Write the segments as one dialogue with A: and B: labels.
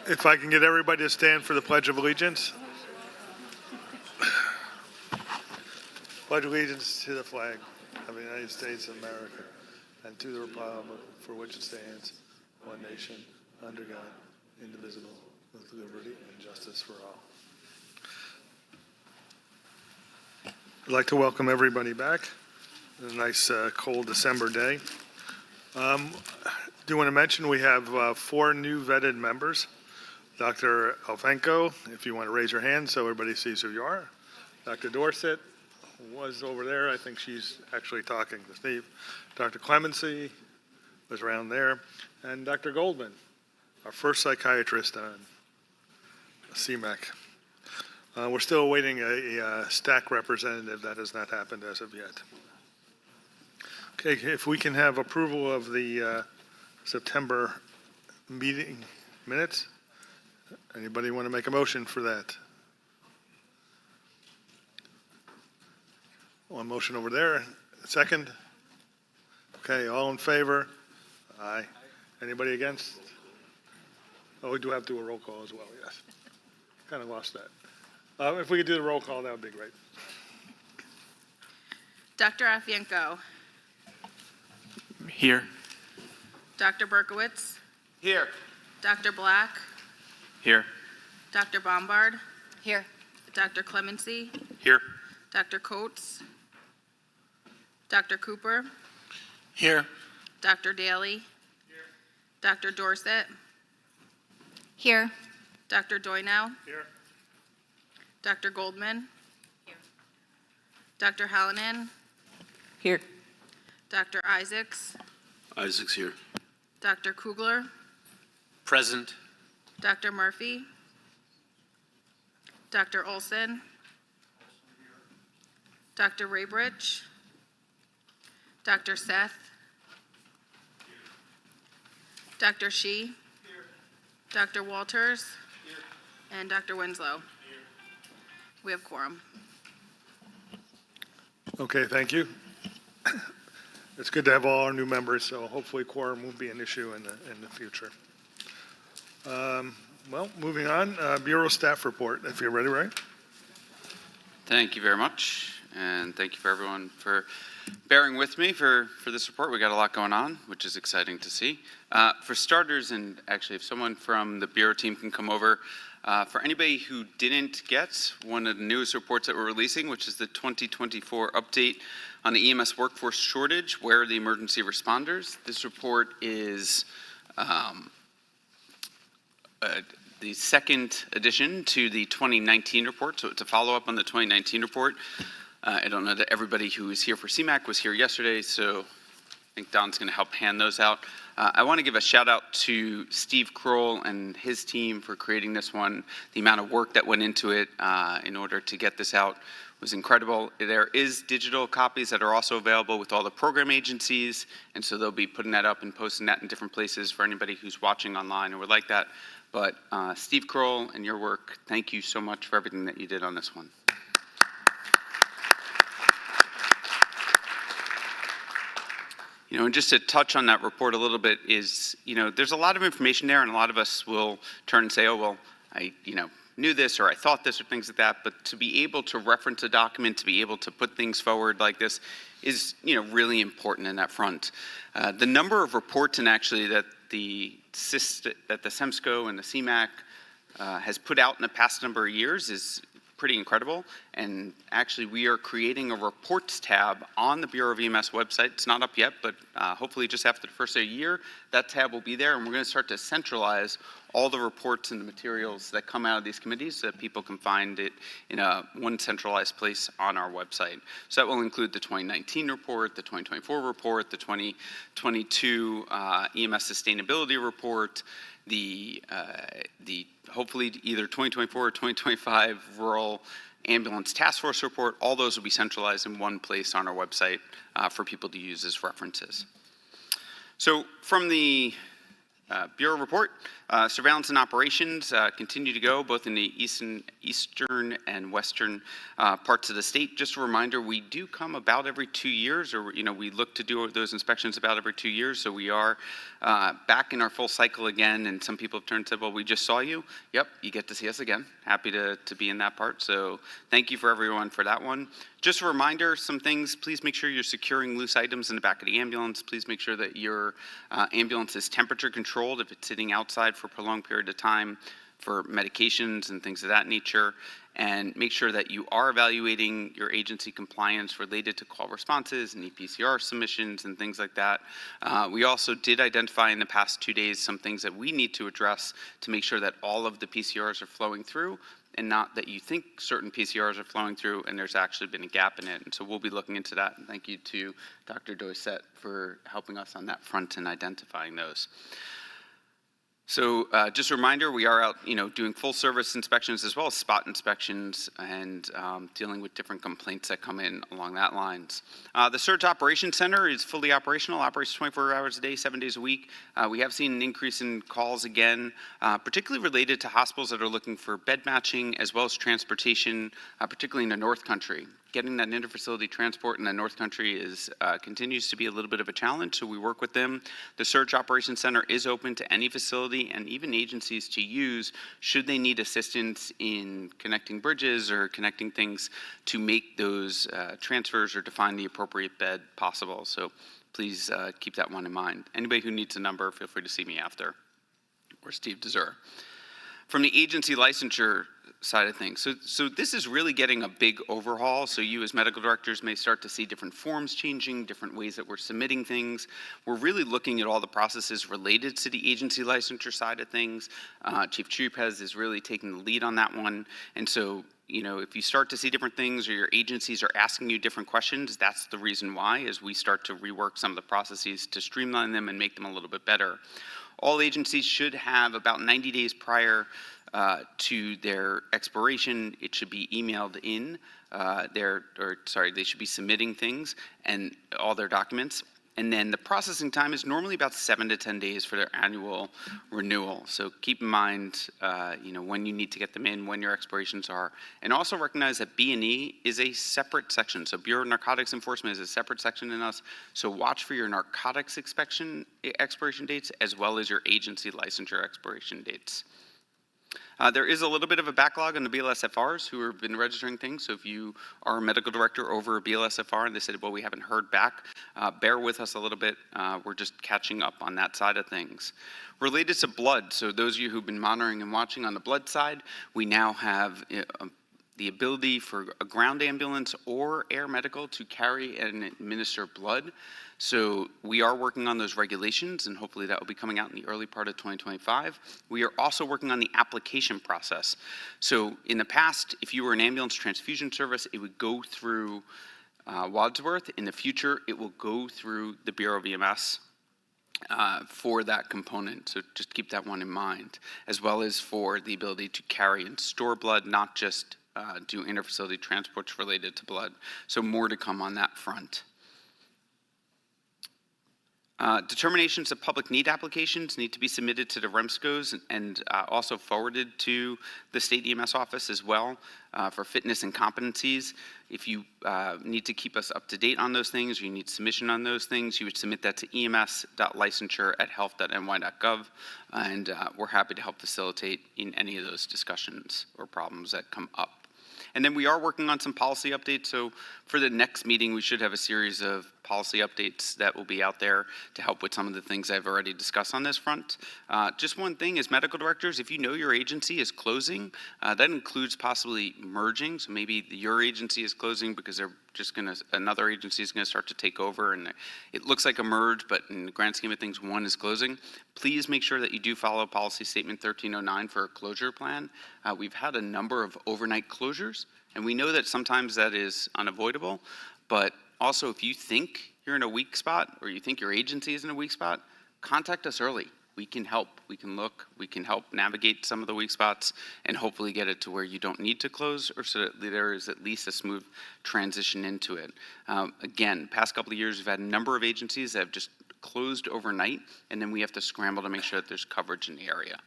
A: If I can get everybody to stand for the Pledge of Allegiance. Pledge allegiance to the flag of the United States of America and to the republic for which it stands, one nation, under God, indivisible, with liberty and justice for all. I'd like to welcome everybody back. It's a nice cold December day. Do want to mention we have 4 new vetted members. Dr. Alfenko, if you want to raise your hand so everybody sees who you are. Dr. Dorset was over there. I think she's actually talking to Steve. Dr. Clemency was around there. And Dr. Goldman, our first psychiatrist on SEMAC. We're still awaiting a STAC representative. That has not happened as of yet. Okay, if we can have approval of the September meeting minutes. Anybody want to make a motion for that? One motion over there. Second? Okay, all in favor? Aye. Anybody against? Oh, we do have to do a roll call as well, yes. Kind of lost that. If we could do the roll call, that would be great.
B: Dr. Afienko.
C: Here.
B: Dr. Berkowitz.
C: Here.
B: Dr. Black.
C: Here.
B: Dr. Bombard.
D: Here.
B: Dr. Clemency.
C: Here.
B: Dr. Coates. Dr. Cooper.
C: Here.
B: Dr. Daly. Here. Dr. Dorset.
D: Here.
B: Dr. Doynow.
A: Here.
B: Dr. Goldman. Here. Dr. Hallinan.
D: Here.
B: Dr. Isaacs.
C: Isaac's here.
B: Dr. Kugler.
C: Present.
B: Dr. Murphy. Dr. Olson. Dr. Raybridge. Dr. Seth. Dr. Shee. Dr. Walters. And Dr. Winslow. We have quorum.
A: Okay, thank you. It's good to have all our new members, so hopefully quorum won't be an issue in the future. Well, moving on, Bureau staff report, if you're ready, right?
E: Thank you very much, and thank you for everyone for bearing with me for this report. We got a lot going on, which is exciting to see. For starters, and actually if someone from the Bureau team can come over, for anybody who didn't get one of the newest reports that we're releasing, which is the 2024 update on the EMS workforce shortage, where are the emergency responders? This report is the second addition to the 2019 report, so it's a follow-up on the 2019 report. I don't know that everybody who was here for SEMAC was here yesterday, so I think Don's going to help hand those out. I want to give a shout out to Steve Kroll and his team for creating this one. The amount of work that went into it in order to get this out was incredible. There is digital copies that are also available with all the program agencies, and so they'll be putting that up and posting that in different places for anybody who's watching online or would like that. But Steve Kroll and your work, thank you so much for everything that you did on this one. You know, and just to touch on that report a little bit is, you know, there's a lot of information there, and a lot of us will turn and say, oh, well, I, knew this, or I thought this, or things like that. But to be able to reference a document, to be able to put things forward like this is, really important in that front. The number of reports, and actually that the SEMSCO and the SEMAC has put out in the past number of years is pretty incredible. And actually, we are creating a reports tab on the Bureau of EMS website. It's not up yet, but hopefully just after the first year, that tab will be there, and we're going to start to centralize all the reports and the materials that come out of these committees so that people can find it in one centralized place on our website. So that will include the 2019 report, the 2024 report, the 2022 EMS sustainability report, the hopefully either 2024 or 2025 rural ambulance task force report. All those will be centralized in one place on our website for people to use as references. So from the Bureau report, Surveillance and operations continue to go both in the eastern and western parts of the state. Just a reminder, we do come about every 2 years, or we look to do those inspections about every 2 years. So we are back in our full cycle again. And some people have turned and said, "Well, we just saw you." Yep, you get to see us again. Happy to be in that part. So thank you for everyone for that one. Just a reminder, some things, please make sure you're securing loose items in the back of the ambulance. Please make sure that your ambulance is temperature controlled if it's sitting outside for a prolonged period of time for medications and things of that nature. And make sure that you are evaluating your agency compliance related to call responses and EPCR submissions and things like that. We also did identify in the past 2 days some things that we need to address to make sure that all of the PCRs are flowing through, and not that you think certain PCRs are flowing through and there's actually been a gap in it. And so we'll be looking into that. And thank you to Dr. Doisette for helping us on that front and identifying those. So just a reminder, we are out, doing full service inspections as well as spot inspections and dealing with different complaints that come in along that lines. The Surge Operations Center is fully operational, operates 24 hours a day, 7 days a week. We have seen an increase in calls again, particularly related to hospitals that are looking for bed matching as well as transportation, particularly in the North Country. Getting that interfacility transport in the North Country continues to be a little bit of a challenge, so we work with them. The Surge Operations Center is open to any facility and even agencies to use should they need assistance in connecting bridges or connecting things to make those transfers or to find the appropriate bed possible. So please keep that one in mind. Anybody who needs a number, feel free to see me after, or Steve Deser. From the agency licensure side of things. So this is really getting a big overhaul. So you as medical directors may start to see different forms changing, different ways that we're submitting things. We're really looking at all the processes related to the agency licensure side of things. Chief Chupez is really taking the lead on that one. And so, if you start to see different things or your agencies are asking you different questions, that's the reason why, as we start to rework some of the processes to streamline them and make them a little bit better. All agencies should have about 90 days prior to their expiration, it should be emailed in they should be submitting things and all their documents. And then the processing time is normally about 7 to 10 days for their annual renewal. So keep in mind, when you need to get them in, when your expirations are. And also recognize that B&E is a separate section. So Bureau of Narcotics Enforcement is a separate section in us. So watch for your narcotics expiration dates as well as your agency licensure expiration dates. There is a little bit of a backlog on the BLSFRs who have been registering things. So if you are a medical director over a BLSFR and they said, well, we haven't heard back, bear with us a little bit. We're just catching up on that side of things. Related to blood, so those of you who've been monitoring and watching on the blood side, we now have the ability for a ground ambulance or air medical to carry and administer blood. So we are working on those regulations, and hopefully that will be coming out in the early part of 2025. We are also working on the application process. So in the past, if you were an ambulance transfusion service, it would go through Wadsworth. In the future, it will go through the Bureau of EMS for that component. So just keep that one in mind, as well as for the ability to carry and store blood, not just do interfacility transports related to blood. So more to come on that front. Determinations of public need applications need to be submitted to the REMSCOs and also forwarded to the state EMS office as well for fitness and competencies. If you need to keep us up to date on those things, or you need submission on those things, you would submit that to ems.licensure@health.ny.gov, and we're happy to help facilitate in any of those discussions or problems that come up. And then we are working on some policy updates. So for the next meeting, we should have a series of policy updates that will be out there to help with some of the things I've already discussed on this front. Just one thing, as medical directors, if you know your agency is closing, that includes possibly merging. So maybe your agency is closing because they're just another agency is gonna start to take over, and it looks like a merge, but in the grand scheme of things, one is closing. Please make sure that you do follow policy statement 1309 for a closure plan. We've had a number of overnight closures, and we know that sometimes that is unavoidable, but also if you think you're in a weak spot or you think your agency is in a weak spot, contact us early. We can help, we can look, we can help navigate some of the weak spots and hopefully get it to where you don't need to close, or so that there is at least a smooth transition into it. Again, past couple of years, we've had a number of agencies that have just closed overnight, and then we have to scramble to make sure that there's coverage in the area.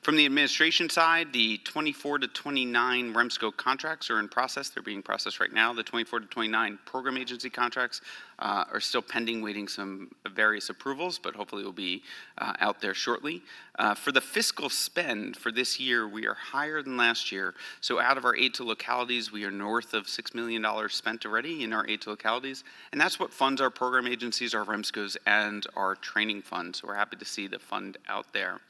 E: From the administration side, the 24 to 29 REMSCO contracts are in process. They're being processed right now. The 24 to 29 program agency contracts are still pending, waiting some various approvals, but hopefully will be out there shortly. For the fiscal spend for this year, we are higher than last year. So out of our aid to localities, we are north of $6 million spent already in our aid to localities. And that's what funds our program agencies, our REMSCOs, and our training funds. So we're happy to see the fund out there.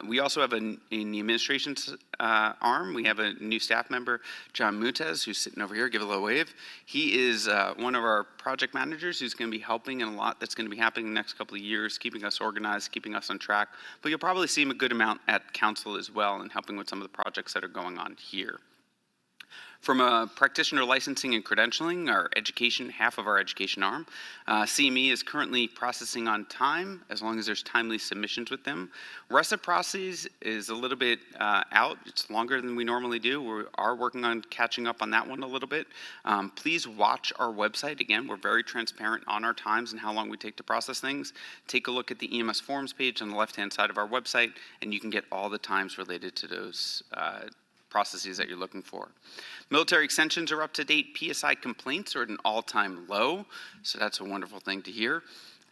E: We also have in the administration's arm, we have a new staff member, John Mutez, who's sitting over here. Give a little wave. He is one of our project managers who's going to be helping in a lot that's going to be happening in the next couple of years, keeping us organized, keeping us on track. But you'll probably see him a good amount at council as well and helping with some of the projects that are going on here. From a practitioner licensing and credentialing, our education, half of our education arm, CME is currently processing on time, as long as there's timely submissions with them. Reciprocities is a little bit out. It's longer than we normally do. We are working on catching up on that one a little bit. Please watch our website. Again, we're very transparent on our times and how long we take to process things. Take a look at the EMS forms page on the left-hand side of our website, and you can get all the times related to those processes that you're looking for. Military extensions are up to date. PSI complaints are at an all-time low, so that's a wonderful thing to hear.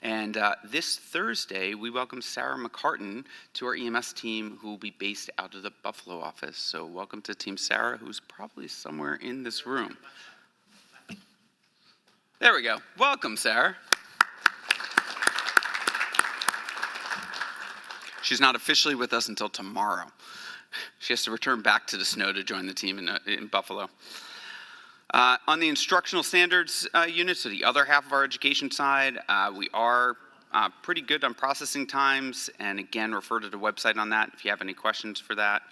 E: And this Thursday, we welcome Sarah McCartan to our EMS team, who will be based out of the Buffalo office. So welcome to Team Sarah, who's probably somewhere in this room. There we go. Welcome, Sarah. She's not officially with us until tomorrow. She has to return back to the snow to join the team in Buffalo. On the instructional standards unit, so the other half of our education side, we are pretty good on processing times, and again, refer to the website on that if you have any questions for that.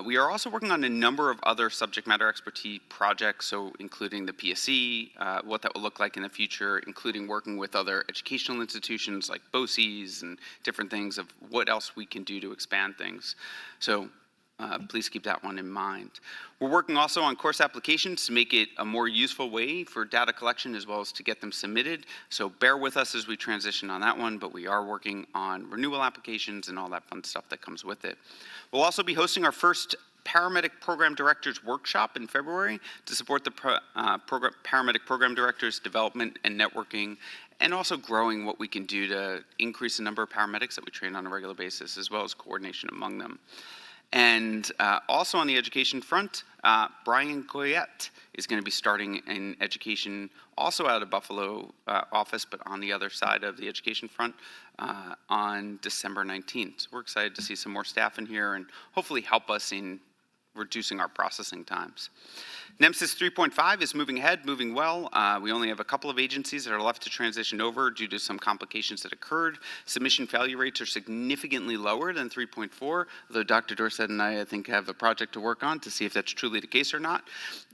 E: We are also working on a number of other subject matter expertise projects, so including the PSE, what that will look like in the future, including working with other educational institutions like BOCES and different things of what else we can do to expand things. So please keep that one in mind. We're working also on course applications to make it a more useful way for data collection as well as to get them submitted. So bear with us as we transition on that one, but we are working on renewal applications and all that fun stuff that comes with it. We'll also be hosting our first Paramedic Program Directors Workshop in February to support the Paramedic Program Directors development and networking, and also growing what we can do to increase the number of paramedics that we train on a regular basis, as well as coordination among them. And also on the education front, Brian Goyette is going to be starting in education, also out of Buffalo office, but on the other side of the education front on December 19th. So we're excited to see some more staff in here and hopefully help us in reducing our processing times. NEMSIS 3.5 is moving ahead, moving well. We only have a couple of agencies that are left to transition over due to some complications that occurred. Submission failure rates are significantly lower than 3.4, although Dr. Dorsett and I think, have a project to work on to see if that's truly the case or not.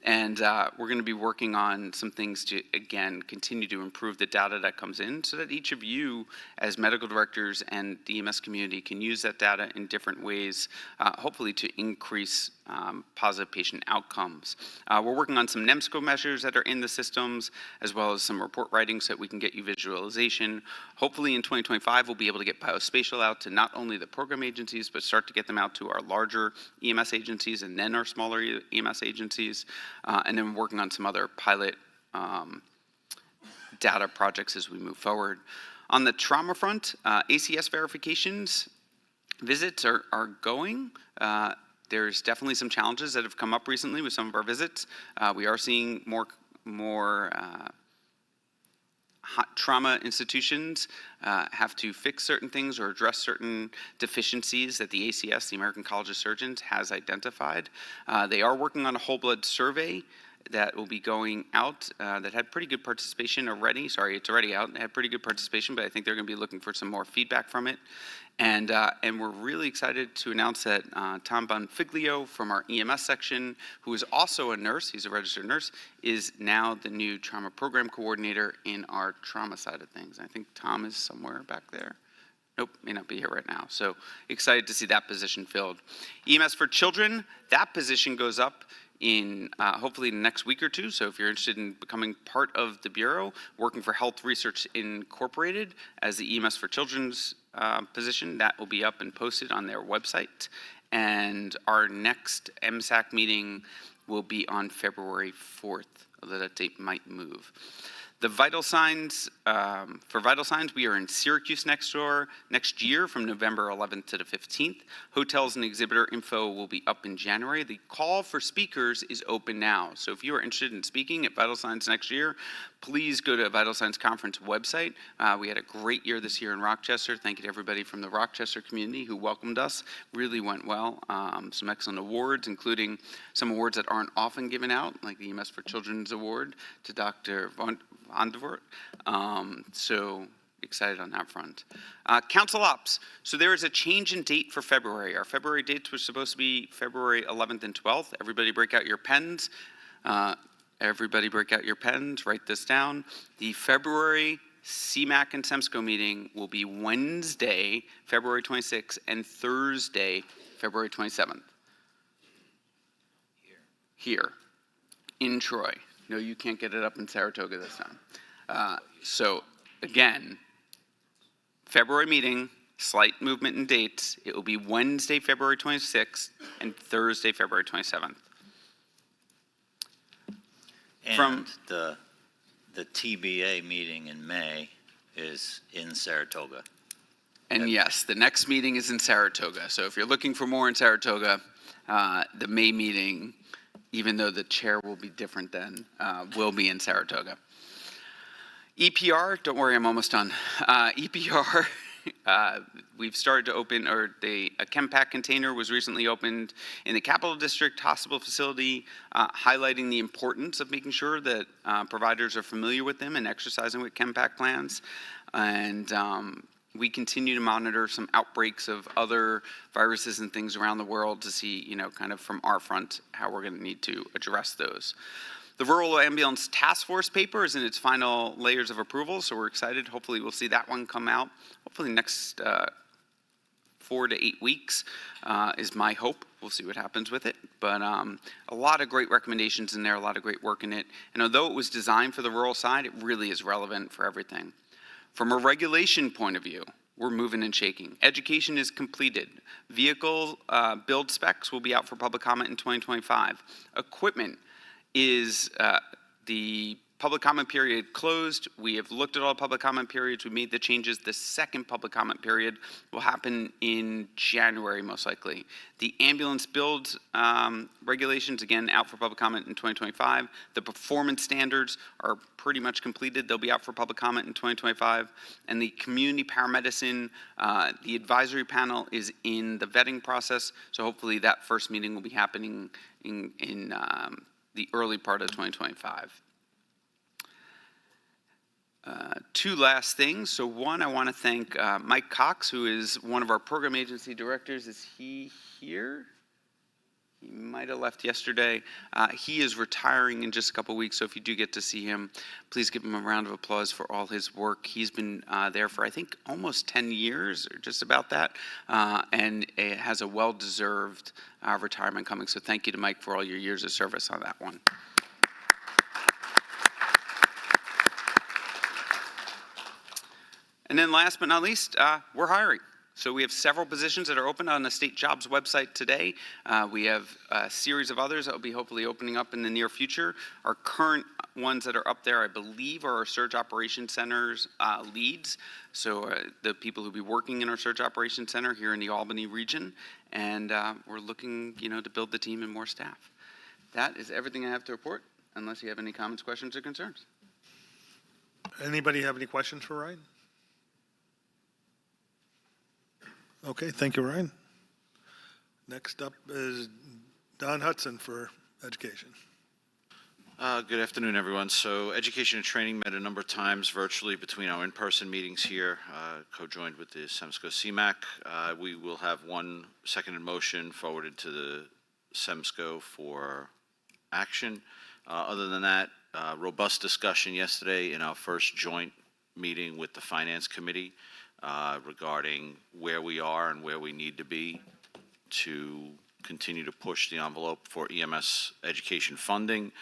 E: And we're going to be working on some things to, again, continue to improve the data that comes in so that each of you as medical directors and the EMS community can use that data in different ways, hopefully to increase positive patient outcomes. We're working on some SEMSCO measures that are in the systems, as well as some report writing so that we can get you visualization. Hopefully in 2025, we'll be able to get biospatial out to not only the program agencies, but start to get them out to our larger EMS agencies and then our smaller EMS agencies. And then working on some other pilot data projects as we move forward. On the trauma front, ACS verifications visits are going. There's definitely some challenges that have come up recently with some of our visits. We are seeing more trauma institutions have to fix certain things or address certain deficiencies that the ACS, the American College of Surgeons, has identified. They are working on a whole blood survey that will be going out that had pretty good participation already. Sorry, it's already out. It had pretty good participation, but I think they're going to be looking for some more feedback from it. And we're really excited to announce that Tom Bonfiglio from our EMS section, who is also a nurse, he's a registered nurse, is now the new trauma program coordinator in our trauma side of things. I think Tom is somewhere back there. Nope, may not be here right now. So excited to see that position filled. EMS for children, that position goes up in hopefully the next week or two. So if you're interested in becoming part of the Bureau, working for Health Research Incorporated as the EMS for Children's position, that will be up and posted on their website. And our next MSAC meeting will be on February 4th, although that date might move. The vital signs, for vital signs, we are in Syracuse next year from November 11th to the 15th. Hotels and exhibitor info will be up in January. The call for speakers is open now. So if you are interested in speaking at Vital Signs next year, please go to Vital Signs Conference website. We had a great year this year in Rochester. Thank you to everybody from the Rochester community who welcomed us. Really went well. Some excellent awards, including some awards that aren't often given out, like the EMS for Children's Award to Dr. Vandevort. So excited on that front. Council Ops. So there is a change in date for February. Our February dates were supposed to be February 11th and 12th. Everybody break out your pens. Write this down. The February SEMAC and SEMSCO meeting will be Wednesday, February 26th, and Thursday, February 27th. Here in Troy. No, you can't get it up in Saratoga this time. So again, February meeting, slight movement in dates. It will be Wednesday, February 26th, and Thursday, February 27th.
F: And the TBA meeting in May is in Saratoga.
E: And yes, the next meeting is in Saratoga. So if you're looking for more in Saratoga, the May meeting, even though the chair will be different then, will be in Saratoga. EPR, don't worry, I'm almost done. EPR, we've started to open, a ChemPack container was recently opened in the Capital District Hospital facility, highlighting the importance of making sure that providers are familiar with them and exercising with ChemPack plans. And we continue to monitor some outbreaks of other viruses and things around the world to see, kind of from our front, how we're going to need to address those. The Rural Ambulance Task Force paper is in its final layers of approval, so we're excited. Hopefully we'll see that one come out. Hopefully next 4 to 8 weeks is my hope. We'll see what happens with it. But a lot of great recommendations in there, a lot of great work in it. And although it was designed for the rural side, it really is relevant for everything. From a regulation point of view, we're moving and shaking. Education is completed. Vehicle build specs will be out for public comment in 2025. Equipment is the public comment period closed. We have looked at all public comment periods. We made the changes. The second public comment period will happen in January, most likely. The ambulance build regulations, again, out for public comment in 2025. The performance standards are pretty much completed. They'll be out for public comment in 2025. And the community paramedicine, the advisory panel is in the vetting process. So hopefully that first meeting will be happening in the early part of 2025. Two last things. So one, I want to thank Mike Cox, who is one of our program agency directors. Is he here? He might have left yesterday. He is retiring in just a couple weeks, so if you do get to see him, please give him a round of applause for all his work. He's been there for, I think, almost 10 years, or just about that, and it has a well-deserved retirement coming. So thank you to Mike for all your years of service on that one. And then last but not least, we're hiring. So we have several positions that are open on the state jobs website today. We have a series of others that will be hopefully opening up in the near future. Our current ones that are up there, I believe, are our surge operations centers leads. So the people who will be working in our surge operations center here in the Albany region. And we're looking, to build the team and more staff. That is everything I have to report, unless you have any comments, questions, or concerns.
A: Anybody have any questions for Ryan? Okay, thank you, Ryan. Next up is Don Hudson for Education.
G: Good afternoon, everyone. So Education and Training met a number of times virtually between our in-person meetings here, co-joined with the SEMSCO SEMAC. We will have one seconded motion forwarded to the SEMSCO for action. Other than that, robust discussion yesterday in our first joint meeting with the Finance Committee regarding where we are and where we need to be to continue to push the envelope for EMS education funding,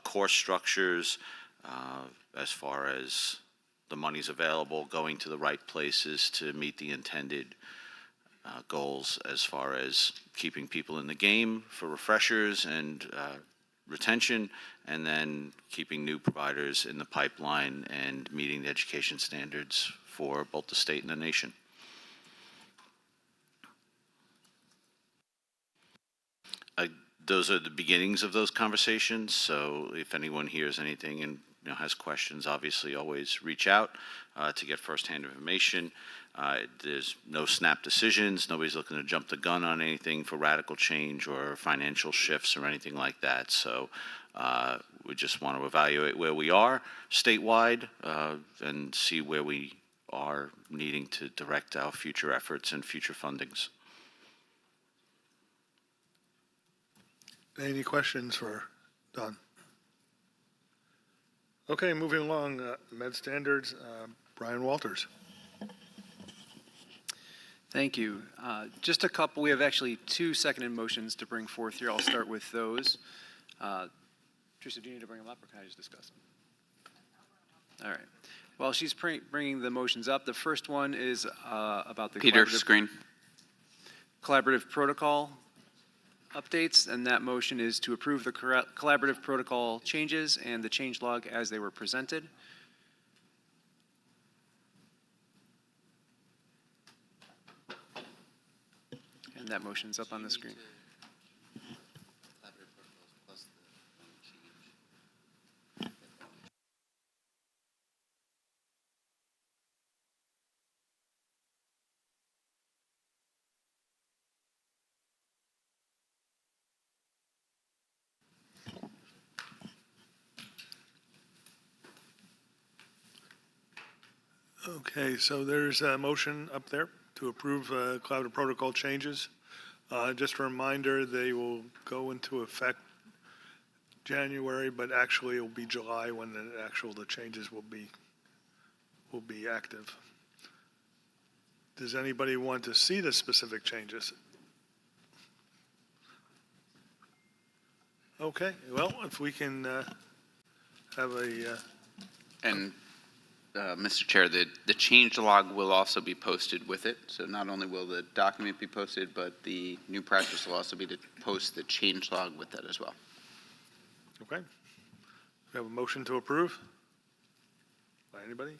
G: course structures, as far as the monies available going to the right places to meet the intended goals as far as keeping people in the game for refreshers and retention, and then keeping new providers in the pipeline and meeting the education standards for both the state and the nation. Those are the beginnings of those conversations, so if anyone hears anything and has questions, obviously always reach out to get firsthand information. There's no snap decisions. Nobody's looking to jump the gun on anything for radical change or financial shifts or anything like that. So we just want to evaluate where we are statewide and see where we are needing to direct our future efforts and future fundings.
A: Any questions for Don? Okay, moving along, med standards, Brian Walters.
H: Thank you. Just a couple, we have actually 2 seconded motions to bring forth here. I'll start with those. Teresa, do you need to bring them up, or can I just discuss them? All right. While she's bringing the motions up, the first one is about the
E: Peter, screen.
H: collaborative protocol updates, and that motion is to approve the collaborative protocol changes and the change log as they were presented. And that motion's up on the screen.
A: Okay, so there's a motion up there to approve collaborative protocol changes. Just a reminder, they will go into effect January, but actually it'll be July when the changes will be active. Does anybody want to see the specific changes? Okay, well, if we can have a,
E: And Mr. Chair, the change log will also be posted with it. So not only will the document be posted, but the new practice will also be to post the change log with that as well.
A: okay. We have a motion to approve? By anybody?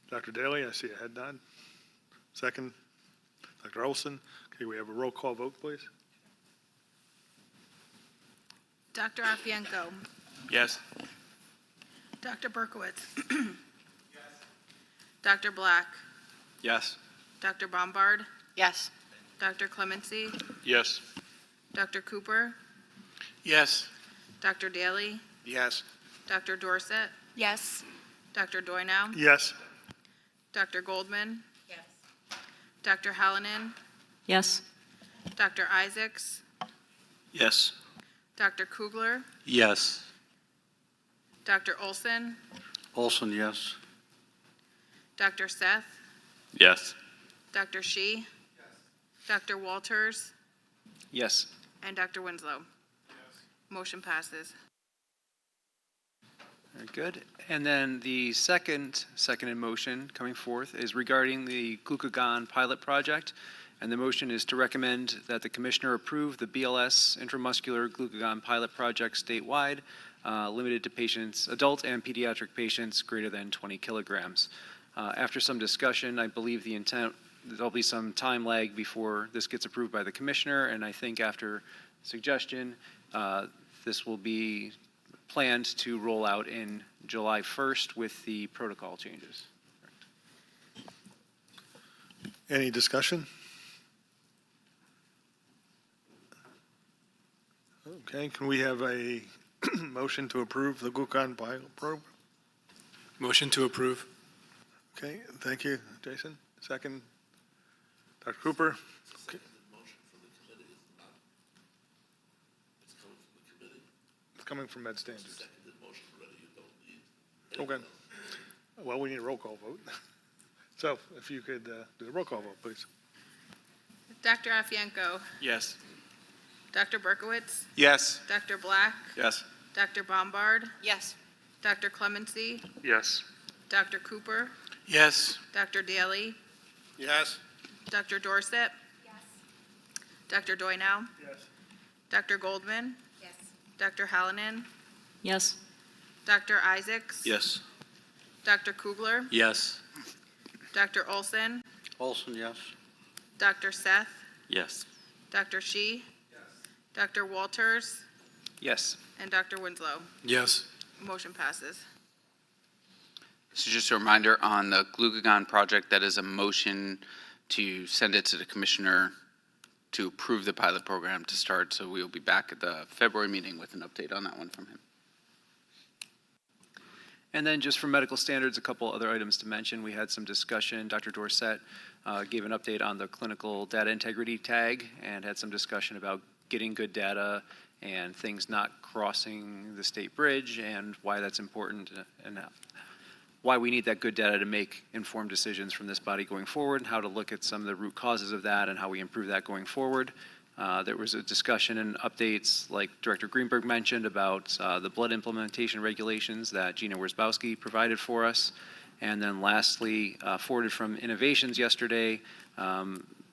A: Dr. Daly, I see a head nod. Second, Dr. Olson. Okay, we have a roll call vote, please.
B: Dr. Afienko.
C: Yes.
B: Dr. Berkowitz. Dr. Black.
C: Yes.
B: Dr. Bombard.
D: Yes.
B: Dr. Clemency.
C: Yes.
B: Dr. Cooper.
C: Yes.
B: Dr. Daly.
C: Yes.
B: Dr. Dorsett.
D: Yes.
B: Dr. Doynow.
A: Yes.
B: Dr. Goldman. Yes. Dr. Hallinan.
D: Yes.
B: Dr. Isaacs.
C: Yes.
B: Dr. Kugler.
C: Yes.
B: Dr. Olson.
C: Olson, yes.
B: Dr. Seth.
C: Yes.
B: Dr. Shi. Dr. Walters.
H: Yes.
B: And Dr. Winslow. Motion passes.
H: Very good. And then the seconded motion coming forth is regarding the glucagon pilot project. And the motion is to recommend that the commissioner approve the BLS intramuscular glucagon pilot project statewide, limited to patients, adult and pediatric patients greater than 20 kilograms. After some discussion, I believe the intent, there'll be some time lag before this gets approved by the commissioner, and I think after suggestion, this will be planned to roll out in July 1st with the protocol changes.
A: Any discussion? Okay, can we have a motion to approve the glucagon pilot program?
C: Motion to approve.
A: Okay, thank you, Jason. Second, Dr. Cooper. Okay. It's coming from Med Standards. Okay. Well, we need a roll call vote. So if you could do the roll call vote, please.
B: Dr. Afienko.
C: Yes.
B: Dr. Berkowitz,
C: Yes.
B: Dr. Black,
C: Yes.
B: Dr. Bombard,
D: Yes.
B: Dr. Clemency,
A: Yes.
B: Dr. Cooper,
C: Yes.
B: Dr. Daly,
C: Yes.
B: Dr. Dorset, Dr. Doynow,
A: Yes.
B: Dr. Goldman,
D: Yes.
B: Dr. Hallinan,
D: Yes.
B: Dr. Isaacs,
C: Yes.
B: Dr. Kugler,
C: Yes.
B: Dr. Olson,
C: Olson, yes.
B: Dr. Seth,
C: Yes.
B: Dr. Shi, Dr. Walters,
H: Yes.
B: and Dr. Winslow.
C: Yes.
B: Motion passes.
E: So just a reminder on the glucagon project, that is a motion to send it to the commissioner to approve the pilot program to start. So we will be back at the February meeting with an update on that one from him.
H: And then just for medical standards, a couple other items to mention. We had some discussion. Dr. Dorset gave an update on the clinical data integrity tag and had some discussion about getting good data and things not crossing the state bridge and why that's important and why we need that good data to make informed decisions from this body going forward, and how to look at some of the root causes of that and how we improve that going forward. There was a discussion and updates, like Director Greenberg mentioned, about the blood implementation regulations that Gina Wierzbowski provided for us. And then lastly, forwarded from Innovations yesterday,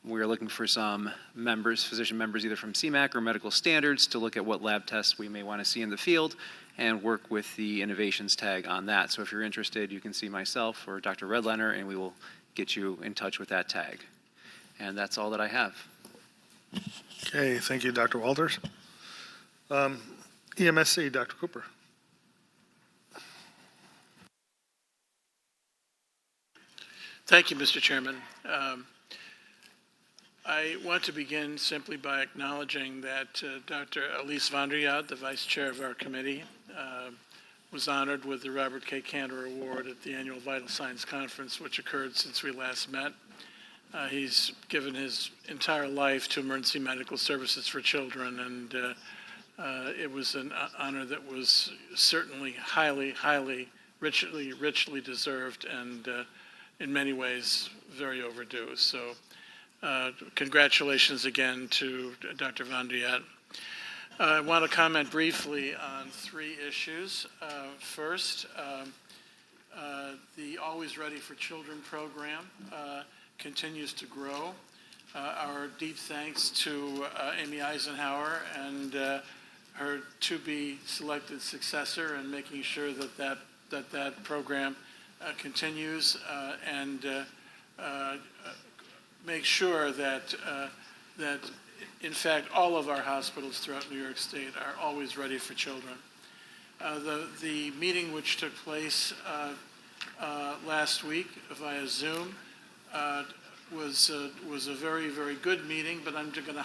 H: we are looking for some members, physician members, either from SEMAC or medical standards, to look at what lab tests we may want to see in the field and work with the Innovations tag on that. So if you're interested, you can see myself or Dr. Redlener, and we will get you in touch with that tag. And that's all that I have.
A: Okay, thank you, Dr. Walters. EMSC, Dr. Cooper.
I: Thank you, Mr. Chairman. I want to begin simply by acknowledging that Dr. Elise Vandriat, the vice chair of our committee, was honored with the Robert K. Cantor Award at the annual Vital Signs Conference, which occurred since we last met. He's given his entire life to emergency medical services for children, and it was an honor that was certainly highly, richly deserved, and in many ways very overdue. So congratulations again to Dr. Vandriat. I want to comment briefly on three issues. First, the Always Ready for Children program continues to grow. Our deep thanks to Amy Eisenhower and her to-be selected successor in making sure that program continues and make sure that in fact all of our hospitals throughout New York State are always ready for children. The meeting which took place last week via Zoom was a very, very good meeting, but I'm going to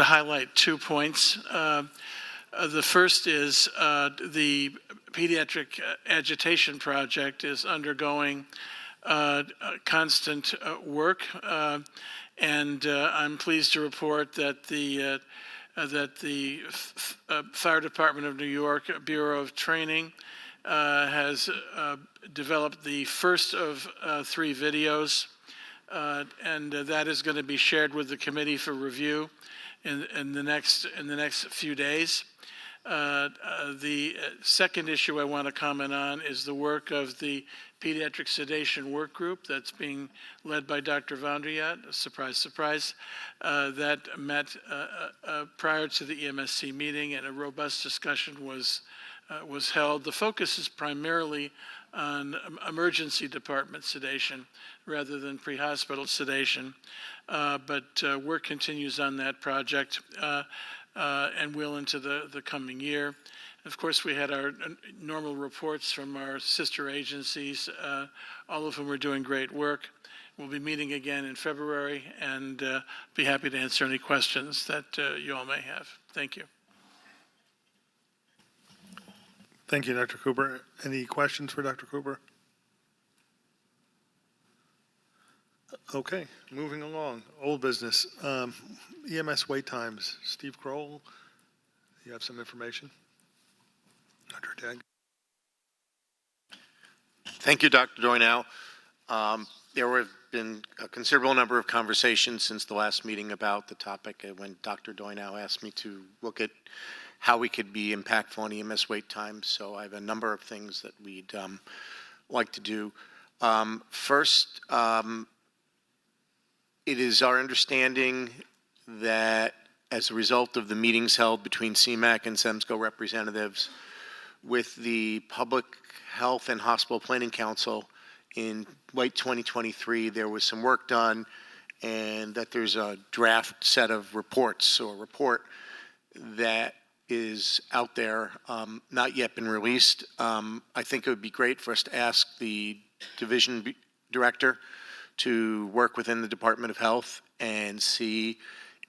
I: highlight 2 points. The first is the Pediatric Agitation Project is undergoing constant work, and I'm pleased to report that the Fire Department of New York Bureau of Training has developed the first of 3 videos, and that is going to be shared with the committee for review in the next few days. The second issue I want to comment on is the work of the Pediatric Sedation Work Group that's being led by Dr. Vandriat. Surprise, surprise. That met prior to the EMSC meeting, and a robust discussion was held. The focus is primarily on emergency department sedation rather than pre-hospital sedation, but work continues on that project and will into the coming year. Of course, we had our normal reports from our sister agencies, all of whom are doing great work. We'll be meeting again in February, and be happy to answer any questions that you all may have. Thank you.
A: Thank you, Dr. Cooper. Any questions for Dr. Cooper? Okay, moving along. Old business. EMS wait times. Steve Kroll, you have some information? Dr. Tagg.
J: Thank you, Dr. Doynow. There have
C: been a considerable number of conversations since the last meeting about the topic, when Dr. Doynow asked me to look at how we could be impactful on EMS wait times. So I have a number of things that we'd like to do. First, it is our understanding that as a result of the meetings held between SEMAC and SEMSCO representatives with the Public Health and Hospital Planning Council in late 2023, there was some work done, and that there's a draft set of reports or report that is out there, not yet been released. I think it would be great for us to ask the division director to work within the Department of Health and see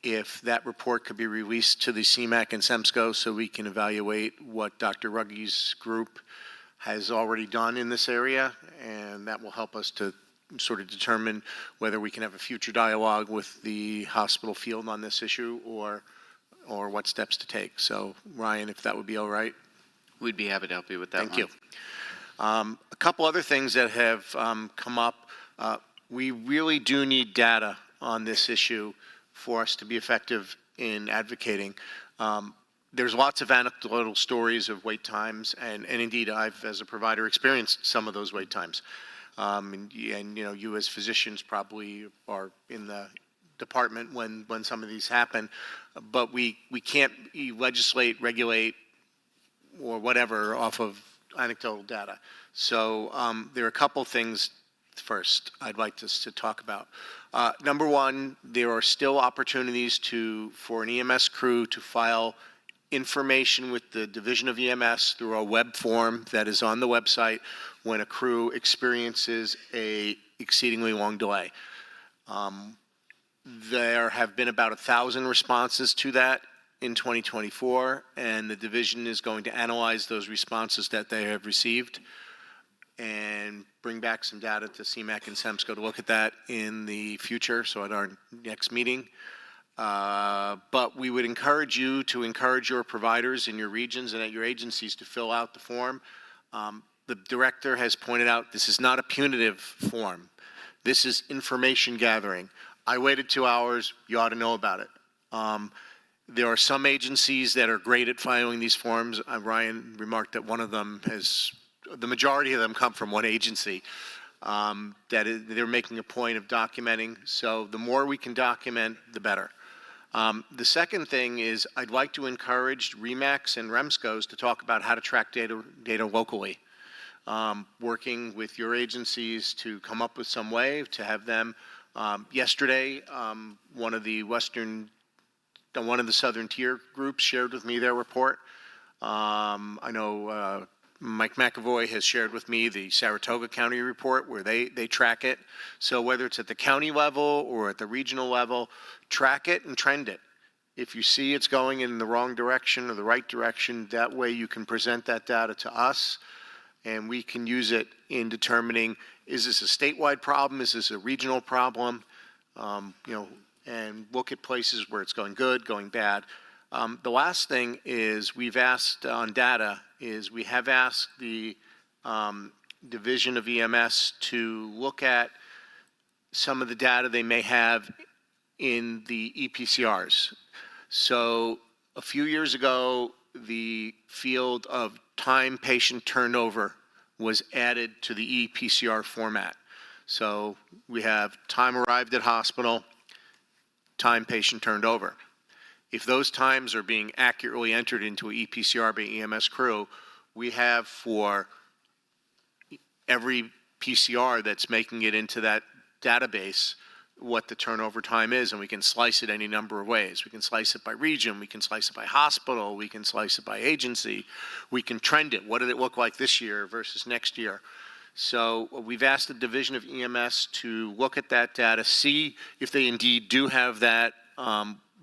C: if that report could be released to the CMAC and SEMSCO so we can evaluate what Dr. Ruggi's group has already done in this area, and that will help us to sort of determine whether we can have a future dialogue with the hospital field on this issue or what steps to take. So, Ryan, if that would be all right.
E: We'd be happy to help you with that.
C: Thank you. A couple other things that have come up. We really do need data on this issue for us to be effective in advocating. There's lots of anecdotal stories of wait times, and indeed I've, as a provider, experienced some of those wait times. And you know, you as physicians probably are in the department when some of these happen, but we can't legislate, regulate, or whatever off of anecdotal data. So there are a couple things first I'd like us to talk about. Number one, there are still opportunities for an EMS crew to file information with the Division of EMS through a web form that is on the website when a crew experiences a exceedingly long delay. There have been about 1,000 responses to that in 2024, and the division is going to analyze those responses that they have received and bring back some data to CMAC and SEMSCO to look at that in the future, so at our next meeting. But we would encourage you to encourage your providers in your regions and at your agencies to fill out the form. The director has pointed out this is not a punitive form. This is information gathering. I waited 2 hours, you ought to know about it. There are some agencies that are great at filing these forms. Ryan remarked that one of them the majority of them come from one agency, they're making a point of documenting. So the more we can document, the better. The second thing is I'd like to encourage REMACs and REMSCOs to talk about how to track data locally. Working with your agencies to come up with some way to have them. Yesterday, one of the Southern Tier groups shared with me their report. I know Mike McAvoy has shared with me the Saratoga County report where they track it. So whether it's at the county level or at the regional level, track it and trend it. If you see it's going in the wrong direction or the right direction, that way you can present that data to us and we can use it in determining, is this a statewide problem? Is this a regional problem? And look at places where it's going good, going bad. The last thing is we have asked the Division of EMS to look at some of the data they may have in the EPCRs. So a few years ago, the field of time patient turnover was added to the EPCR format. So we have time arrived at hospital, time patient turned over. If those times are being accurately entered into an EPCR by EMS crew, we have for every PCR that's making it into that database what the turnover time is, and we can slice it any number of ways. We can slice it by region, we can slice it by hospital, we can slice it by agency, we can trend it. What did it look like this year versus next year? So we've asked the Division of EMS to look at that data, see if they indeed do have that.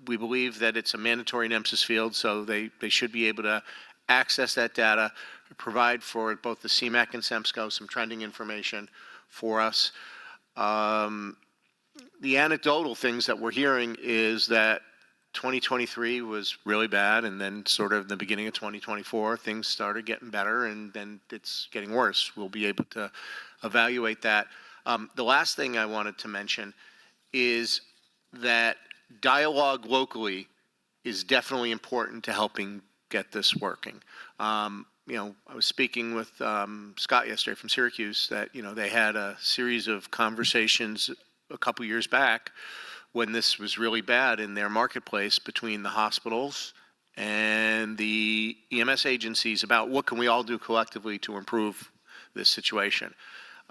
C: We believe that it's a mandatory NEMSIS field, so they should be able to access that data, provide for both the CMAC and SEMSCO some trending information for us. The anecdotal things that we're hearing is that 2023 was really bad, and then sort of the beginning of 2024, things started getting better, and then it's getting worse. We'll be able to evaluate that. The last thing I wanted to mention is that dialogue locally is definitely important to helping get this working. I was speaking with Scott yesterday from Syracuse that, they had a series of conversations a couple years back when this was really bad in their marketplace between the hospitals and the EMS agencies about what can we all do collectively to improve this situation.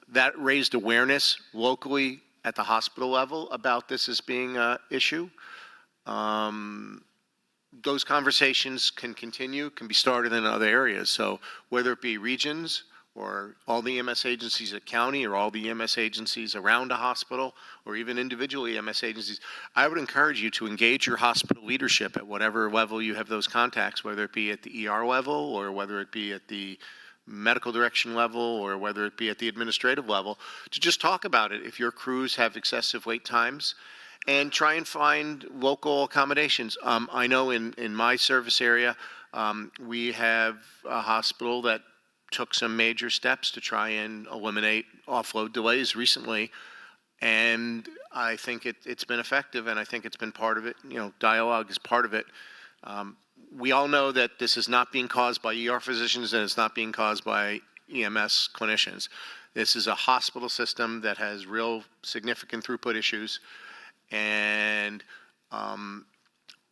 C: That raised awareness locally at the hospital level about this as being an issue. Those conversations can continue, can be started in other areas. So whether it be regions or all the EMS agencies at county or all the EMS agencies around a hospital or even individual EMS agencies, I would encourage you to engage your hospital leadership at whatever level you have those contacts, whether it be at the ER level or whether it be at the medical direction level or whether it be at the administrative level, to just talk about it if your crews have excessive wait times and try and find local accommodations. I know in my service area, we have a hospital that took some major steps to try and eliminate offload delays recently, and I think it's been effective, and I think it's been part of it. Dialogue is part of it. We all know that this is not being caused by ER physicians, and it's not being caused by EMS clinicians. This is a hospital system that has real significant throughput issues, and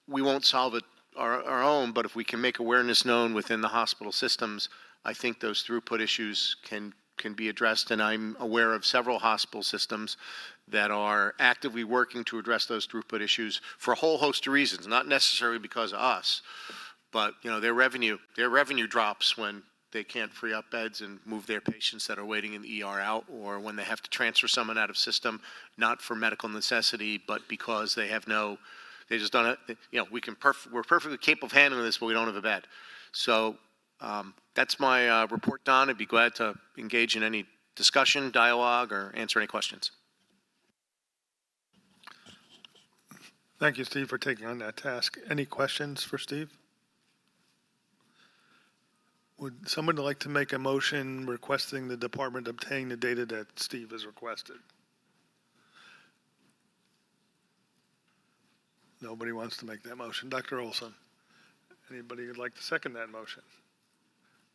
C: we won't solve it our own, but if we can make awareness known within the hospital systems, I think those throughput issues can be addressed, and I'm aware of several hospital systems that are actively working to address those throughput issues for a whole host of reasons, not necessarily because of us, but their revenue drops when they can't free up beds and move their patients that are waiting in the ER out, or when they have to transfer someone out of system, not for medical necessity, but because they just don't have, we're perfectly capable of handling this, but we don't have a bed. So that's my report, Don. I'd be glad to engage in any discussion, dialogue, or answer any questions.
A: Thank you, Steve, for taking on that task. Any questions for Steve? Would someone like to make a motion requesting the department obtain the data that Steve has requested? Nobody wants to make that motion. Dr. Olson, anybody would like to second that motion?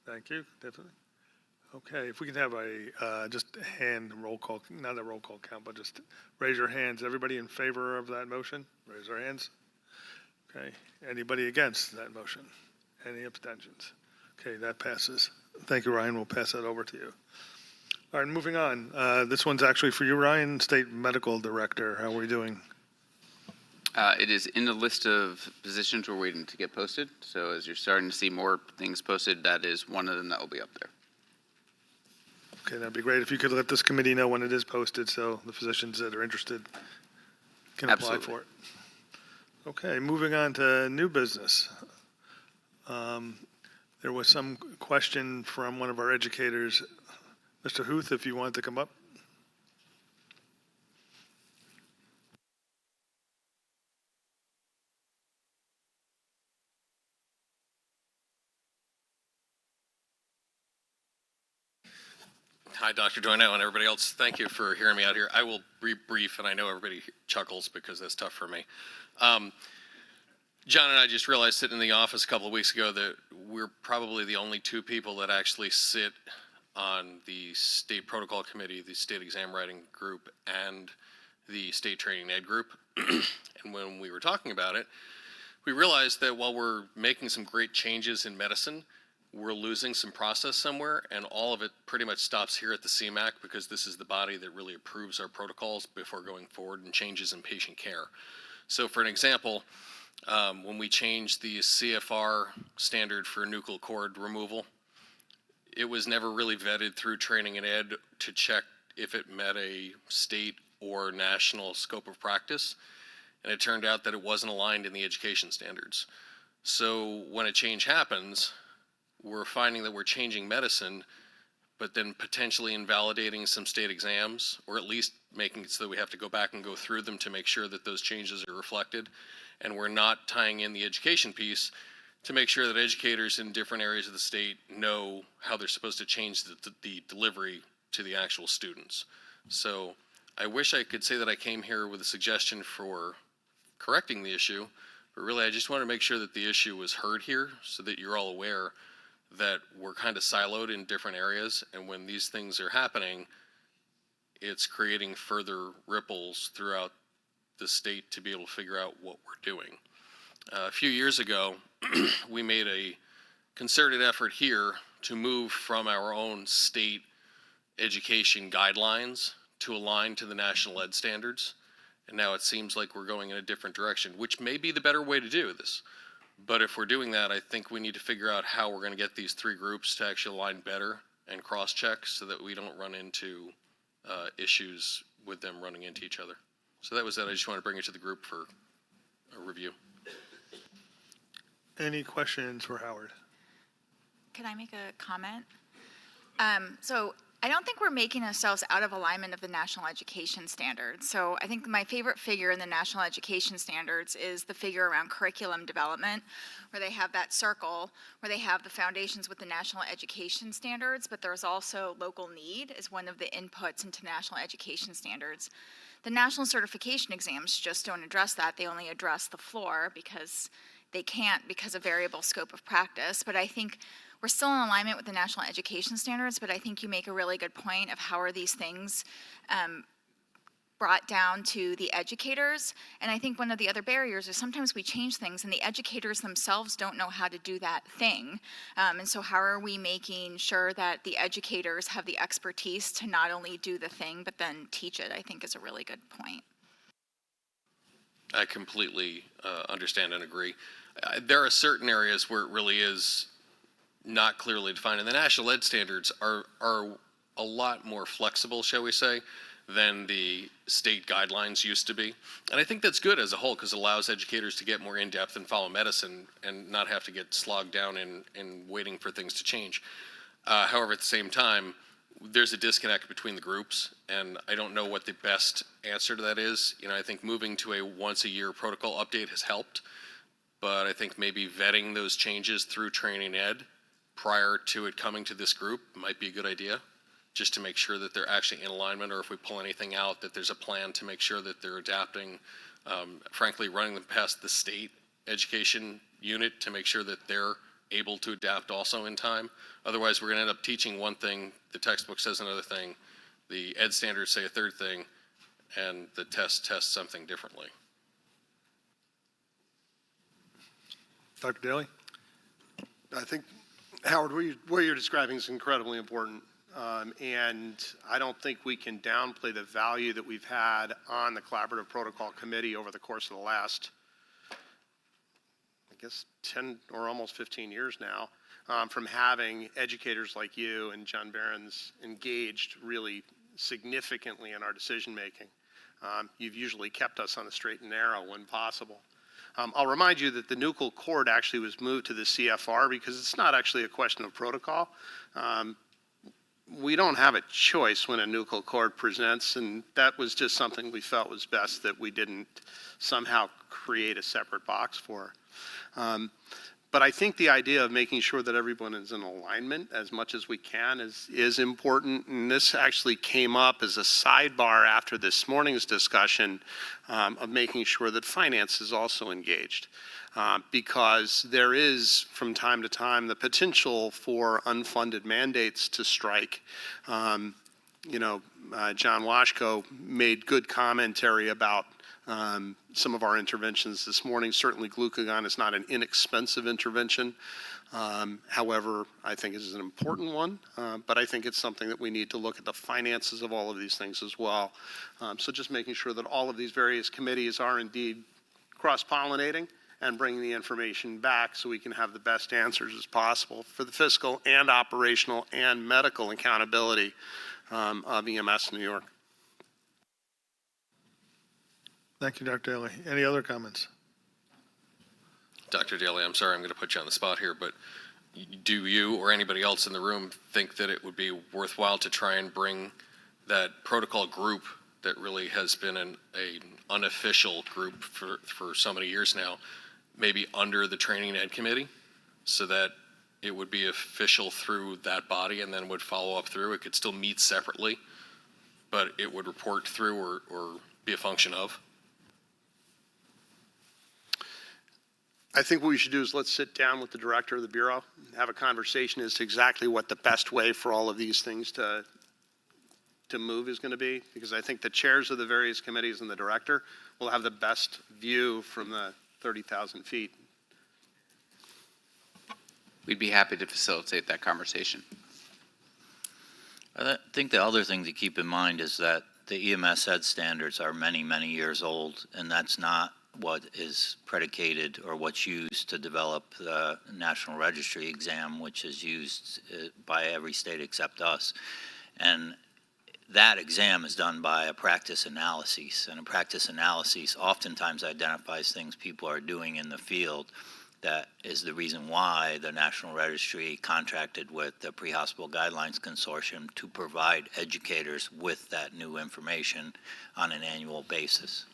A: Thank you, definitely. Okay, if we can have a just hand roll call, not a roll call count, but just raise your hands. Everybody in favor of that motion? Raise their hands. Okay, anybody against that motion? Any abstentions? Okay, that passes. Thank you, Ryan. We'll pass that over to you. All right, moving on. This one's actually for you, Ryan, State Medical Director. How are we doing?
E: It is in the list of positions we're waiting to get posted. So as you're starting to see more things posted, that is one of them that will be up there.
A: Okay, that'd be great if you could let this committee know when it is posted so the physicians that are interested can apply for it. Okay, moving on to new business. There was some question from one of our educators. Mr. Huth, if you wanted to come up.
J: Hi, Dr. Doino and everybody else. Thank you for hearing me out here. I will be brief, and I know everybody chuckles because that's tough for me. John and I just realized sitting in the office a couple of weeks ago that we're probably the only two people that actually sit on the state protocol committee, the state exam writing group, and the state training ed group. And when we were talking about it, we realized that while we're making some great changes in medicine, we're losing some process somewhere, and all of it pretty much stops here at the SEMAC because this is the body that really approves our protocols before going forward and changes in patient care. So for an example, when we changed the CFR standard for nuchal cord removal, it was never really vetted through training and ed to check if it met a state or national scope of practice, and it turned out that it wasn't aligned in the education standards. So when a change happens, we're finding that we're changing medicine, but then potentially invalidating some state exams, or at least making it so that we have to go back and go through them to make sure that those changes are reflected. And we're not tying in the education piece to make sure that educators in different areas of the state know how they're supposed to change the delivery to the actual students. So I wish I could say that I came here with a suggestion for correcting the issue, but really I just want to make sure that the issue was heard here so that you're all aware that we're kind of siloed in different areas, and when these things are happening, it's creating further ripples throughout the state to be able to figure out what we're doing. A few years ago, we made a concerted effort here to move from our own state education guidelines to align to the national ed standards. And now it seems like we're going in a different direction, which may be the better way to do this. But if we're doing that, I think we need to figure out how we're going to get these three groups to actually align better and cross-check so that we don't run into issues with them running into each other. So that was that. I just want to bring it to the group for a review.
A: Any questions for Howard?
D: Can I make a comment? So I don't think we're making ourselves out of alignment of the national education standards. So I think my favorite figure in the national education standards is the figure around curriculum development, where they have that circle, where they have the foundations with the national education standards, but there's also local need as one of the inputs into national education standards. The national certification exams just don't address that. They only address the floor because they can't because of variable scope of practice. But I think we're still in alignment with the national education standards, but I think you make a really good point of how are these things brought down to the educators. And I think one of the other barriers is sometimes we change things and the educators themselves don't know how to do that thing. And so how are we making sure that the educators have the expertise to not only do the thing, but then teach it, I think is a really good point.
J: I completely understand and agree. There are certain areas where it really is not clearly defined, and the national ed standards are a lot more flexible, shall we say, than the state guidelines used to be. And I think that's good as a whole because it allows educators to get more in-depth and follow medicine and not have to get slogged down in waiting for things to change. However, at the same time, there's a disconnect between the groups, and I don't know what the best answer to that is. You know, I think moving to a once-a-year protocol update has helped, but I think maybe vetting those changes through training ed prior to it coming to this group might be a good idea, just to make sure that they're actually in alignment, or if we pull anything out, that there's a plan to make sure that they're adapting, frankly, running them past the state education unit to make sure that they're able to adapt also in time. Otherwise, we're going to end up teaching one thing, the textbook says another thing, the ed standards say a third thing, and the test tests something differently.
A: Dr. Daly?
K: I think, Howard, what you're describing is incredibly important. And I don't think we can downplay the value that we've had on the Collaborative Protocol Committee over the course of the last, I guess, 10 or almost 15 years now, from having educators like you and John Behrens engaged really significantly in our decision-making. You've usually kept us on the straight and narrow when possible. I'll remind you that the nuchal cord actually was moved to the CFR because it's not actually a question of protocol. We don't have a choice when a nuchal cord presents, and that was just something we felt was best that we didn't somehow create a separate box for. But I think the idea of making sure that everyone is in alignment as much as we can is important. And this actually came up as a sidebar after this morning's discussion of making sure that finance is also engaged. Because there is, from time to time, the potential for unfunded mandates to strike. John Washko made good commentary about some of our interventions this morning. Certainly glucagon is not an inexpensive intervention. However, I think it is an important one, but I think it's something that we need to look at the finances of all of these things as well. So just making sure that all of these various committees are indeed cross-pollinating and bringing the information back so we can have the best answers as possible for the fiscal and operational and medical accountability of EMS in New York.
A: Thank you, Dr. Daly. Any other comments?
J: Dr. Daly, I'm sorry I'm going to put you on the spot here, but do you or anybody else in the room think that it would be worthwhile to try and bring that protocol group that really has been an unofficial group for so many years now, maybe under the training ed committee, so that it would be official through that body and then would follow up through? It could still meet separately, but it would report through or be a function of.
K: I think what we should do is let's sit down with the director of the Bureau, and have a conversation as to exactly what the best way for all of these things to move is going to be, because I think the chairs of the various committees and the director will have the best view from the 30,000 feet.
E: We'd be happy to facilitate that conversation.
F: I think the other thing to keep in mind is that the EMS Ed standards are many, many years old, and that's not what is predicated or what's used to develop the National Registry exam, which is used by every state except us. And that exam is done by a practice analysis, and a practice analysis oftentimes identifies things people are doing in the field. That is the reason why the National Registry contracted with the Pre-Hospital Guidelines Consortium to provide educators with that new information on an annual basis.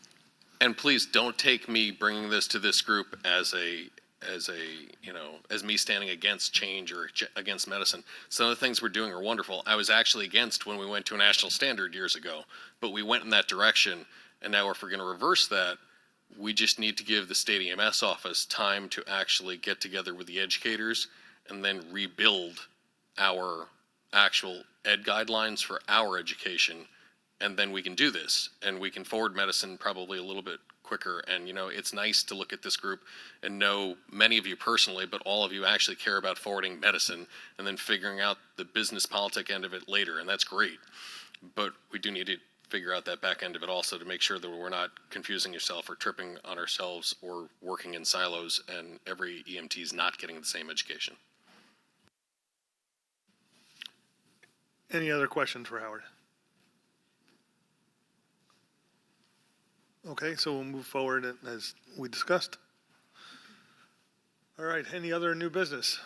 J: And please don't take me bringing this to this group as me standing against change or against medicine. Some of the things we're doing are wonderful. I was actually against when we went to a national standard years ago, but we went in that direction. And now if we're going to reverse that, we just need to give the state EMS office time to actually get together with the educators and then rebuild our actual ed guidelines for our education. And then we can do this, and we can forward medicine probably a little bit quicker. And, it's nice to look at this group and know many of you personally, but all of you actually care about forwarding medicine and then figuring out the business politic end of it later, and that's great. But we do need to figure out that back end of it also to make sure that we're not confusing yourself or tripping on ourselves or working in silos and every EMT is not getting the same education.
A: Any other questions for Howard? Okay, so we'll move forward as we discussed. All right, any other new business?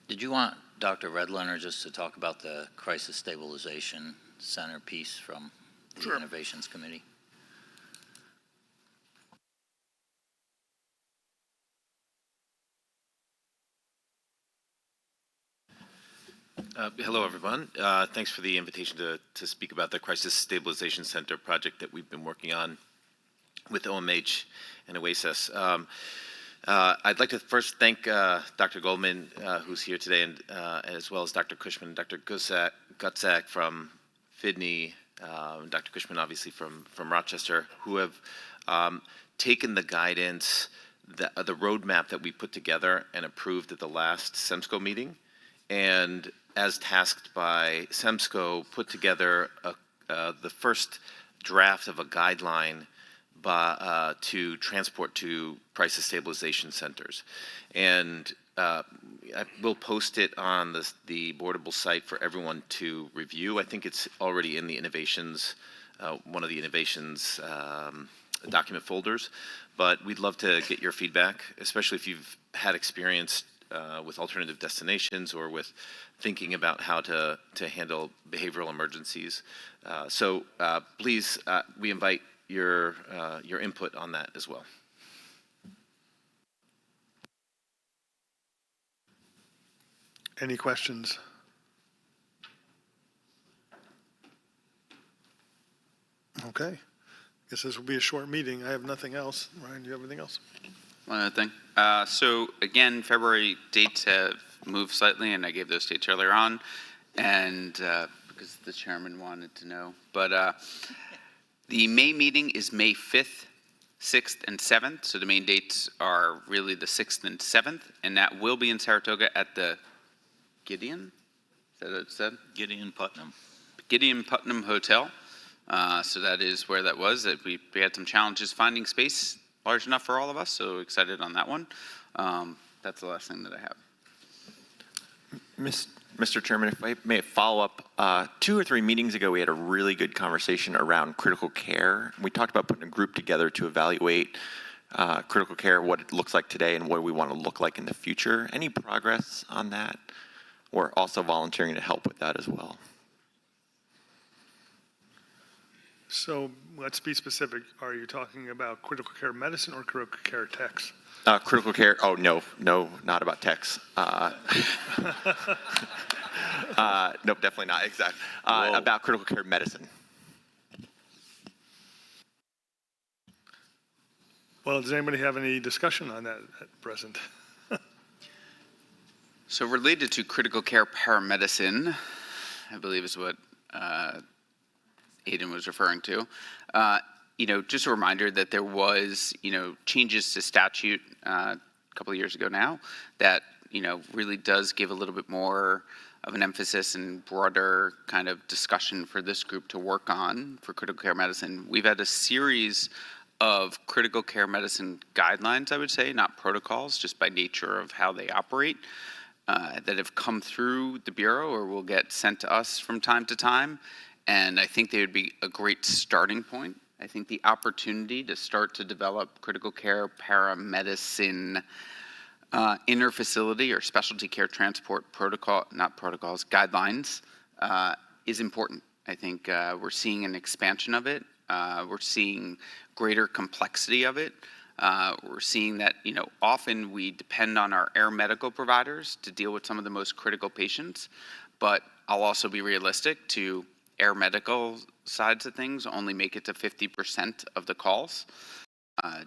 F: Did you want Dr. Redlener just to talk about the Crisis Stabilization Center piece from the
A: Sure.
F: Innovations Committee?
L: Hello, everyone. Thanks for the invitation to speak about the Crisis Stabilization Center project that we've been working on with OMH and OASIS. I'd like to first thank Dr. Goldman, who's here today, and as well as Dr. Cushman and Dr. Gutzak from Fidney, Dr. Cushman obviously from Rochester, who have taken the guidance, the roadmap that we put together and approved at the last SEMSCO meeting, and as tasked by SEMSCO, put together the first draft of a guideline to transport to crisis stabilization centers. And I will post it on the Boardable site for everyone to review. I think it's already in the innovations, one of the innovations document folders, but we'd love to get your feedback, especially if you've had experience with alternative destinations or with thinking about how to handle behavioral emergencies. So please, we invite your input on that as well.
A: Any questions? Okay. Guess this will be a short meeting. I have nothing else. Ryan, do you have anything else?
E: One other thing. So again, February dates have moved slightly, and I gave those dates earlier on, and because the chairman wanted to know. But the May meeting is May 5th, 6th, and 7th. So the main dates are really the 6th and 7th, and that will be in Saratoga at the Gideon? Is that what it said?
F: Gideon Putnam.
E: Gideon Putnam Hotel. So that is where that was. That we had some challenges finding space large enough for all of us, so excited on that one. That's the last thing that I have.
M: Mr. Chairman, if I may follow up, 2 or 3 meetings ago, we had a really good conversation around critical care. We talked about putting a group together to evaluate critical care, what it looks like today, and what we want to look like in the future. Any progress on that? We're also volunteering to help with that as well.
A: So let's be specific. Are you talking about critical care medicine or critical care techs?
M: Critical care, oh, no, not about techs. Nope, definitely not. Exactly.
G: Whoa.
M: About critical care medicine.
A: Well, does anybody have any discussion on that at present?
E: So related to critical care paramedicine, I believe is what Aidan was referring to. Just a reminder that there was, changes to statute a couple of years ago now that, really does give a little bit more of an emphasis and broader kind of discussion for this group to work on for critical care medicine. We've had a series of critical care medicine guidelines, I would say, not protocols, just by nature of how they operate, that have come through the Bureau or will get sent to us from time to time. And I think they would be a great starting point. I think the opportunity to start to develop critical care paramedicine interfacility or specialty care transport guidelines is important. I think we're seeing an expansion of it. We're seeing greater complexity of it. We're seeing that, often we depend on our air medical providers to deal with some of the most critical patients, but I'll also be realistic to air medical sides of things only make it to 50% of the calls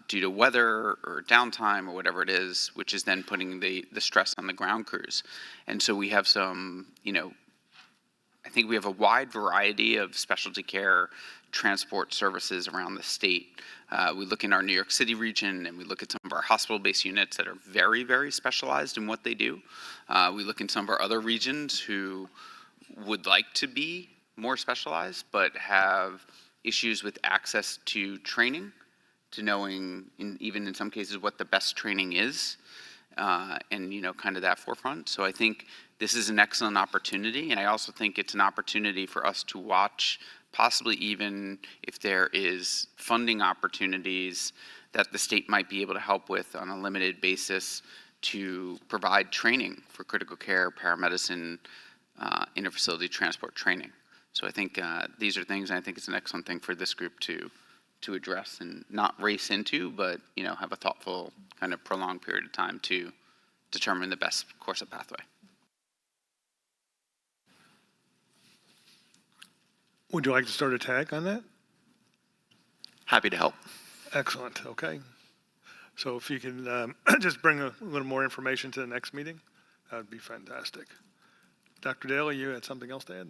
E: due to weather or downtime or whatever it is, which is then putting the stress on the ground crews. And so we have some, I think we have a wide variety of specialty care transport services around the state. We look in our New York City region and we look at some of our hospital-based units that are very, very specialized in what they do. We look in some of our other regions who would like to be more specialized, but have issues with access to training, to knowing, even in some cases, what the best training is, and, kind of that forefront. So I think this is an excellent opportunity, and I also think it's an opportunity for us to watch, possibly even if there is funding opportunities that the state might be able to help with on a limited basis to provide training for critical care, paramedicine, interfacility transport training. So I think these are things, and I think it's an excellent thing for this group to address and not race into, but, have a thoughtful kind of prolonged period of time to determine the best course of pathway.
A: Would you like to start a tag on that?
M: Happy to help.
A: Excellent, okay. So if you can just bring a little more information to the next meeting, that would be fantastic. Dr. Daly, you had something else to add?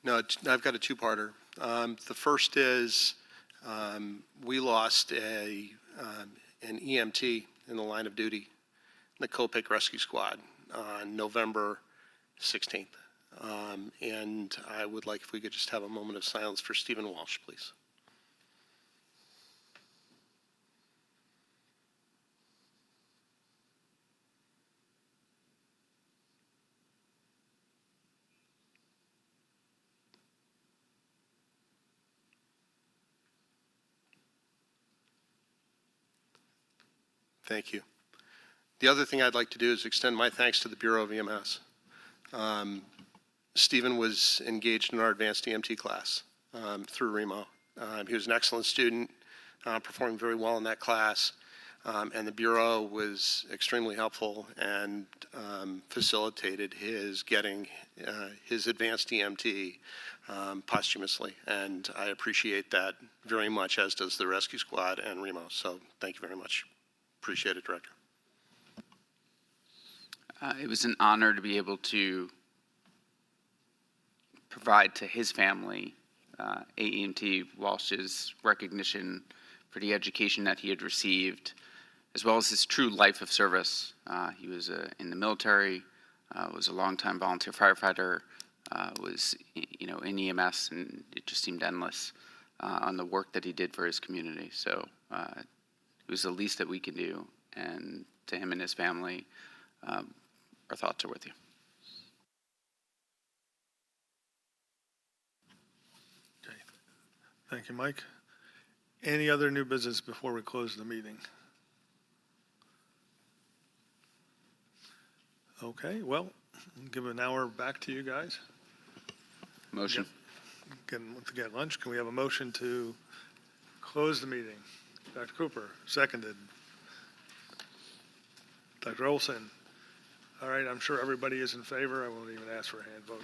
K: No, I've got a two-parter. The first is we lost an EMT in the line of duty in the Copic Rescue Squad on November 16th. And I would like if we could just have a moment of silence for Stephen Walsh, please. Thank you. The other thing I'd like to do is extend my thanks to the Bureau of EMS. Stephen was engaged in our advanced EMT class through REMO. He was an excellent student, performing very well in that class, and the Bureau was extremely helpful and facilitated his getting his advanced EMT posthumously, and I appreciate that very much, as does the Rescue Squad and REMO, so thank you very much. Appreciate it, Director.
E: It was an honor to be able to provide to his family AEMT Walsh's recognition for the education that he had received, as well as his true life of service. He was in the military, was a longtime volunteer firefighter, was in EMS, and it just seemed endless on the work that he did for his community. So it was the least that we can do, and to him and his family, our thoughts are with you.
A: Okay. Thank you, Mike. Any other new business before we close the meeting? Okay, well, I'll give an hour back to you guys.
E: Motion.
A: Get lunch. Can we have a motion to close the meeting? Dr. Cooper, seconded. Dr. Olson. All right, I'm sure everybody is in favor. I won't even ask for a hand vote.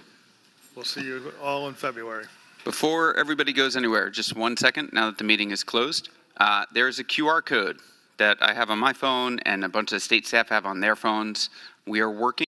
A: We'll see you all in February.
E: Before everybody goes anywhere, just 1 second, now that the meeting is closed, there's a QR code that I have on my phone and a bunch of state staff have on their phones. We are working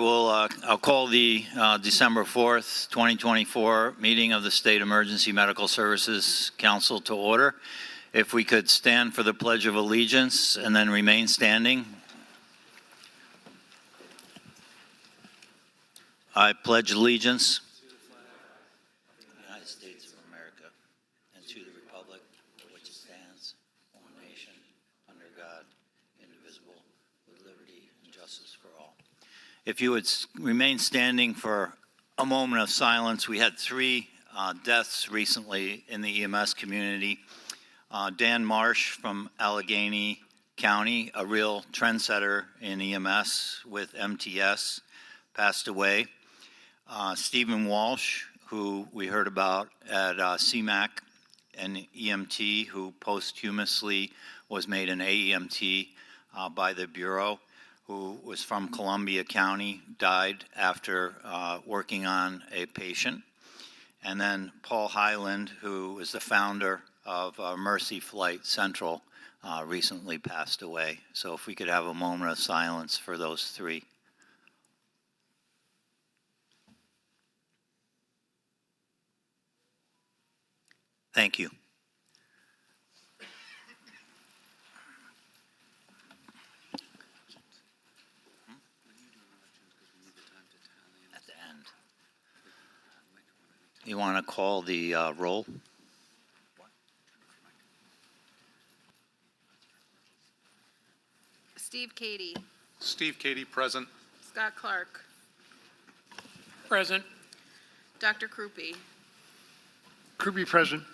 F: I'll call the December 4th, 2024 meeting of the State Emergency Medical Services Council to order. If we could stand for the Pledge of Allegiance and then remain standing. I pledge allegiance to the United States of America and to the republic for which it stands, one nation, under God, indivisible, with liberty and justice for all. If you would remain standing for a moment of silence, we had 3 deaths recently in the EMS community. Dan Marsh from Allegheny County, a real trendsetter in EMS with MTS, passed away. Stephen Walsh, who we heard about at SEMAC, an EMT who posthumously was made an AEMT by the Bureau, who was from Columbia County, died after working on a patient. And then Paul Highland, who was the founder of Mercy Flight Central, recently passed away. So if we could have a moment of silence for those 3. Thank you. At the end. You want to call the roll?
B: Steve Cady.
K: Steve Cady, present.
B: Scott Clark.
I: Present.
B: Dr. Krupe.
K: Krupe, present.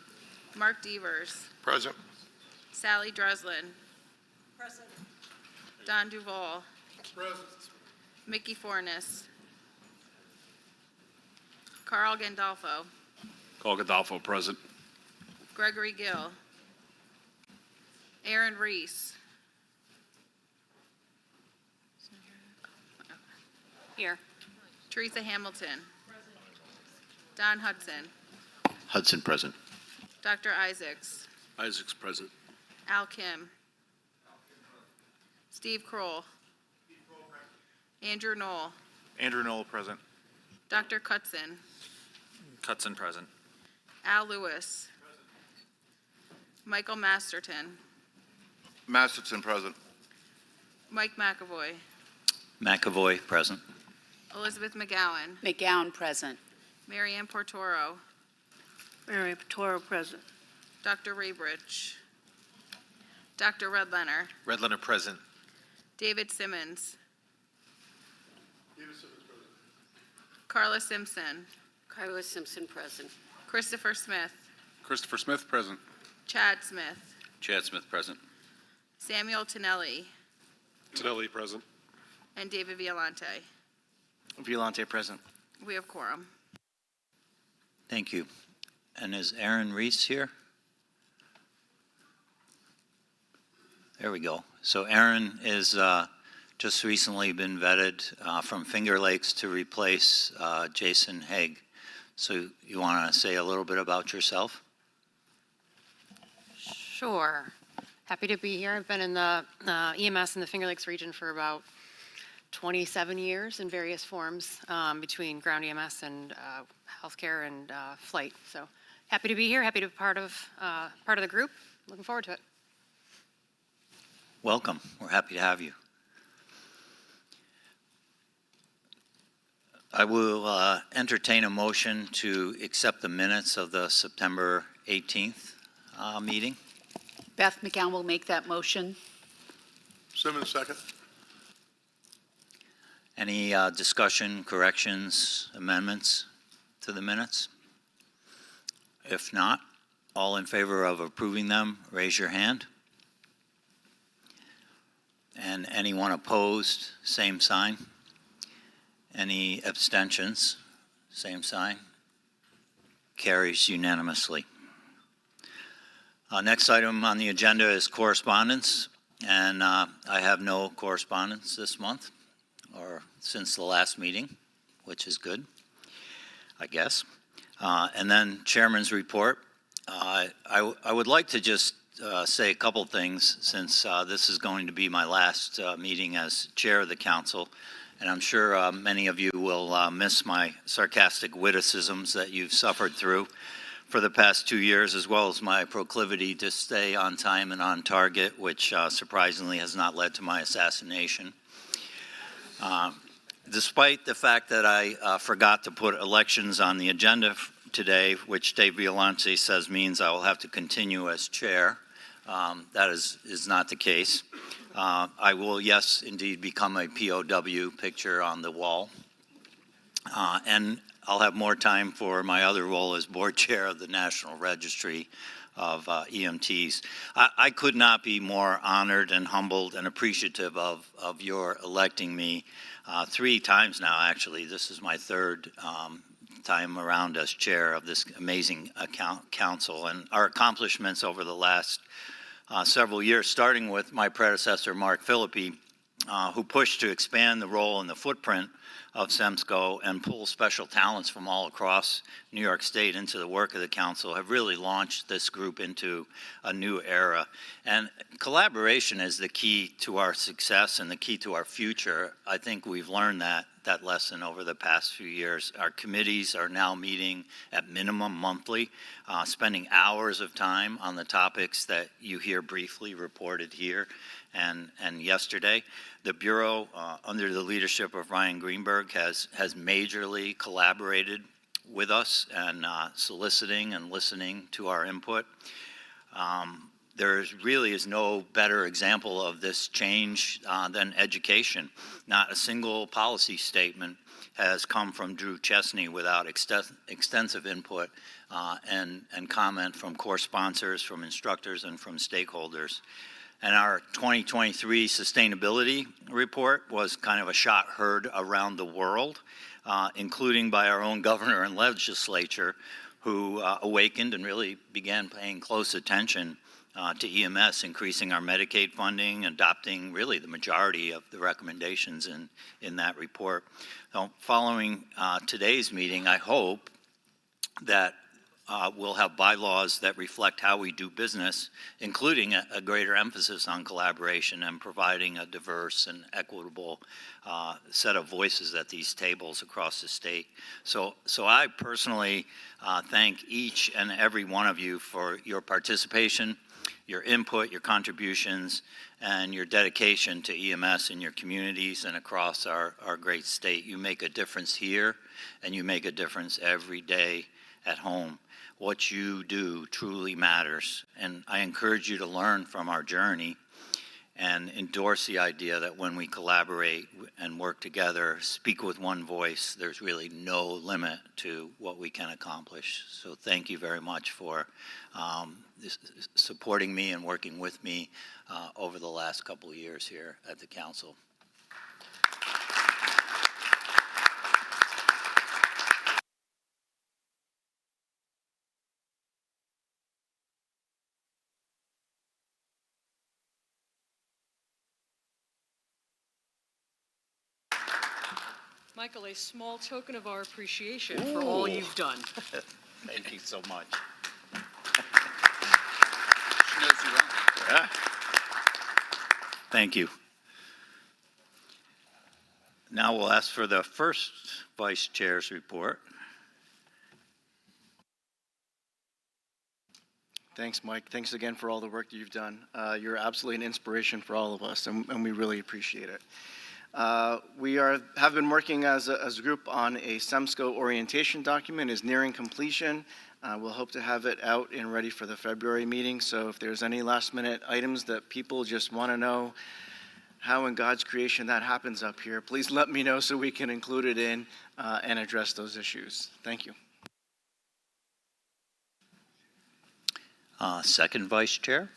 B: Mark Devers.
K: Present.
B: Sally Dreslin. Present. Don Duval.
K: Present.
B: Mickey Fornes. Carl Gandolfo.
J: Carl Gandolfo, present.
B: Gregory Gill. Aaron Reese.
N: Here.
B: Teresa Hamilton. Don Hudson.
C: Hudson, present.
B: Dr. Isaacs.
J: Isaac's present.
B: Al Kim. Steve Kroll. Andrew Knoll.
M: Andrew Knoll, present.
B: Dr. Cutson.
M: Cutson, present.
B: Al Lewis. Michael Masterton.
K: Masterson, present.
B: Mike McAvoy.
F: McAvoy, present.
B: Elizabeth McGowan.
N: McGowan, present.
B: Marianne Portoro.
N: Mary Patoro, present.
B: Dr. Raybridge. Dr. Red Leonard.
L: Red Leonard, present.
B: David Simmons. Carla Simpson.
N: Carla Simpson, present.
B: Christopher Smith.
K: Christopher Smith, present.
B: Chad Smith.
J: Chad Smith, present.
B: Samuel Tonelli.
K: Tonelli, present.
B: And David Violante.
C: Violante, present.
B: We have quorum.
F: Thank you. And is Aaron Reese here? There we go. So Aaron is just recently been vetted from Finger Lakes to replace Jason Haig. So you want to say a little bit about yourself?
O: Sure. Happy to be here. I've been in the EMS in the Finger Lakes region for about 27 years in various forms between ground EMS and healthcare and flight. So happy to be here. Happy to be part of the group. Looking forward to it.
F: Welcome. We're happy to have you. I will entertain a motion to accept the minutes of the September 18th meeting.
N: Beth McGowan will make that motion.
K: Simmons, second.
F: Any discussion, corrections, amendments to the minutes? If not, all in favor of approving them, raise your hand. And anyone opposed, same sign. Any abstentions, same sign. Carries unanimously. Next item on the agenda is correspondence, and I have no correspondence this month or since the last meeting, which is good, I guess. And then chairman's report. I would like to just say a couple things since this is going to be my last meeting as chair of the council, And I'm sure many of you will miss my sarcastic witticisms that you've suffered through for the past 2 years, as well as my proclivity to stay on time and on target, which surprisingly has not led to my assassination. Despite the fact that I forgot to put elections on the agenda today, which Dave Violante says means I will have to continue as chair, that is not the case. I will, yes, indeed, become a POW picture on the wall. And I'll have more time for my other role as board chair of the National Registry of EMTs. I could not be more honored and humbled and appreciative of your electing me 3 times now, actually. This is my 3rd time around as chair of this amazing council. And our accomplishments over the last several years, starting with my predecessor, Mark Philippi, who pushed to expand the role and the footprint of SEMSCO and pull special talents from all across New York State into the work of the council, have really launched this group into a new era. And collaboration is the key to our success and the key to our future. I think we've learned that lesson over the past few years. Our committees are now meeting at minimum monthly, spending hours of time on the topics that you hear briefly reported here and yesterday. The Bureau, under the leadership of Ryan Greenberg, has majorly collaborated with us and soliciting and listening to our input. There really is no better example of this change than education. Not a single policy statement has come from Drew Chesney without extensive input and comment from core sponsors, from instructors, and from stakeholders. And our 2023 sustainability report was kind of a shot heard around the world, including by our own governor and legislature, who awakened and really began paying close attention to EMS, increasing our Medicaid funding, adopting really the majority of the recommendations in that report. So following today's meeting, I hope that we'll have bylaws that reflect how we do business, including a greater emphasis on collaboration and providing a diverse and equitable set of voices at these tables across the state. So I personally thank each and every one of you for your participation, your input, your contributions, and your dedication to EMS in your communities and across our great state. You make a difference here, and you make a difference every day at home. What you do truly matters, and I encourage you to learn from our journey and endorse the idea that when we collaborate and work together, speak with one voice, there's really no limit to what we can accomplish. So thank you very much for supporting me and working with me over the last couple of years here at the council.
P: Michael, a small token of our appreciation for all you've done.
F: Thank you so much.
E: She knows you well.
F: Yeah. Thank you. Now we'll ask for the first vice chair's report.
Q: Thanks, Mike. Thanks again for all the work that you've done. You're absolutely an inspiration for all of us, and we really appreciate it. We have been working as a group on a SEMSCO orientation document. Is nearing completion. We'll hope to have it out and ready for the February meeting. So if there's any last-minute items that people just want to know how in God's creation that happens up here, please let me know so we can include it in and address those issues. Thank you.
F: Second vice chair.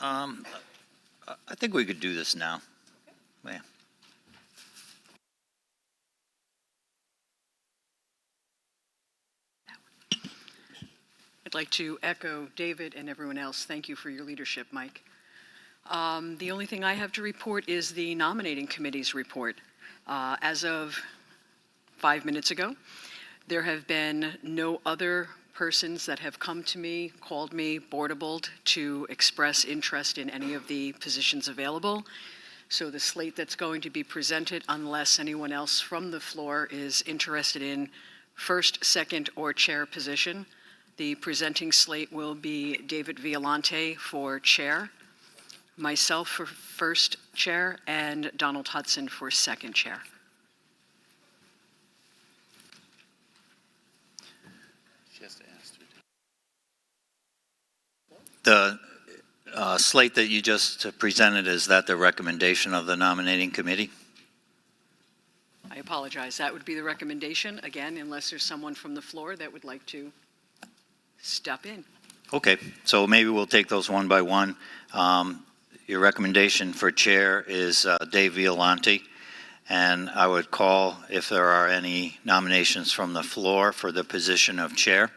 F: I think we could do this now. Yeah.
P: I'd like to echo David and everyone else. Thank you for your leadership, Mike. The only thing I have to report is the nominating committee's report. As of 5 minutes ago, there have been no other persons that have come to me, called me, boardabled to express interest in any of the positions available. So the slate that's going to be presented, unless anyone else from the floor is interested in first, second, or chair position, the presenting slate will be David Violante for chair, myself for first chair, and Donald Hudson for second chair.
F: The slate that you just presented, is that the recommendation of the nominating committee?
P: I apologize. That would be the recommendation, again, unless there's someone from the floor that would like to step in.
F: Okay, so maybe we'll take those one by one. Your recommendation for chair is Dave Violante, and I would call if there are any nominations from the floor for the position of chair.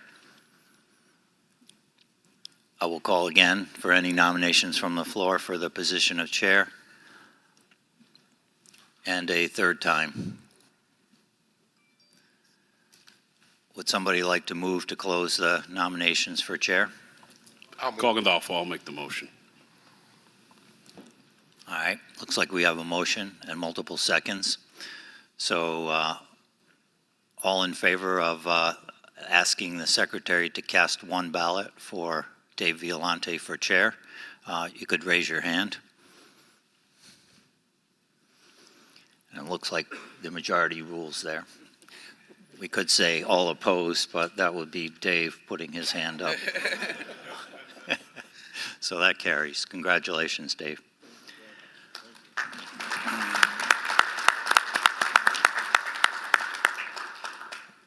F: I will call again for any nominations from the floor for the position of chair. And a third time. Would somebody like to move to close the nominations for chair?
R: Gaugendorfer, I'll make the motion.
F: All right, looks like we have a motion and multiple seconds. So all in favor of asking the secretary to cast one ballot for Dave Violante for chair, you could raise your hand. And it looks like the majority rules there. We could say all opposed, but that would be Dave putting his hand up. So that carries. Congratulations, Dave.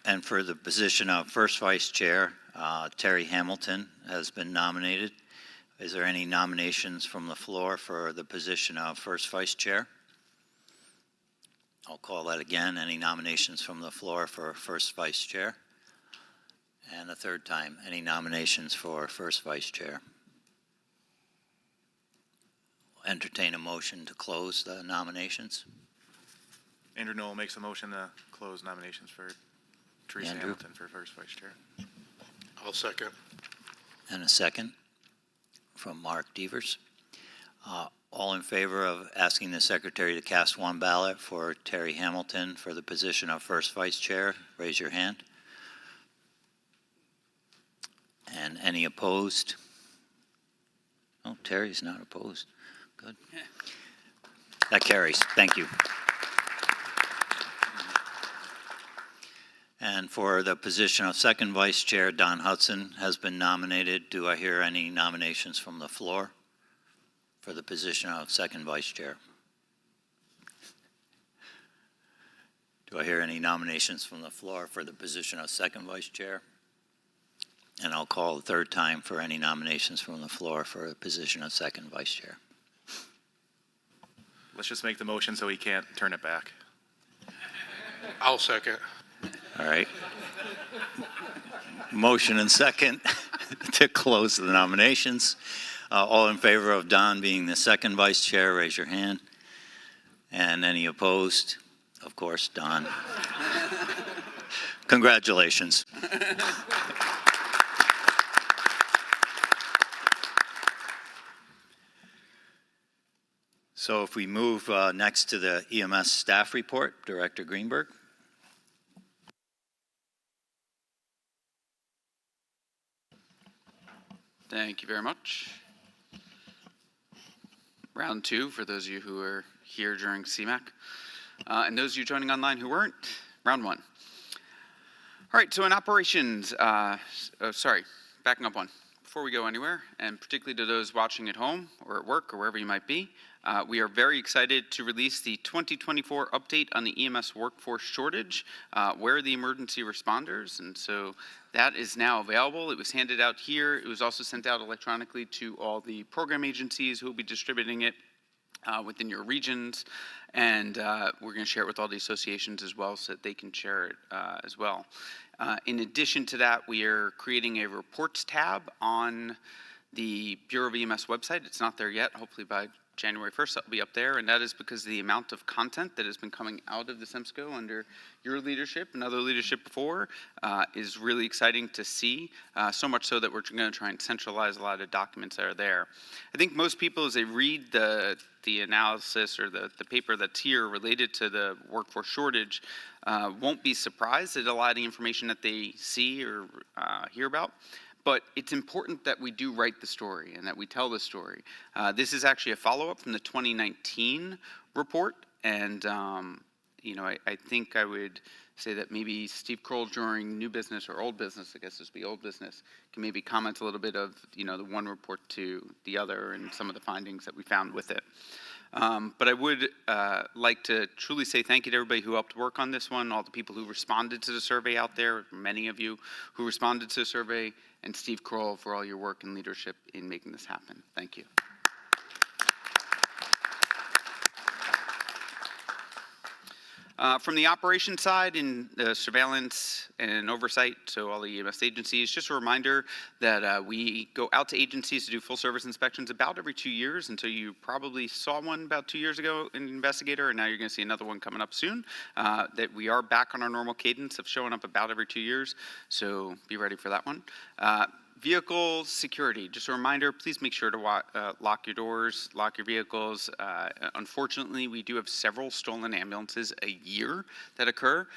F: And for the position of first vice chair, Terry Hamilton has been nominated. Is there any nominations from the floor for the position of first vice chair? I'll call that again. Any nominations from the floor for first vice chair? And a third time, any nominations for first vice chair? Entertain a motion to close the nominations.
M: Andrew Knoll makes a motion to close nominations for Teresa
F: Andrew?
M: Hamilton for first vice chair.
R: I'll second.
F: And a second from Mark Devers. All in favor of asking the secretary to cast one ballot for Terry Hamilton for the position of first vice chair, raise your hand. And any opposed? Oh, Terry's not opposed. Good. That carries. Thank you. And for the position of second vice chair, Don Hudson has been nominated. Do I hear any nominations from the floor for the position of second vice chair? Do I hear any nominations from the floor for the position of second vice chair? And I'll call the third time for any nominations from the floor for the position of second vice chair.
M: Let's just make the motion so he can't turn it back.
R: I'll second.
F: All right. Motion and second to close the nominations. All in favor of Don being the second vice chair, raise your hand. And any opposed? Of course, Don. Congratulations. So if we move next to the EMS staff report, Director Greenberg.
E: Thank you very much. Round two, for those of you who are here during SEMAC. And those of you joining online who weren't, round one. All right, so in operations, backing up one. Before we go anywhere, and particularly to those watching at home or at work or wherever you might be, we are very excited to release the 2024 update on the EMS workforce shortage. Where are the emergency responders? And so that is now available. It was handed out here. It was also sent out electronically to all the program agencies who will be distributing it within your regions. And we're going to share it with all the associations as well so that they can share it as well. In addition to that, we are creating a reports tab on the Bureau of EMS website. It's not there yet. Hopefully by January 1st, that'll be up there, and that is because the amount of content that has been coming out of the SEMSCO under your leadership and other leadership before is really exciting to see, so much so that we're going to try and centralize a lot of documents that are there. I think most people, as they read the analysis or the paper that's here related to the workforce shortage, won't be surprised at a lot of the information that they see or hear about. But it's important that we do write the story and that we tell the story. This is actually a follow-up from the 2019 report. And, I think I would say that maybe Steve Kroll during new business or old business, I guess this would be old business, can maybe comment a little bit of, the one report to the other and some of the findings that we found with it. But I would like to truly say thank you to everybody who helped work on this one, all the people who responded to the survey out there, many of you who responded to the survey, and Steve Kroll for all your work and leadership in making this happen. Thank you. From the operations side in the surveillance and oversight, so all the EMS agencies, just a reminder that we go out to agencies to do full service inspections about every 2 years. And so you probably saw one about 2 years ago in Investigator, and now you're going to see another one coming up soon. That we are back on our normal cadence of showing up about every 2 years, so be ready for that one. Vehicle security, just a reminder, please make sure to lock your doors, lock your vehicles. Unfortunately, we do have several stolen ambulances a year that occur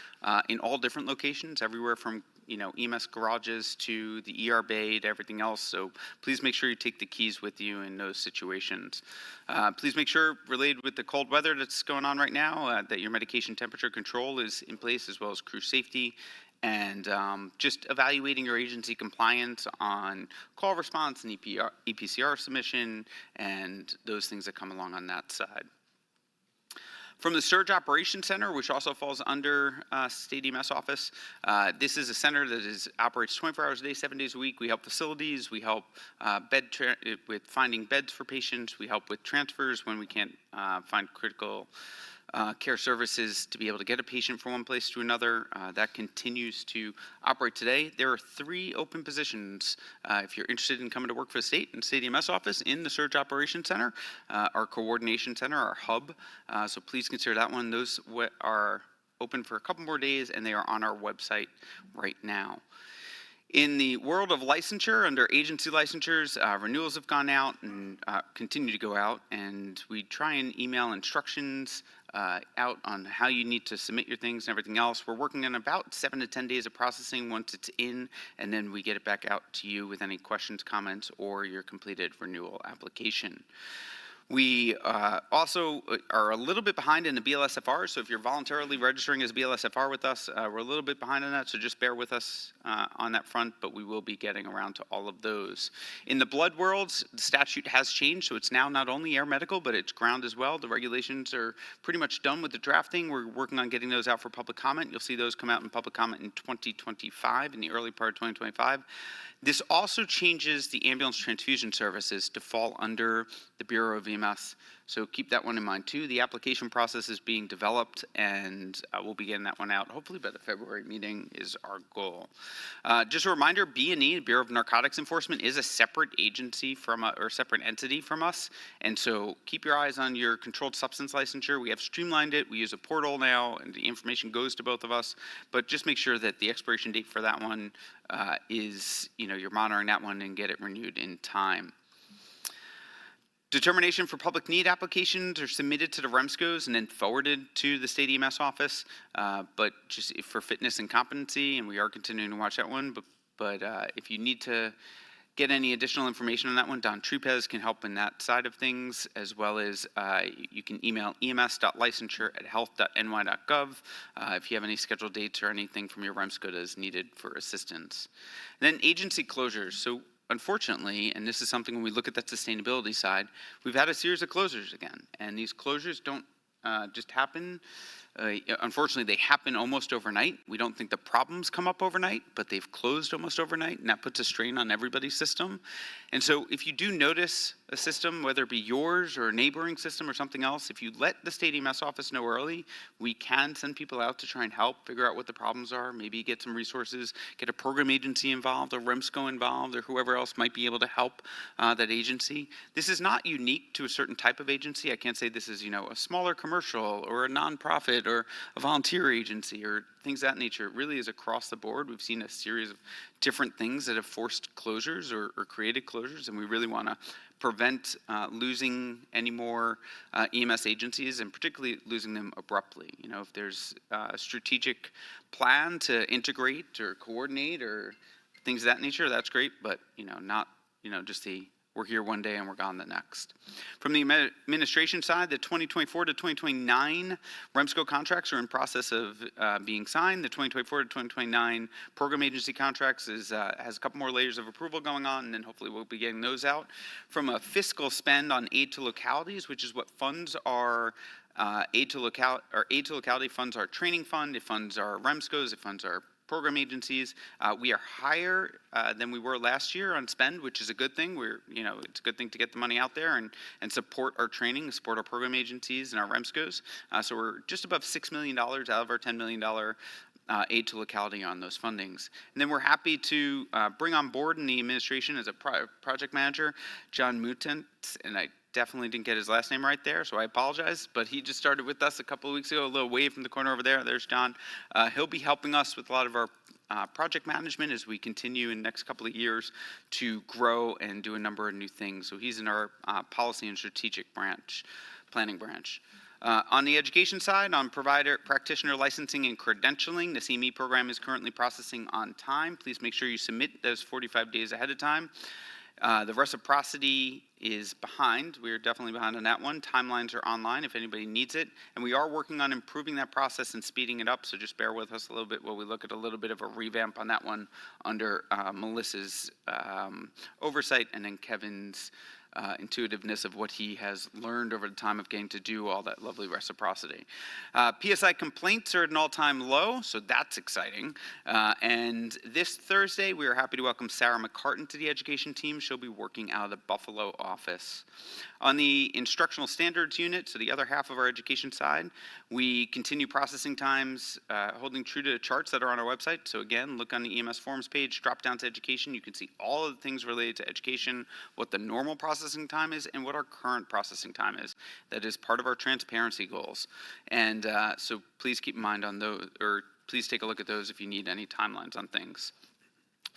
E: in all different locations, everywhere from EMS garages to the ER bay to everything else. So please make sure you take the keys with you in those situations. Please make sure, related with the cold weather that's going on right now, that your medication temperature control is in place, as well as crew safety. And just evaluating your agency compliance on call response and EPCR submission and those things that come along on that side. From the Surge Operations Center, which also falls under State EMS office, this is a center that operates 24 hours a day, 7 days a week. We help facilities, we help with finding beds for patients, we help with transfers when we can't find critical care services to be able to get a patient from one place to another. That continues to operate today. There are 3 open positions if you're interested in coming to work for the state and State EMS office in the Surge Operations Center, our coordination center, our hub. So please consider that one. Those are open for a couple more days, and they are on our website right now. In the world of licensure, under agency licensures, renewals have gone out and continue to go out, and we try and email instructions out on how you need to submit your things and everything else. We're working on about 7 to 10 days of processing once it's in, and then we get it back out to you with any questions, comments, or your completed renewal application. We also are a little bit behind in the BLSFR, so if you're voluntarily registering as a BLSFR with us, we're a little bit behind on that, so just bear with us on that front, but we will be getting around to all of those. In the blood worlds, the statute has changed, so it's now not only air medical, but it's ground as well. The regulations are pretty much done with the drafting. We're working on getting those out for public comment. You'll see those come out in public comment in 2025, in the early part of 2025. This also changes the ambulance transfusion services to fall under the Bureau of EMS. So keep that one in mind too. The application process is being developed, and we'll be getting that one out hopefully by the February meeting is our goal. Just a reminder, B&E, the Bureau of Narcotics Enforcement, is a separate agency or separate entity from us. And so keep your eyes on your controlled substance licensure. We have streamlined it. We use a portal now, and the information goes to both of us. But just make sure that the expiration date for that one is, you're monitoring that one and get it renewed in time. Determination for public need applications are submitted to the REMSCOs and then forwarded to the State EMS office, but just for fitness and competency, and we are continuing to watch that one. But if you need to get any additional information on that one, Don Trupez can help in that side of things, as well as you can email ems.licensure@health.ny.gov if you have any scheduled dates or anything from your REMSCO that is needed for assistance. And then agency closures. So unfortunately, and this is something when we look at that sustainability side, we've had a series of closures again, and these closures don't just happen Unfortunately, they happen almost overnight. We don't think the problems come up overnight, but they've closed almost overnight, and that puts a strain on everybody's system. And so if you do notice a system, whether it be yours or a neighboring system or something else, if you let the state EMS office know early, we can send people out to try and help figure out what the problems are, maybe get some resources, get a program agency involved, or REMSCO involved, or whoever else might be able to help that agency. This is not unique to a certain type of agency. I can't say this is, a smaller commercial or a nonprofit or a volunteer agency or things of that nature. It really is across the board. We've seen a series of different things that have forced closures or created closures, and we really want to prevent losing any more EMS agencies, and particularly losing them abruptly. If there's a strategic plan to integrate or coordinate or things of that nature, that's great, but not just we're here one day and we're gone the next. From the administration side, the 2024 to 2029 REMSCO contracts are in process of being signed. The 2024 to 2029 program agency contracts has a couple more layers of approval going on, and then hopefully we'll be getting those out. From a fiscal spend on aid to localities, which is what funds our aid to locality funds our training fund, it funds our REMSCOs, it funds our program agencies. We are higher than we were last year on spend, which is a good thing. It's a good thing to get the money out there and support our training, support our program agencies and our REMSCOs. So we're just above $6 million out of our $10 million aid to locality on those fundings. And then we're happy to bring on board in the administration as a project manager, John Mutent, and I definitely didn't get his last name right there, so I apologize, but he just started with us a couple of weeks ago, a little wave from the corner over there. There's John. He'll be helping us with a lot of our project management as we continue in the next couple of years to grow and do a number of new things. So he's in our policy and strategic planning branch. On the education side, on practitioner licensing and credentialing, the CME program is currently processing on time. Please make sure you submit those 45 days ahead of time. The reciprocity is behind. We're definitely behind on that one. Timelines are online if anybody needs it. And we are working on improving that process and speeding it up, so just bear with us a little bit while we look at a little bit of a revamp on that one under Melissa's oversight and then Kevin's intuitiveness of what he has learned over the time of getting to do all that lovely reciprocity. PSI complaints are at an all-time low, so that's exciting. And this Thursday, we are happy to welcome Sarah McCartan to the education team. She'll be working out of the Buffalo office. On the instructional standards unit, so the other half of our education side, we continue processing times, holding true to the charts that are on our website. So again, look on the EMS forms page, drop down to education. You can see all of the things related to education, what the normal processing time is, and what our current processing time is. That is part of our transparency goals. And so please keep in mind on those, or please take a look at those if you need any timelines on things.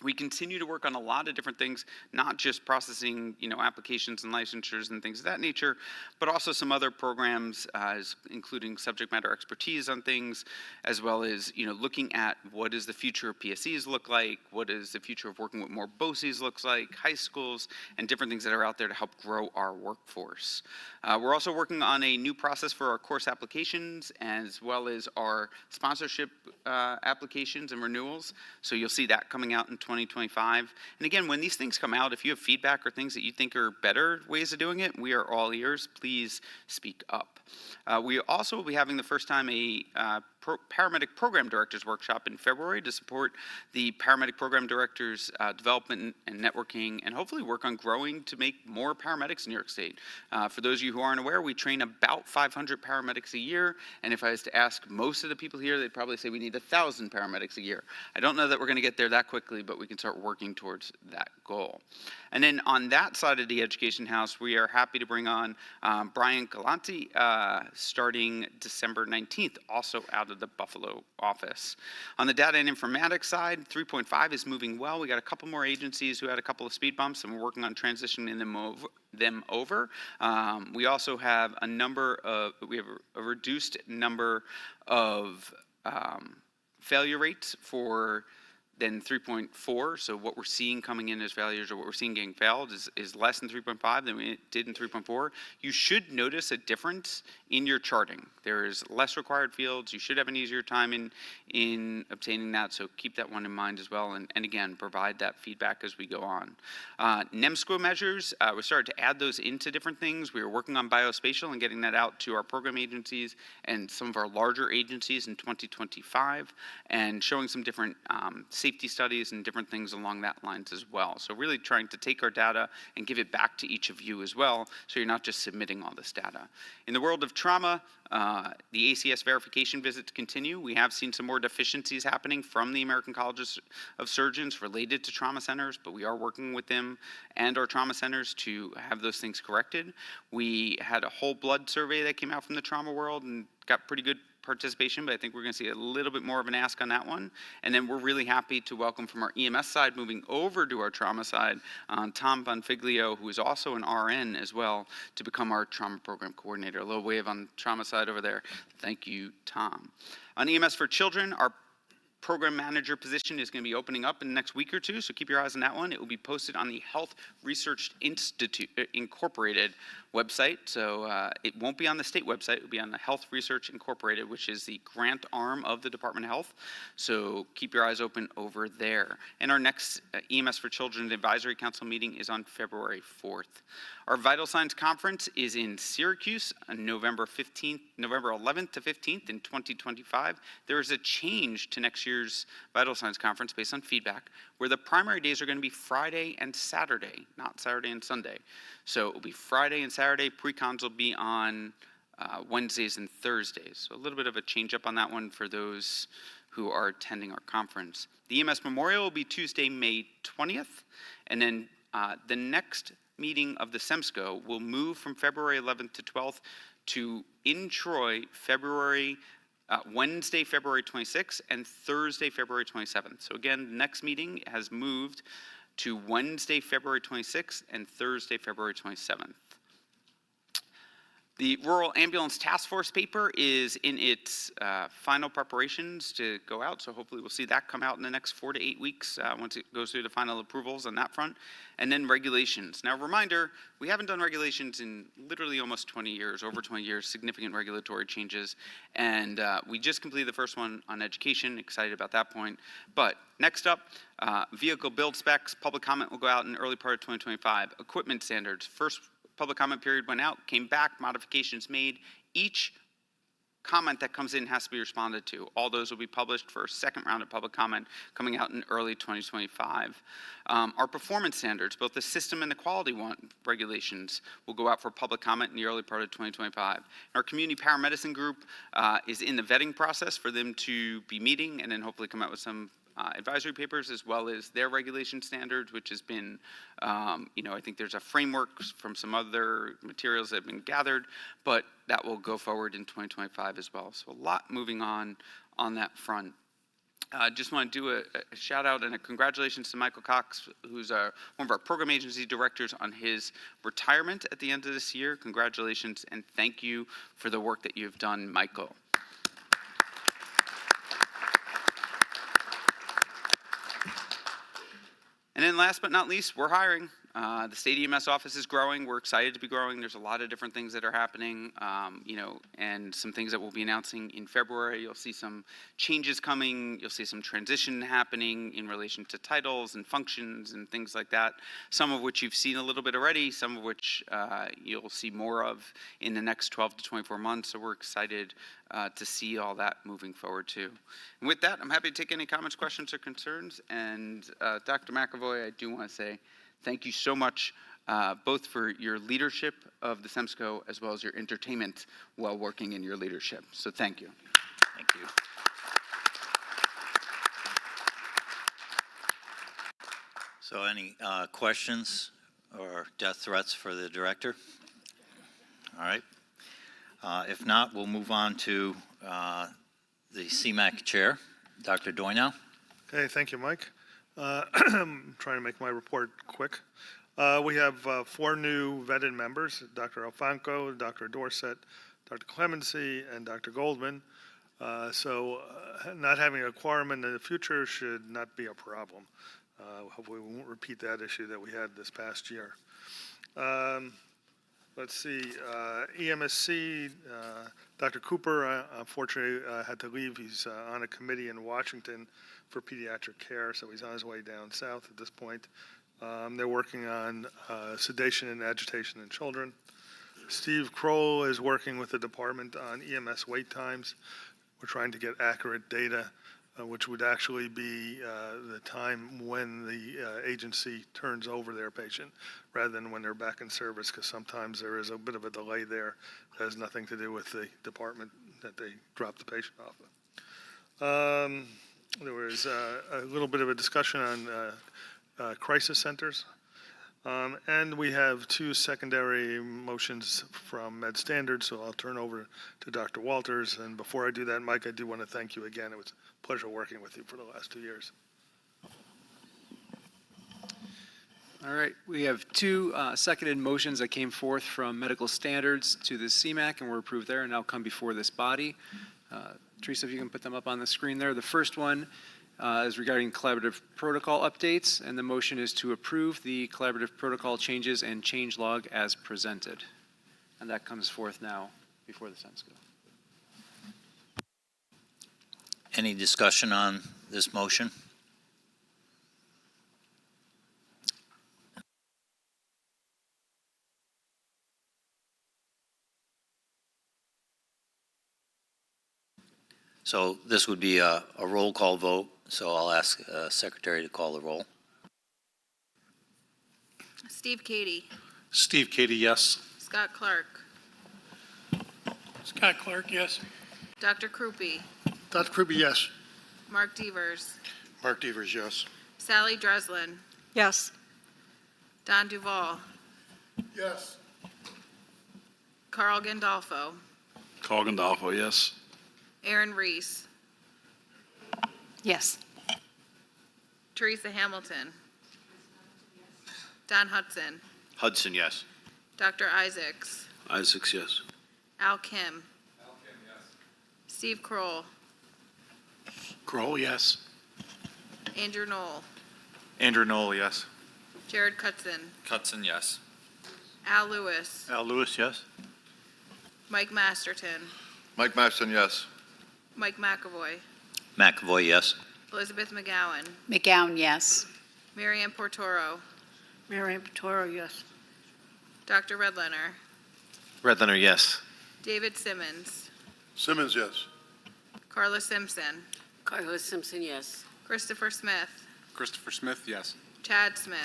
E: We continue to work on a lot of different things, not just processing, applications and licensures and things of that nature, but also some other programs, including subject matter expertise on things, as well as, looking at what does the future of PSEs look like, what does the future of working with more BOCES looks like, high schools, and different things that are out there to help grow our workforce. We're also working on a new process for our course applications, as well as our sponsorship applications and renewals. So you'll see that coming out in 2025. And again, when these things come out, if you have feedback or things that you think are better ways of doing it, we are all ears. Please speak up. We also will be having the first time a paramedic program directors workshop in February to support the paramedic program directors development and networking, and hopefully work on growing to make more paramedics in New York State. For those of you who aren't aware, we train about 500 paramedics a year, and if I was to ask most of the people here, they'd probably say we need 1,000 paramedics a year. I don't know that we're going to get there that quickly, but we can start working towards that goal. And then on that side of the education house, we are happy to bring on Brian Galanti starting December 19th, also out of the Buffalo office. On the data and informatics side, 3.5 is moving well. We got a couple more agencies who had a couple of speed bumps, and we're working on transitioning them over. We also have a reduced number of failure rates for than 3.4. So what we're seeing coming in as failures, or what we're seeing getting failed, is less than 3.5 than we did in 3.4. You should notice a difference in your charting. There is less required fields. You should have an easier time in obtaining that. So keep that one in mind as well. And again, provide that feedback as we go on. SEMSCO measures, we started to add those into different things. We were working on biospatial and getting that out to our program agencies and some of our larger agencies in 2025, and showing some different safety studies and different things along that lines as well. So really trying to take our data and give it back to each of you as well, so you're not just submitting all this data. In the world of trauma, the ACS verification visits continue. We have seen some more deficiencies happening from the American College of Surgeons related to trauma centers, but we are working with them and our trauma centers to have those things corrected. We had a whole blood survey that came out from the trauma world and got pretty good participation, but I think we're going to see a little bit more of an ask on that one. And then we're really happy to welcome from our EMS side, moving over to our trauma side, Tom Bonfiglio, who is also an RN as well, to become our trauma program coordinator. A little wave on trauma side over there. Thank you, Tom. On EMS for Children, our program manager position is going to be opening up in the next week or two, so keep your eyes on that one. It will be posted on the Health Research Institute Incorporated website, so it won't be on the state website. It will be on the Health Research Incorporated, which is the grant arm of the Department of Health, so keep your eyes open over there. And our next EMS for Children Advisory Council meeting is on February 4th. Our Vital Signs Conference is in Syracuse on November 11th to 15th in 2025. There is a change to next year's Vital Signs Conference based on feedback, where the primary days are going to be Friday and Saturday, not Saturday and Sunday. So it will be Friday and Saturday. Pre-cons will be on Wednesdays and Thursdays. So a little bit of a change up on that one for those who are attending our conference. The EMS Memorial will be Tuesday, May 20th, and then the next meeting of the SEMSCO will move from February 11th to 12th to in Troy, Wednesday, February 26th, and Thursday, February 27th. So again, the next meeting has moved to Wednesday, February 26th, and Thursday, February 27th. The Rural Ambulance Task Force paper is in its final preparations to go out, so hopefully we'll see that come out in the next 4 to 8 weeks once it goes through the final approvals on that front. And then regulations. Now, reminder, we haven't done regulations in literally almost 20 years, over 20 years, significant regulatory changes. And we just completed the first one on education, excited about that point. But next up, vehicle build specs, public comment will go out in the early part of 2025. Equipment standards, first public comment period went out, came back, modifications made. Each comment that comes in has to be responded to. All those will be published for a second round of public comment coming out in early 2025. Our performance standards, both the system and the quality regulations, will go out for public comment in the early part of 2025. Our community paramedicine group is in the vetting process for them to be meeting and then hopefully come out with some advisory papers as well as their regulation standards, which has been, I think there's a framework from some other materials that have been gathered, but that will go forward in 2025 as well. So a lot moving on that front. I just want to do a shout out and a congratulations to Michael Cox, who's one of our program agency directors, on his retirement at the end of this year. Congratulations and thank you for the work that you've done, Michael. And then last but not least, we're hiring. The state EMS office is growing. We're excited to be growing. There's a lot of different things that are happening, and some things that we'll be announcing in February. You'll see some changes coming. You'll see some transition happening in relation to titles and functions and things like that, some of which you've seen a little bit already, some of which you'll see more of in the next 12 to 24 months. So we're excited to see all that moving forward too. And with that, I'm happy to take any comments, questions, or concerns. And Dr. McAvoy, I do want to say thank you so much, both for your leadership of the SEMSCO as well as your entertainment while working in your leadership. So thank you.
F: Thank you. So any questions or death threats for the director? All right. If not, we'll move on to the SEMAC chair, Dr. Doynow.
A: Okay, thank you, Mike. I'm trying to make my report quick. We have 4 new vetted members, Dr. Alfonco, Dr. Dorsett, Dr. Clemency, and Dr. Goldman. Not having a quorum in the future should not be a problem. Hopefully we won't repeat that issue that we had this past year. Let's see, EMSC, Dr. Cooper, unfortunately, had to leave. He's on a committee in Washington for pediatric care, so he's on his way down south at this point. They're working on sedation and agitation in children. Steve Kroll is working with the department on EMS wait times. We're trying to get accurate data, which would actually be the time when the agency turns over their patient rather than when they're back in service, because sometimes there is a bit of a delay there that has nothing to do with the department that they dropped the patient off of. There was a little bit of a discussion on crisis centers. And we have two secondary motions from Med Standards, so I'll turn over to Dr. Walters. And before I do that, Mike, I do want to thank you again. It was a pleasure working with you for the last 2 years.
H: All right, we have two seconded motions that came forth from medical standards to the SEMAC and were approved there and now come before this body. Teresa, if you can put them up on the screen there. The first one is regarding collaborative protocol updates, and the motion is to approve the collaborative protocol changes and change log as presented. And that comes forth now before the SEMSCO.
F: Any discussion on this motion? So this would be a roll call vote, so I'll ask Secretary to call the roll.
B: Steve Cady.
R: Steve Cady, yes.
B: Scott Clark.
R: Scott Clark, yes.
B: Dr. Krupe.
R: Dr. Krupe, yes.
B: Mark Devers.
R: Mark Devers, yes.
B: Sally Dreslin.
P: Yes.
B: Don Duval.
R: Yes.
B: Carl Gandolfo.
R: Carl Gandolfo, yes.
B: Aaron Reese.
N: Yes.
B: Teresa Hamilton. Don Hudson.
C: Hudson, yes.
B: Dr. Isaacs.
R: Isaacs, yes.
B: Al Kim. Steve Kroll.
R: Kroll, yes.
B: Andrew Knoll.
R: Andrew Knoll, yes.
B: Jared Cutson.
R: Cutson, yes.
B: Al Lewis.
R: Al Lewis, yes.
B: Mike Masterton.
R: Mike Masterton, yes.
B: Mike McAvoy.
F: McAvoy, yes.
B: Elizabeth McGowan.
N: McGowan, yes.
B: Marianne Portoro.
P: Marianne Portoro, yes.
B: Dr. Redlener.
C: Redlener, yes.
B: David Simmons.
R: Simmons, yes.
B: Carla Simpson.
N: Carla Simpson, yes.
B: Christopher Smith.
R: Christopher Smith, yes.
B: Chad Smith.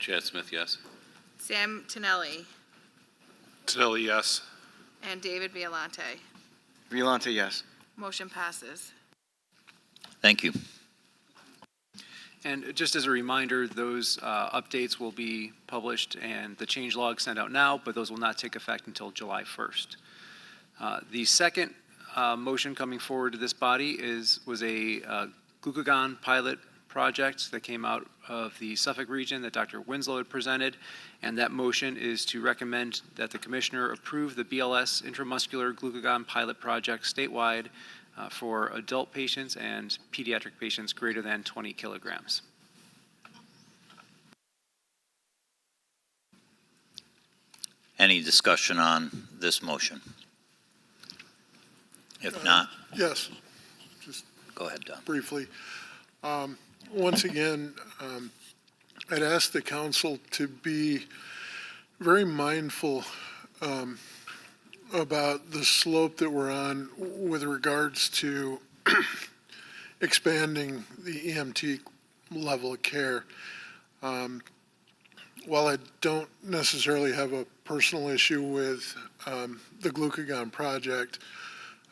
R: Chad Smith, yes.
B: Sam Tonelli.
R: Tinelli, yes.
B: And David Violante.
Q: Violante, yes.
B: Motion passes.
F: Thank you.
H: And just as a reminder, those updates will be published and the change log sent out now, but those will not take effect until July 1st. The second motion coming forward to this body was a glucagon pilot project that came out of the Suffolk region that Dr. Winslow had presented, and that motion is to recommend that the Commissioner approve the BLS intramuscular glucagon pilot project statewide for adult patients and pediatric patients greater than 20 kilograms.
F: Any discussion on this motion? If not,
R: Yes, just
F: go ahead, Don.
R: briefly. Once again, I'd ask the council to be very mindful about the slope that we're on with regards to expanding the EMT level of care. While I don't necessarily have a personal issue with the glucagon project,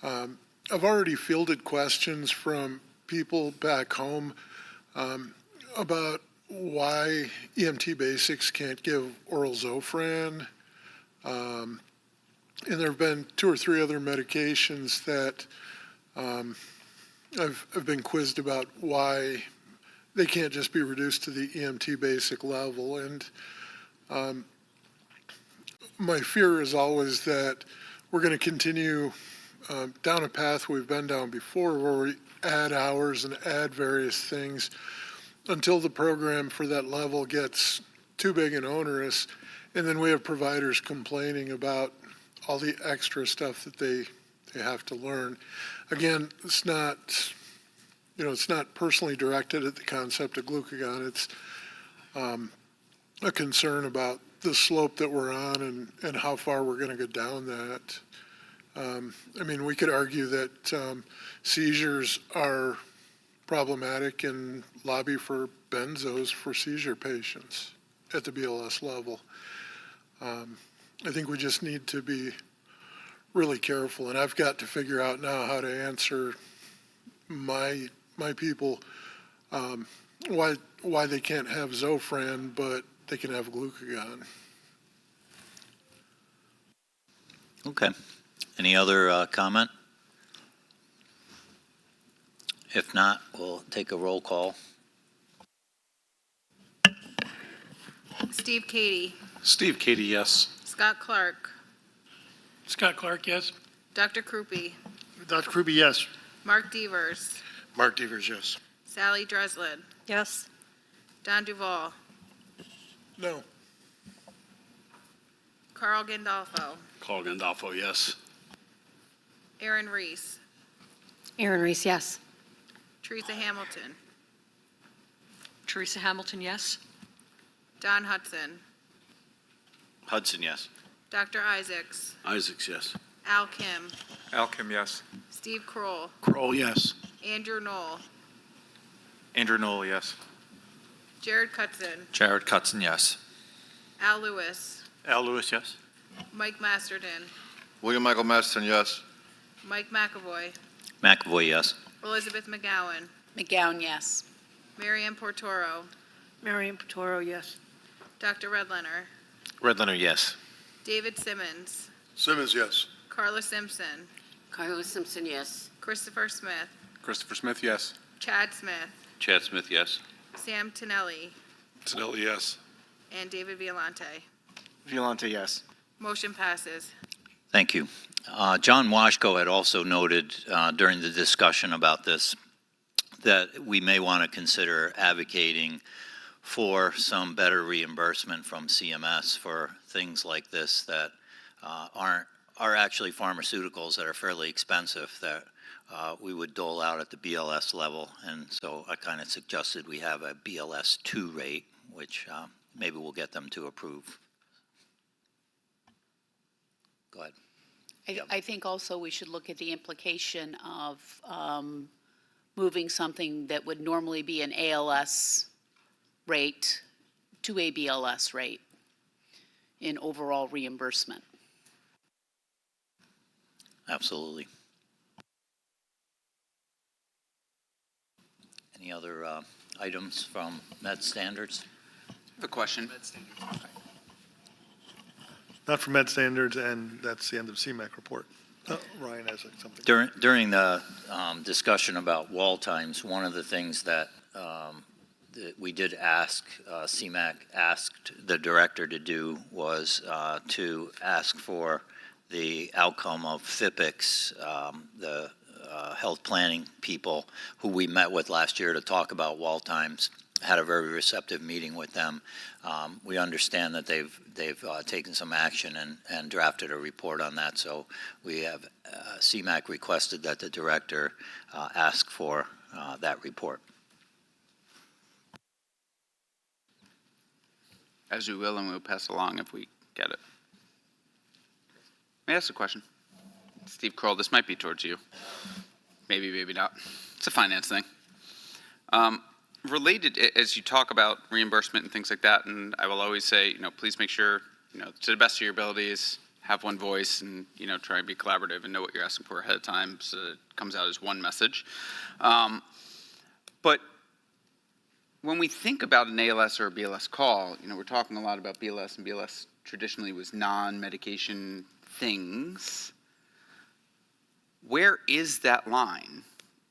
R: I've already fielded questions from people back home about why EMT basics can't give oral Zofran. And there have been 2 or 3 other medications that I've been quizzed about why they can't just be reduced to the EMT basic level. And my fear is always that we're going to continue down a path we've been down before where we add hours and add various things until the program for that level gets too big and onerous. And then we have providers complaining about all the extra stuff that they have to learn. Again, it's not, it's not personally directed at the concept of glucagon. It's a concern about the slope that we're on and how far we're going to go down that. I mean, we could argue that seizures are problematic and lobby for benzos for seizure patients at the BLS level. I think we just need to be really careful, and I've got to figure out now how to answer my people why they can't have Zofran, but they can have glucagon.
F: Okay. Any other comment? If not, we'll take a roll call.
B: Steve Katie,
I: Steve Katie, yes.
B: Scott Clark,
I: Scott Clark, yes.
B: Dr. Krupe,
A: Dr. Krupe, yes.
B: Mark Devers,
A: Mark Devers, yes.
B: Sally Dreslin,
N: Yes.
B: Don Duval,
R: No.
B: Carl Gandolfo,
I: Carl Gandolfo, yes.
B: Aaron Reese,
O: Aaron Reese, yes.
B: Teresa Hamilton,
P: Teresa Hamilton, yes.
B: Don Hudson,
L: Hudson, yes.
B: Dr. Isaacs,
I: Isaacs, yes.
B: Al Kim,
A: Al Kim, yes.
B: Steve Kroll,
I: Kroll, yes.
B: Andrew Knoll,
M: Andrew Knoll, yes.
B: Jared Cutson,
M: Jared Cutson, yes.
B: Al Lewis,
M: Al Lewis, yes.
B: Mike Masterton,
L: William Michael Masterton, yes.
B: Mike McAvoy,
F: McAvoy, yes.
B: Elizabeth McGowan,
N: McGowan, yes.
B: Marianne Portoro,
P: Marion Potoro, yes.
B: Dr. Redlener,
L: Redlener, yes.
B: David Simmons,
A: Simmons, yes.
B: Carla Simpson,
N: Carla Simpson, yes.
B: Christopher Smith,
A: Christopher Smith, yes.
B: Chad Smith,
E: Chad Smith, yes.
B: Sam Tinelli,
A: Tonelli, yes.
B: and David Violante.
Q: Violante, yes.
B: Motion passes.
F: Thank you. John Washko had also noted during the discussion about this that we may want to consider advocating for some better reimbursement from CMS for things like this that are actually pharmaceuticals that are fairly expensive that we would dole out at the BLS level. And so I kind of suggested we have a BLS 2 rate, which maybe we'll get them to approve. Go ahead.
N: I think also we should look at the implication of moving something that would normally be an ALS rate to a BLS rate in overall reimbursement.
F: Absolutely. Any other items from Med Standards?
E: I have a question.
A: Not for Med Standards, and that's the end of CEMAC report. Ryan has something.
F: During the discussion about wall times, one of the things that we did ask, CEMAC asked the director to do was to ask for the outcome of FIPICS, the health planning people who we met with last year to talk about wall times. Had a very receptive meeting with them. We understand that they've taken some action and drafted a report on that. So we have CEMAC requested that the director ask for that report.
E: As we will, and we'll pass along if we get it. May I ask a question? Steve Kroll, this might be towards you. Maybe, maybe not. It's a finance thing. Related, as you talk about reimbursement and things like that, and I will always say, please make sure, to the best of your abilities, have one voice and, try and be collaborative and know what you're asking for ahead of time so that it comes out as one message. But when we think about an ALS or a BLS call, we're talking a lot about BLS, and BLS traditionally was non-medication things. Where is that line?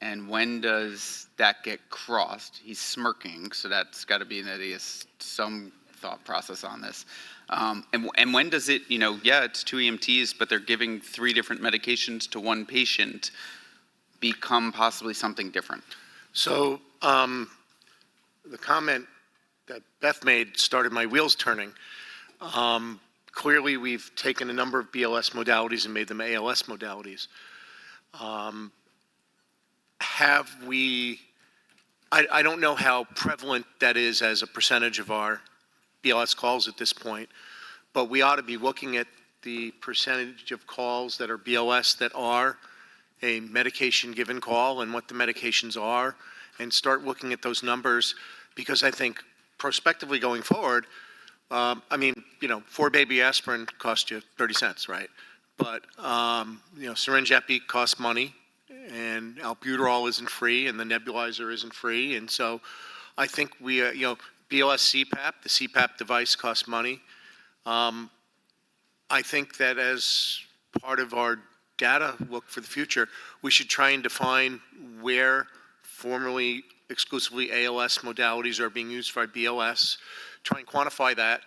E: And when does that get crossed? He's smirking, so that's got to be that he has some thought process on this. And when does it, yeah, it's 2 EMTs, but they're giving 3 different medications to one patient, become possibly something different?
C: So the comment that Beth made started my wheels turning. Clearly, we've taken a number of BLS modalities and made them ALS modalities. Have we, I don't know how prevalent that is as a percentage of our BLS calls at this point, but we ought to be looking at the percentage of calls that are BLS that are a medication-given call and what the medications are, and start looking at those numbers, because I think prospectively going forward, 4 baby aspirin cost you 30 cents, right? But, syringe epi costs money, and albuterol isn't free, and the nebulizer isn't free. And so I think we, BLS CPAP, the CPAP device costs money. I think that as part of our data look for the future, we should try and define where formerly exclusively ALS modalities are being used for BLS, try and quantify that.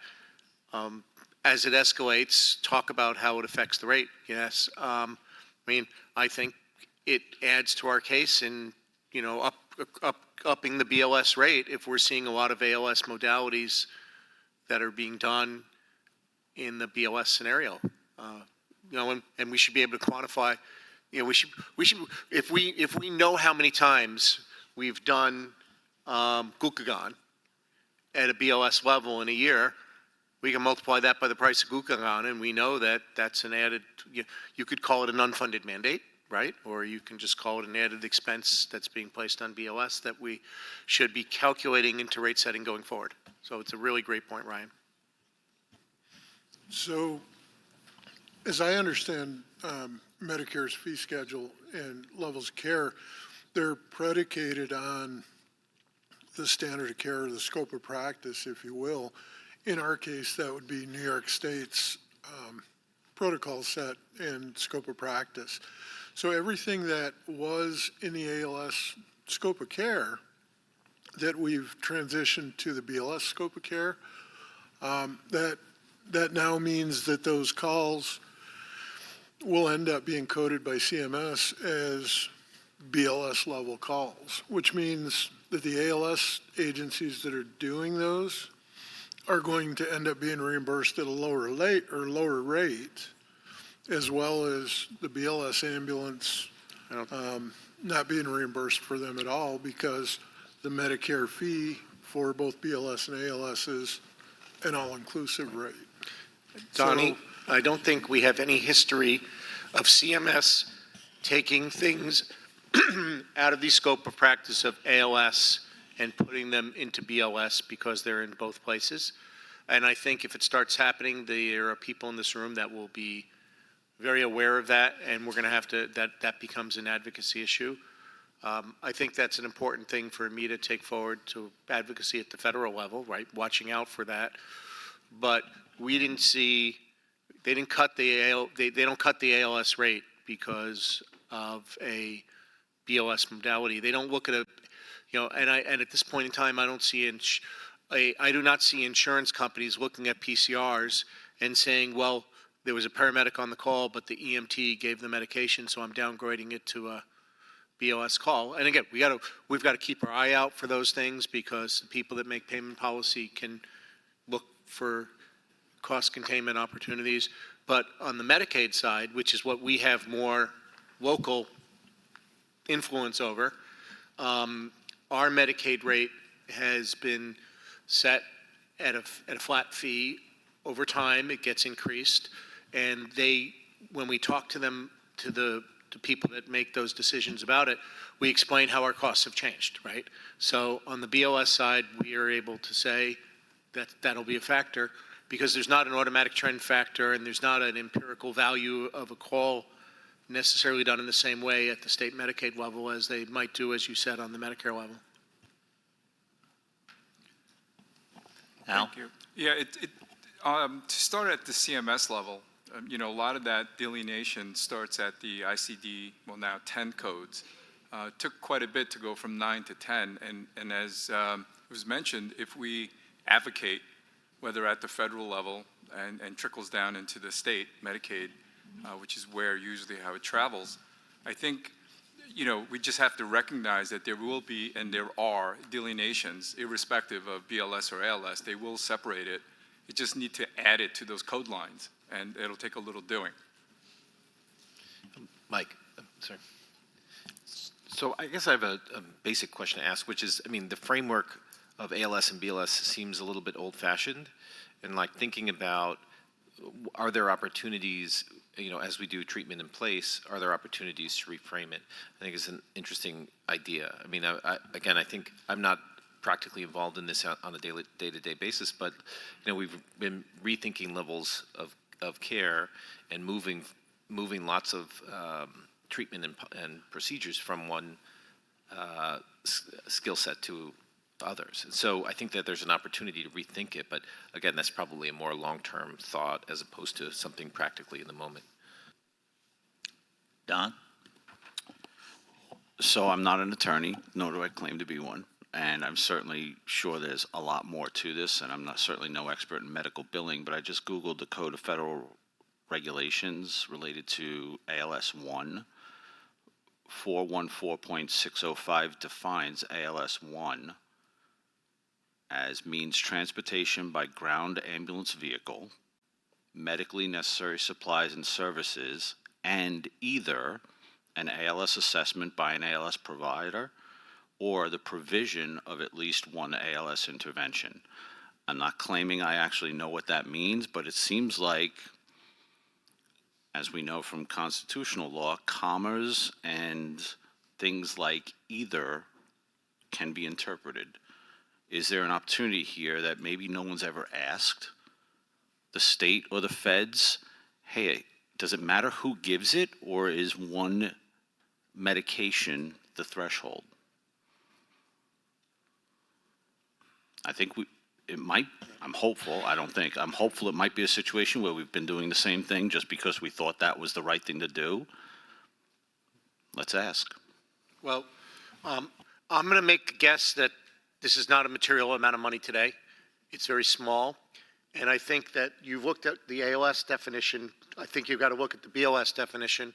C: As it escalates, talk about how it affects the rate. Yes. I think it adds to our case in, upping the BLS rate if we're seeing a lot of ALS modalities that are being done in the BLS scenario. And we should be able to quantify, we should, if we know how many times we've done glucagon at a BLS level in a year, we can multiply that by the price of glucagon, and we know that that's an added, you could call it an unfunded mandate, right? Or you can just call it an added expense that's being placed on BLS that we should be calculating into rate setting going forward. So it's a really great point, Ryan.
R: So, as I understand Medicare's fee schedule and levels of care, they're predicated on the standard of care, or the scope of practice, if you will. In our case, that would be New York State's protocol set and scope of practice. So everything that was in the ALS scope of care that we've transitioned to the BLS scope of care, that now means that those calls will end up being coded by CMS as BLS level calls, which means that the ALS agencies that are doing those are going to end up being reimbursed at a lower rate, as well as the BLS ambulance not being reimbursed for them at all, because the Medicare fee for both BLS and ALS is an all-inclusive rate.
C: Donnie, I don't think we have any history of CMS taking things out of the scope of practice of ALS and putting them into BLS because they're in both places. And I think if it starts happening, there are people in this room that will be very aware of that, and we're going to have to, that becomes an advocacy issue. I think that's an important thing for me to take forward to advocacy at the federal level, right? Watching out for that. But we didn't see, they don't cut the ALS rate because of a BLS modality. They don't look at a, and at this point in time, I do not see insurance companies looking at PCRs and saying, well, there was a paramedic on the call, but the EMT gave the medication, so I'm downgrading it to a BLS call. And again, we've got to keep our eye out for those things, because the people that make payment policy can look for cost containment opportunities. But on the Medicaid side, which is what we have more local influence over, our Medicaid rate has been set at a flat fee. Over time, it gets increased, and when we talk to them, to people that make those decisions about it, we explain how our costs have changed, right? So on the BLS side, we are able to say that that'll be a factor, because there's not an automatic trend factor, and there's not an empirical value of a call necessarily done in the same way at the state Medicaid level as they might do, as you said, on the Medicare level.
F: Al?
S: Thank you. Yeah, to start at the CMS level, a lot of that delineation starts at the ICD, well, now 10 codes. It took quite a bit to go from 9 to 10, and as it was mentioned, if we advocate whether at the federal level and trickles down into the state, Medicaid, which is where usually how it travels. I think, we just have to recognize that there will be, and there are, delineations, irrespective of BLS or ALS. They will separate it. You just need to add it to those code lines, and it'll take a little doing.
L: Mike, sorry. So I guess I have a basic question to ask, which is, the framework of ALS and BLS seems a little bit old-fashioned, and like thinking about, are there opportunities, as we do treatment in place, are there opportunities to reframe it? I think it's an interesting idea. I think I'm not practically involved in this on a day-to-day basis, but we've been rethinking levels of care and moving lots of treatment and procedures from one skill set to others. And so I think that there's an opportunity to rethink it, but again, that's probably a more long-term thought as opposed to something practically in the moment.
F: Don?
G: So I'm not an attorney, nor do I claim to be one. And I'm certainly sure there's a lot more to this, and I'm certainly no expert in medical billing, but I just Googled the Code of Federal Regulations related to ALS 1. 414.605 defines ALS 1 as means transportation by ground ambulance vehicle, medically necessary supplies and services, and either an ALS assessment by an ALS provider or the provision of at least one ALS intervention. I'm not claiming I actually know what that means, but it seems like, as we know from constitutional law, commas and things like either can be interpreted. Is there an opportunity here that maybe no one's ever asked the state or the feds, hey, does it matter who gives it, or is one medication the threshold? I think it might, I'm hopeful it might be a situation where we've been doing the same thing just because we thought that was the right thing to do. Let's ask.
C: Well, I'm going to make a guess that this is not a material amount of money today. It's very small. And I think that you've looked at the ALS definition. I think you've got to look at the BLS definition.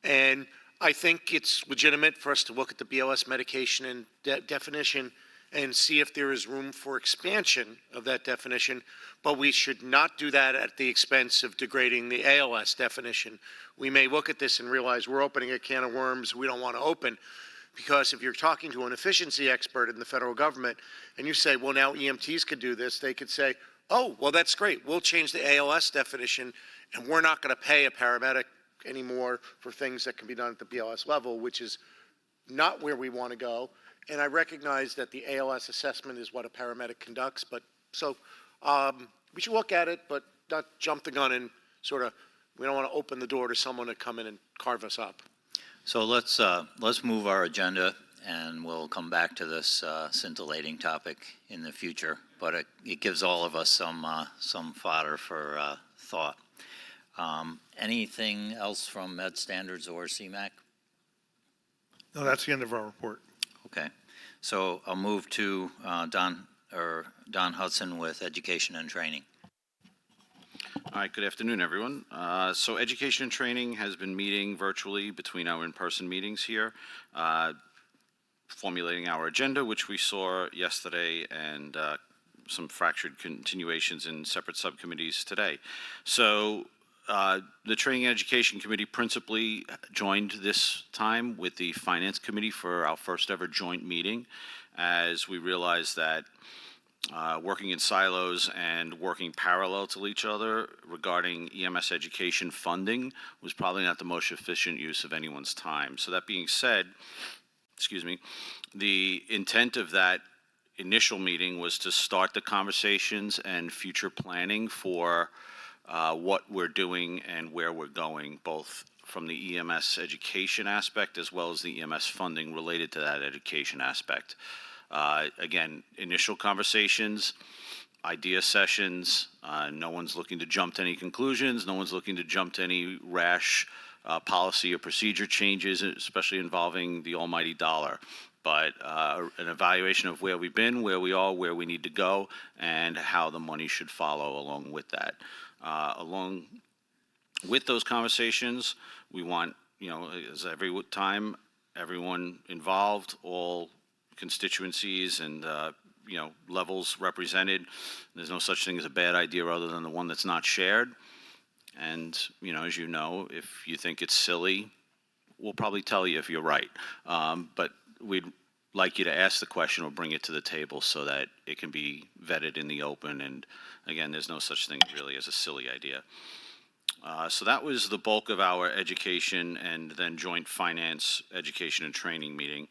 C: And I think it's legitimate for us to look at the BLS medication and definition and see if there is room for expansion of that definition, but we should not do that at the expense of degrading the ALS definition. We may look at this and realize we're opening a can of worms we don't want to open, because if you're talking to an efficiency expert in the federal government and you say, well, now EMTs could do this, they could say, oh, well, that's great. We'll change the ALS definition and we're not going to pay a paramedic anymore for things that can be done at the BLS level, which is not where we want to go. And I recognize that the ALS assessment is what a paramedic conducts, but so we should look at it, but not jump the gun and we don't want to open the door to someone to come in and carve us up.
F: So let's move our agenda, and we'll come back to this scintillating topic in the future. But it gives all of us some fodder for thought. Anything else from Med Standards or SEMAC?
A: No, that's the end of our report.
F: Okay, so I'll move to Don Hudson with Education and Training.
G: All right, good afternoon, everyone. So Education and Training has been meeting virtually between our in-person meetings here, formulating our agenda, which we saw yesterday, and some fractured continuations in separate subcommittees today. So the Training and Education Committee principally joined this time with the Finance Committee for our first ever joint meeting, as we realized that working in silos and working parallel to each other regarding EMS education funding was probably not the most efficient use of anyone's time. So that being said, the intent of that initial meeting was to start the conversations and future planning for what we're doing and where we're going, both from the EMS education aspect as well as the EMS funding related to that education aspect. Again, initial conversations, idea sessions, no one's looking to jump to any conclusions, no one's looking to jump to any rash policy or procedure changes, especially involving the almighty dollar. but an evaluation of where we've been, where we are, where we need to go, and how the money should follow along with that. Along with those conversations, we want, as every time, everyone involved, all constituencies and, levels represented. There's no such thing as a bad idea other than the one that's not shared. And, as you know, if you think it's silly, we'll probably tell you if you're right. But we'd like you to ask the question or bring it to the table so that it can be vetted in the open. And again, there's no such thing really as a silly idea. So that was the bulk of our education and then joint finance, education and training meeting.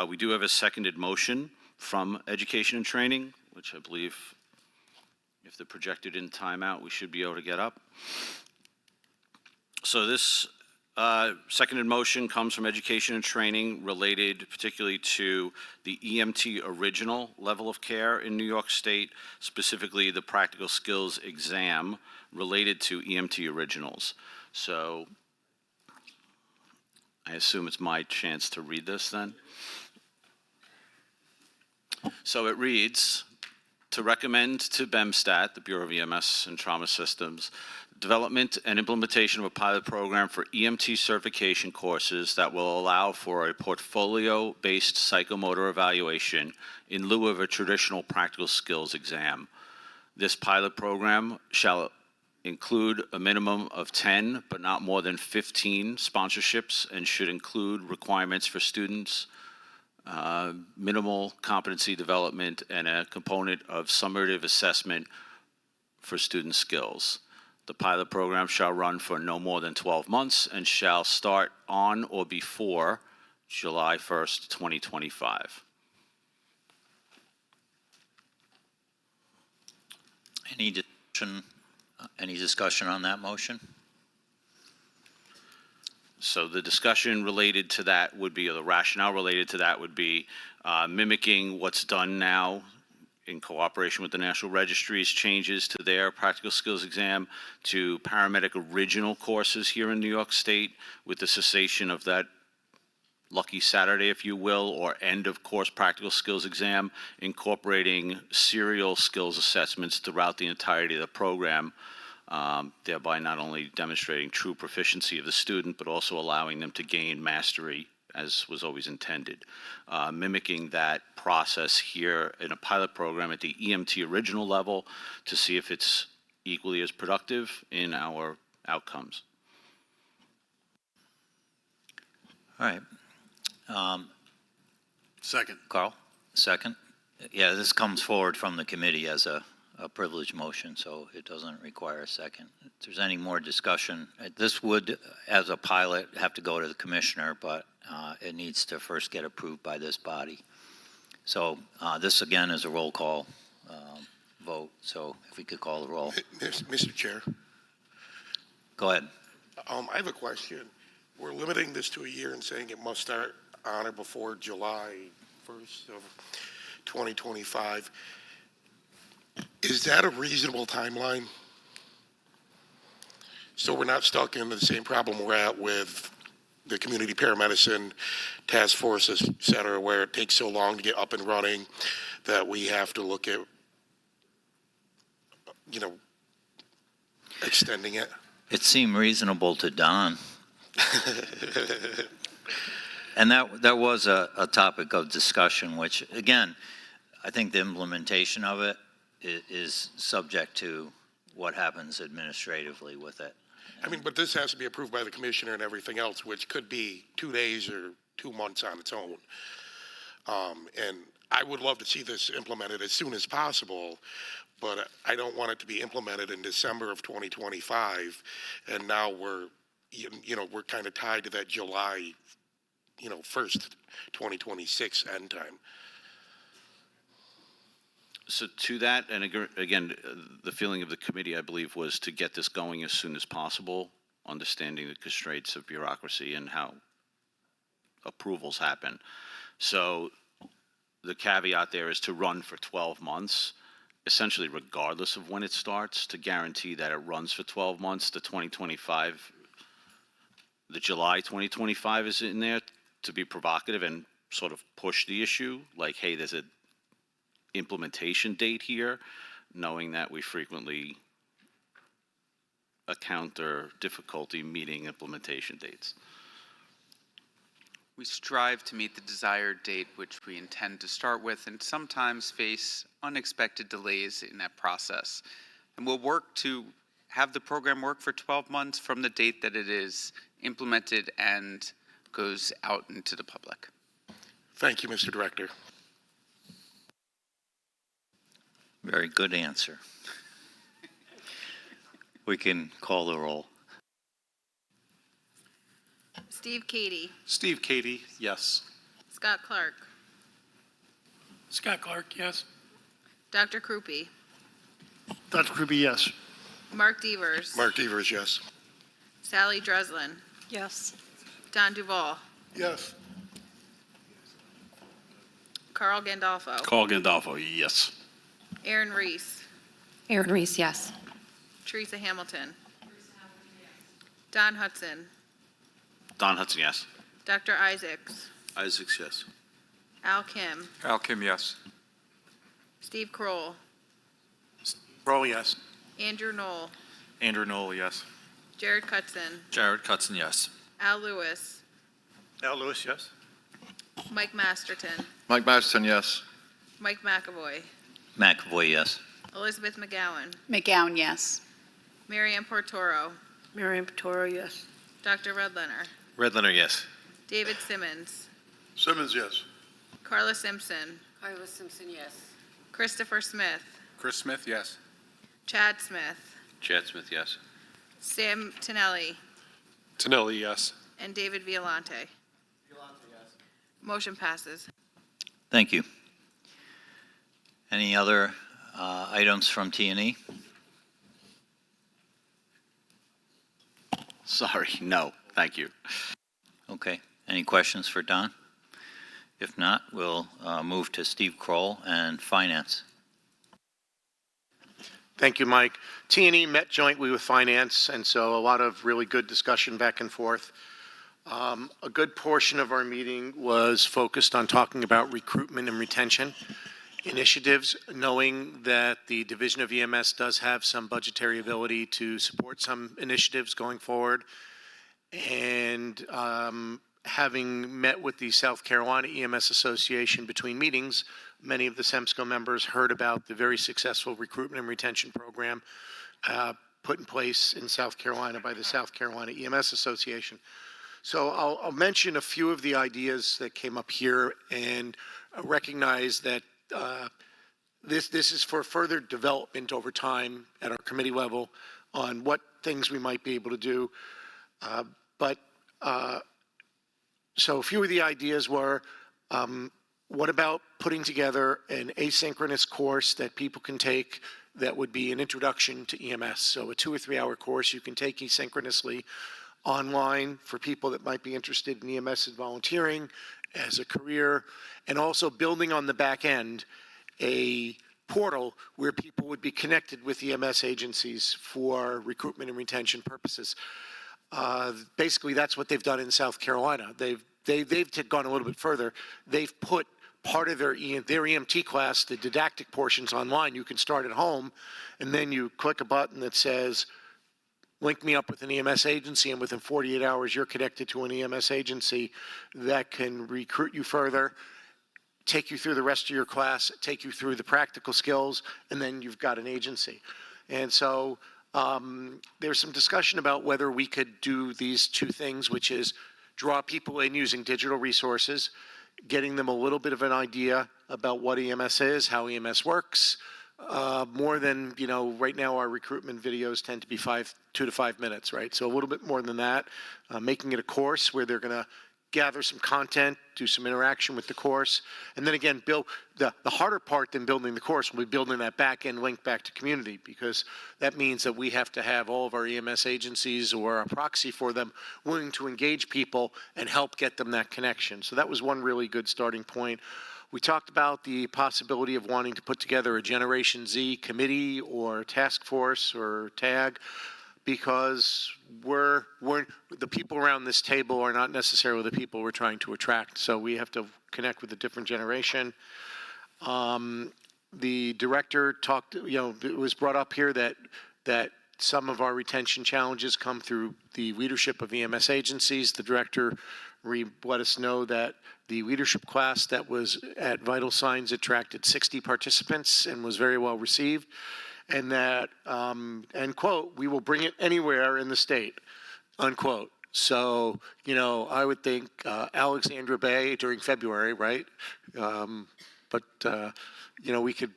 G: We do have a seconded motion from education and training, which I believe if they're projected in timeout, we should be able to get up. So this seconded motion comes from education and training related particularly to the EMT original level of care in New York State, specifically the practical skills exam related to EMT originals. So I assume it's my chance to read this then. So it reads, to recommend to BEMSTAT, the Bureau of EMS and Trauma Systems, development and implementation of a pilot program for EMT certification courses that will allow for a portfolio-based psychomotor evaluation in lieu of a traditional practical skills exam. This pilot program shall include a minimum of 10, but not more than 15 sponsorships and should include requirements for students, minimal competency development, and a component of summative assessment for student skills. The pilot program shall run for no more than 12 months and shall start on or before July 1st, 2025.
F: Any discussion on that motion?
G: So the discussion related to that would be, or the rationale related to that would be mimicking what's done now in cooperation with the National Registry's changes to their practical skills exam to paramedic original courses here in New York State, with the cessation of that lucky Saturday, if you will, or end of course practical skills exam, incorporating serial skills assessments throughout the entirety of the program, thereby not only demonstrating true proficiency of the student, but also allowing them to gain mastery as was always intended. Mimicking that process here in a pilot program at the EMT original level to see if it's equally as productive in our outcomes.
F: All right.
K: Second.
F: Carl, second? Yeah, this comes forward from the committee as a privileged motion, so it doesn't require a second. If there's any more discussion, this would, as a pilot, have to go to the commissioner, but it needs to first get approved by this body. So this, again, is a roll call vote, so if we could call the roll.
T: Mr. Chair.
F: Go ahead.
T: I have a question. We're limiting this to a year and saying it must start on or before July 1st of 2025. Is that a reasonable timeline? So we're not stuck in the same problem we're at with the community paramedicine task forces, et cetera, where it takes so long to get up and running that we have to look at, extending it?
F: It seemed reasonable to Don. And that was a topic of discussion, which, again, I think the implementation of it is subject to what happens administratively with it.
T: But this has to be approved by the commissioner and everything else, which could be 2 days or 2 months on its own. And I would love to see this implemented as soon as possible, but I don't want it to be implemented in December of 2025. And now we're kind of tied to that July, 1st, 2026 end time.
G: So to that, and again, the feeling of the committee, I believe, was to get this going as soon as possible, understanding the constraints of bureaucracy and how approvals happen. So the caveat there is to run for 12 months, essentially regardless of when it starts, to guarantee that it runs for 12 months. The July 2025 is in there to be provocative, and sort of push the issue, like, hey, there's a implementation date here, knowing that we frequently encounter difficulty meeting implementation dates.
E: We strive to meet the desired date, which we intend to start with, and sometimes face unexpected delays in that process. And we'll work to have the program work for 12 months from the date that it is implemented and goes out into the public.
T: Thank you, Mr. Director.
F: Very good answer. We can call the roll.
B: Steve Katie,
K: Steve Katie, yes.
B: Scott Clark,
I: Scott Clark, yes.
B: Dr. Krupe,
I: Dr. Krupe, yes.
B: Mark Devers,
T: Mark Evers, yes.
B: Sally Dreslin,
P: Yes.
B: Don Duval,
R: Yes.
B: Carl Gandolfo,
I: Carl Gandolfo, yes.
B: Aaron Reese,
O: Aaron Reese, yes.
B: Teresa Hamilton, Don Hudson,
G: Don Hudson, yes.
B: Dr. Isaacs,
G: Isaacs, yes.
B: Al Kim,
S: Al Kim, yes.
B: Steve Kroll,
K: Roll, yes.
B: Andrew Knoll,
K: Andrew Knoll, yes.
B: Jared Cutson,
K: Jared Cutson, yes.
B: Al Lewis,
K: Al Lewis, yes.
B: Mike Masterton,
K: Mike Masterson, yes.
B: Mike McAvoy,
F: McAvoy, yes.
B: Elizabeth McGowan,
N: McGowan, yes.
B: Marianne Portoro,
P: Marion Petoro, yes.
B: Dr. Redlener,
L: Redlener, yes.
B: David Simmons,
R: Simmons, yes.
B: Carla Simpson,
O: Carla Simpson, yes.
B: Christopher Smith,
S: Chris Smith, yes.
B: Chad Smith,
G: Chad Smith, yes.
B: Sam Tinelli,
K: Tonelli, yes.
B: and David Violante. Motion passes.
F: Thank you. Any other items from T&E?
C: Sorry, no, thank you.
F: Okay. Any questions for Don? If not, we'll move to Steve Kroll and Finance.
C: Thank you, Mike. T&E met jointly with Finance, and so a lot of really good discussion back and forth. A good portion of our meeting was focused on talking about recruitment and retention initiatives, knowing that the Division of EMS does have some budgetary ability to support some initiatives going forward. And having met with the South Carolina EMS Association between meetings, many of the SEMSCO members heard about the very successful recruitment and retention program put in place in South Carolina by the South Carolina EMS Association. So I'll mention a few of the ideas that came up here and recognize that this is for further development over time at our committee level on what things we might be able to do. So a few of the ideas were, what about putting together an asynchronous course that people can take that would be an introduction to EMS? So a 2 or 3 hour course you can take asynchronously online for people that might be interested in EMS and volunteering as a career, and also building on the back end a portal where people would be connected with EMS agencies for recruitment and retention purposes. Basically, that's what they've done in South Carolina. They've gone a little bit further. They've put part of their EMT class, the didactic portions, online. You can start at home, and then you click a button that says, link me up with an EMS agency, and within 48 hours, you're connected to an EMS agency that can recruit you further, take you through the rest of your class, take you through the practical skills, and then you've got an agency. And so there's some discussion about whether we could do these two things, which is draw people in using digital resources, getting them a little bit of an idea about what EMS is, how EMS works, more than, right now our recruitment videos tend to be 2 to 5 minutes, right? So a little bit more than that, making it a course where they're going to gather some content, do some interaction with the course, and then again, build the harder part than building the course will be building that back end link back to community, because that means that we have to have all of our EMS agencies or a proxy for them willing to engage people and help get them that connection. So that was one really good starting point. We talked about the possibility of wanting to put together a Generation Z committee or task force or TAG, because the people around this table are not necessarily the people we're trying to attract. So we have to connect with a different generation. The director talked, it was brought up here that some of our retention challenges come through the leadership of EMS agencies. The director let us know that the leadership class that was at Vital Signs attracted 60 participants and was very well received. And that, end quote, we will bring it anywhere in the state, unquote. So, I would think Alexandra Bay during February, right? We could.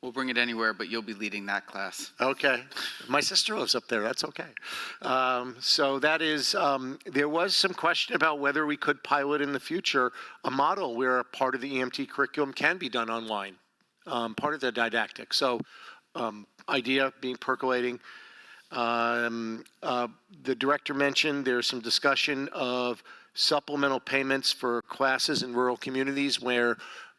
E: We'll bring it anywhere, but you'll be leading that class.
C: Okay. My sister lives up there. That's okay. So that is, there was some question about whether we could pilot in the future a model where a part of the EMT curriculum can be done online, part of the didactic. So idea being percolating. The director mentioned there's some discussion of supplemental payments for classes in rural communities where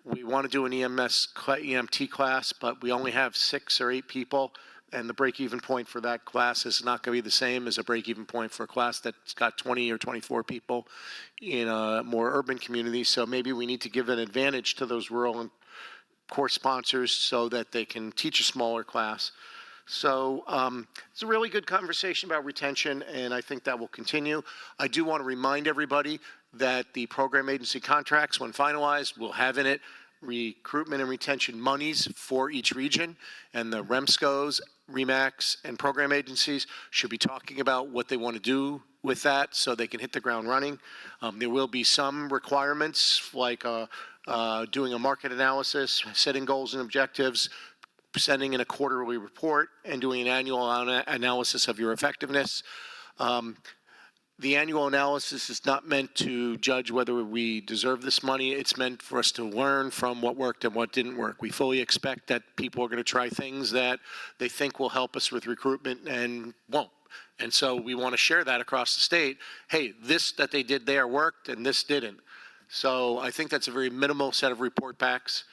C: we want to do an EMT class, but we only have 6 or 8 people, and the break-even point for that class is not going to be the same as a break-even point for a class that's got 20 or 24 people in a more urban community. So maybe we need to give an advantage to those rural and course sponsors so that they can teach a smaller class. So it's a really good conversation about retention, and I think that will continue. I do want to remind everybody that the program agency contracts, when finalized, will have in it recruitment and retention monies for each region, and the REMSCOs, REMACs, and program agencies should be talking about what they want to do with that so they can hit the ground running. There will be some requirements like doing a market analysis, setting goals and objectives, sending in a quarterly report, and doing an annual analysis of your effectiveness. The annual analysis is not meant to judge whether we deserve this money. It's meant for us to learn from what worked and what didn't work. We fully expect that people are going to try things that they think will help us with recruitment and won't. And so we want to share that across the state. Hey, this that they did there worked and this didn't. So I think that's a very minimal set of report backs.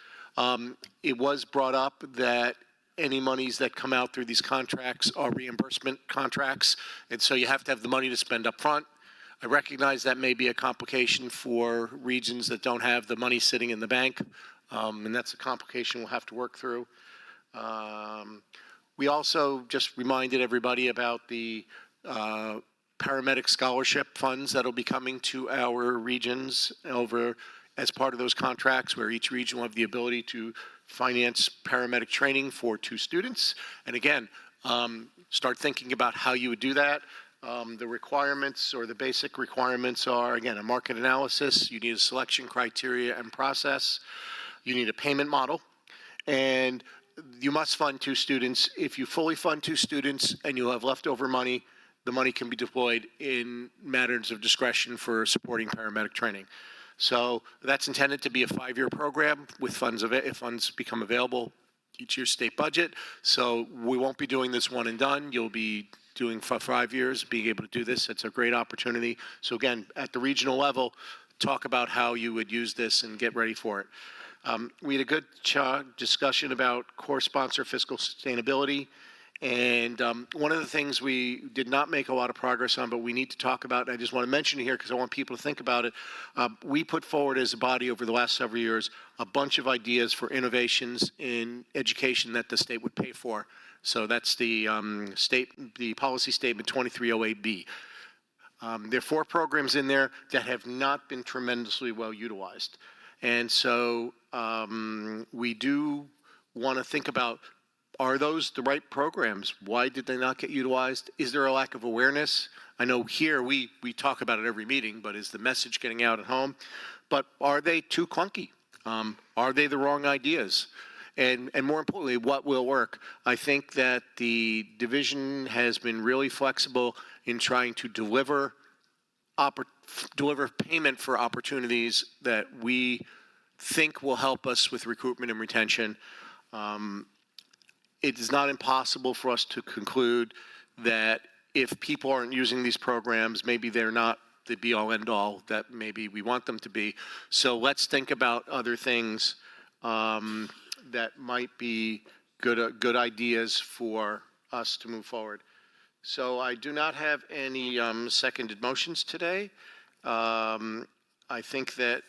C: It was brought up that any monies that come out through these contracts are reimbursement contracts, and so you have to have the money to spend up front. I recognize that may be a complication for regions that don't have the money sitting in the bank, and that's a complication we'll have to work through. We also just reminded everybody about the paramedic scholarship funds that will be coming to our regions over as part of those contracts, where each region will have the ability to finance paramedic training for 2 students. And again, start thinking about how you would do that. The requirements or the basic requirements are, again, a market analysis. You need a selection criteria and process. You need a payment model. And you must fund 2 students. If you fully fund 2 students and you have leftover money, the money can be deployed in matters of discretion for supporting paramedic training. So that's intended to be a 5-year program with funds if funds become available each year's state budget. So we won't be doing this one and done. You'll be doing for 5 years, being able to do this. It's a great opportunity. So again, at the regional level, talk about how you would use this and get ready for it. We had a good discussion about core sponsor fiscal sustainability. And one of the things we did not make a lot of progress on, but we need to talk about, and I just want to mention it here because I want people to think about it. We put forward as a body over the last several years a bunch of ideas for innovations in education that the state would pay for. So that's the policy statement 2308B. There are 4 programs in there that have not been tremendously well utilized. And so we do want to think about, are those the right programs? Why did they not get utilized? Is there a lack of awareness? I know here we talk about it every meeting, but is the message getting out at home? But are they too clunky? Are they the wrong ideas? And more importantly, what will work? I think that the division has been really flexible in trying to deliver payment for opportunities that we think will help us with recruitment and retention. It is not impossible for us to conclude that if people aren't using these programs, maybe they're not the be-all, end-all that maybe we want them to be. So let's think about other things that might be good ideas for us to move forward. So I do not have any seconded motions today. I think that,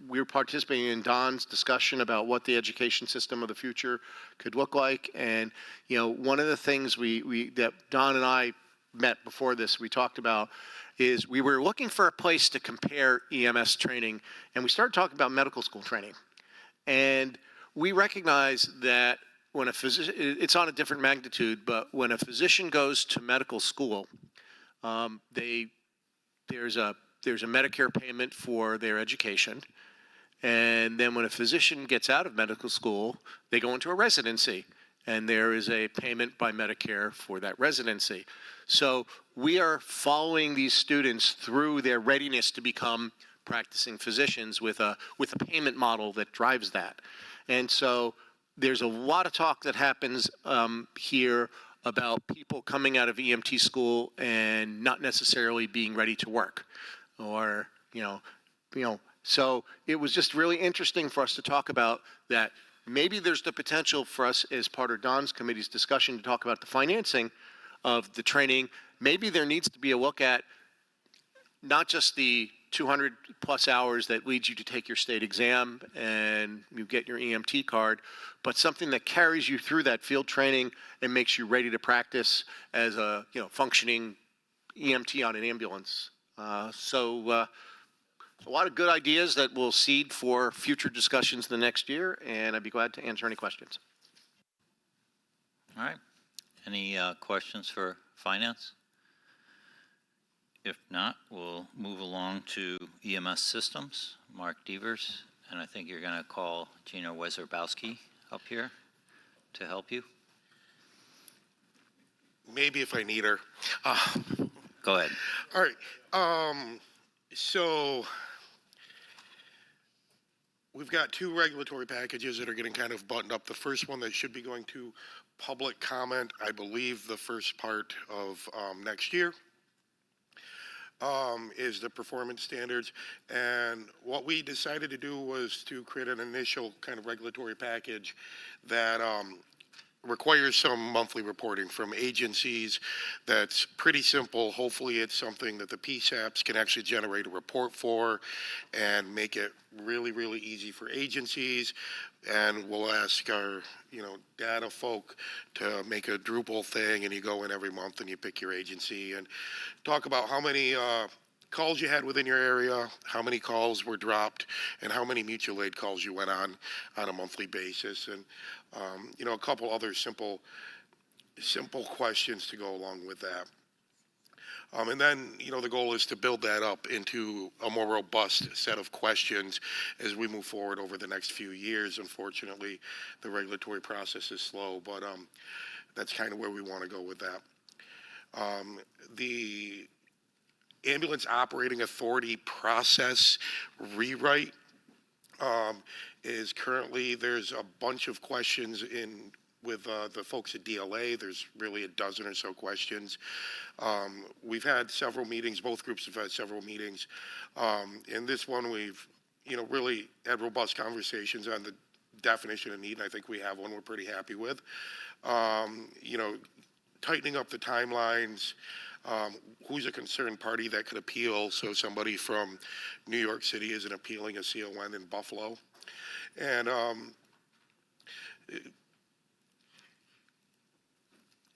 C: we're participating in Don's discussion about what the education system of the future could look like. And, one of the things that Don and I met before this, we talked about is we were looking for a place to compare EMS training, and we started talking about medical school training. And we recognize that when a physician, it's on a different magnitude, but when a physician goes to medical school, there's a Medicare payment for their education. And then when a physician gets out of medical school, they go into a residency, and there is a payment by Medicare for that residency. So we are following these students through their readiness to become practicing physicians with a payment model that drives that. And so there's a lot of talk that happens here about people coming out of EMT school and not necessarily being ready to work, or so it was just really interesting for us to talk about that. Maybe there's the potential for us, as part of Don's committee's discussion, to talk about the financing of the training. Maybe there needs to be a look at not just the 200 plus hours that leads you to take your state exam and you get your EMT card, but something that carries you through that field training and makes you ready to practice as a functioning EMT on an ambulance. So a lot of good ideas that will seed for future discussions the next year, and I'd be glad to answer any questions.
F: All right. Any questions for finance? If not, we'll move along to EMS systems. Mark Devers, and I think you're going to call Gina Wezerbowski up here to help you.
T: Maybe if I need her.
F: Go ahead.
T: All right. So we've got two regulatory packages that are getting kind of buttoned up. The first one that should be going to public comment, I believe the first part of next year, is the performance standards. And what we decided to do was to create an initial kind of regulatory package that requires some monthly reporting from agencies. That's pretty simple. Hopefully it's something that the PSAPs can actually generate a report for and make it really, really easy for agencies. And we'll ask our, data folk to make a Drupal thing, and you go in every month and you pick your agency and talk about how many calls you had within your area, how many calls were dropped, and how many mutual aid calls you went on a monthly basis. And a couple other simple questions to go along with that. And then, the goal is to build that up into a more robust set of questions as we move forward over the next few years. Unfortunately, the regulatory process is slow, but that's kind of where we want to go with that. The ambulance operating authority process rewrite is currently, there's a bunch of questions with the folks at DLA. There's really a dozen or so questions. We've had several meetings, both groups have had several meetings. In this one, we've, really had robust conversations on the definition of need, and I think we have one we're pretty happy with. Tightening up the timelines, who's a concerned party that could appeal, so somebody from New York City isn't appealing a CON in Buffalo. And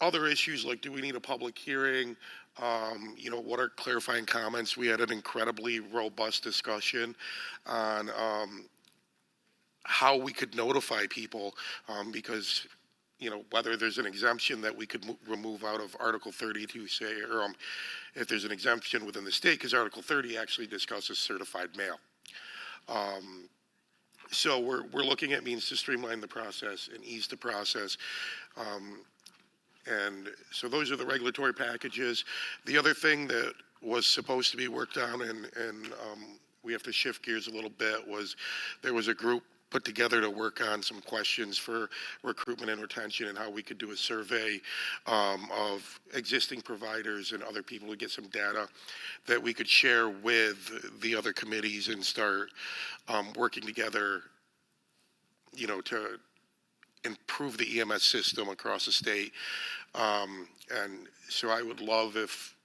T: other issues like, do we need a public hearing? What are clarifying comments? We had an incredibly robust discussion on how we could notify people, because whether there's an exemption that we could remove out of Article 30 to say, or if there's an exemption within the state, because Article 30 actually discusses certified mail. So we're looking at means to streamline the process and ease the process. And so those are the regulatory packages. The other thing that was supposed to be worked on, and we have to shift gears a little bit, was there was a group put together to work on some questions for recruitment and retention, and how we could do a survey of existing providers and other people to get some data that we could share with the other committees and start working together, to improve the EMS system across the state. And so I would love if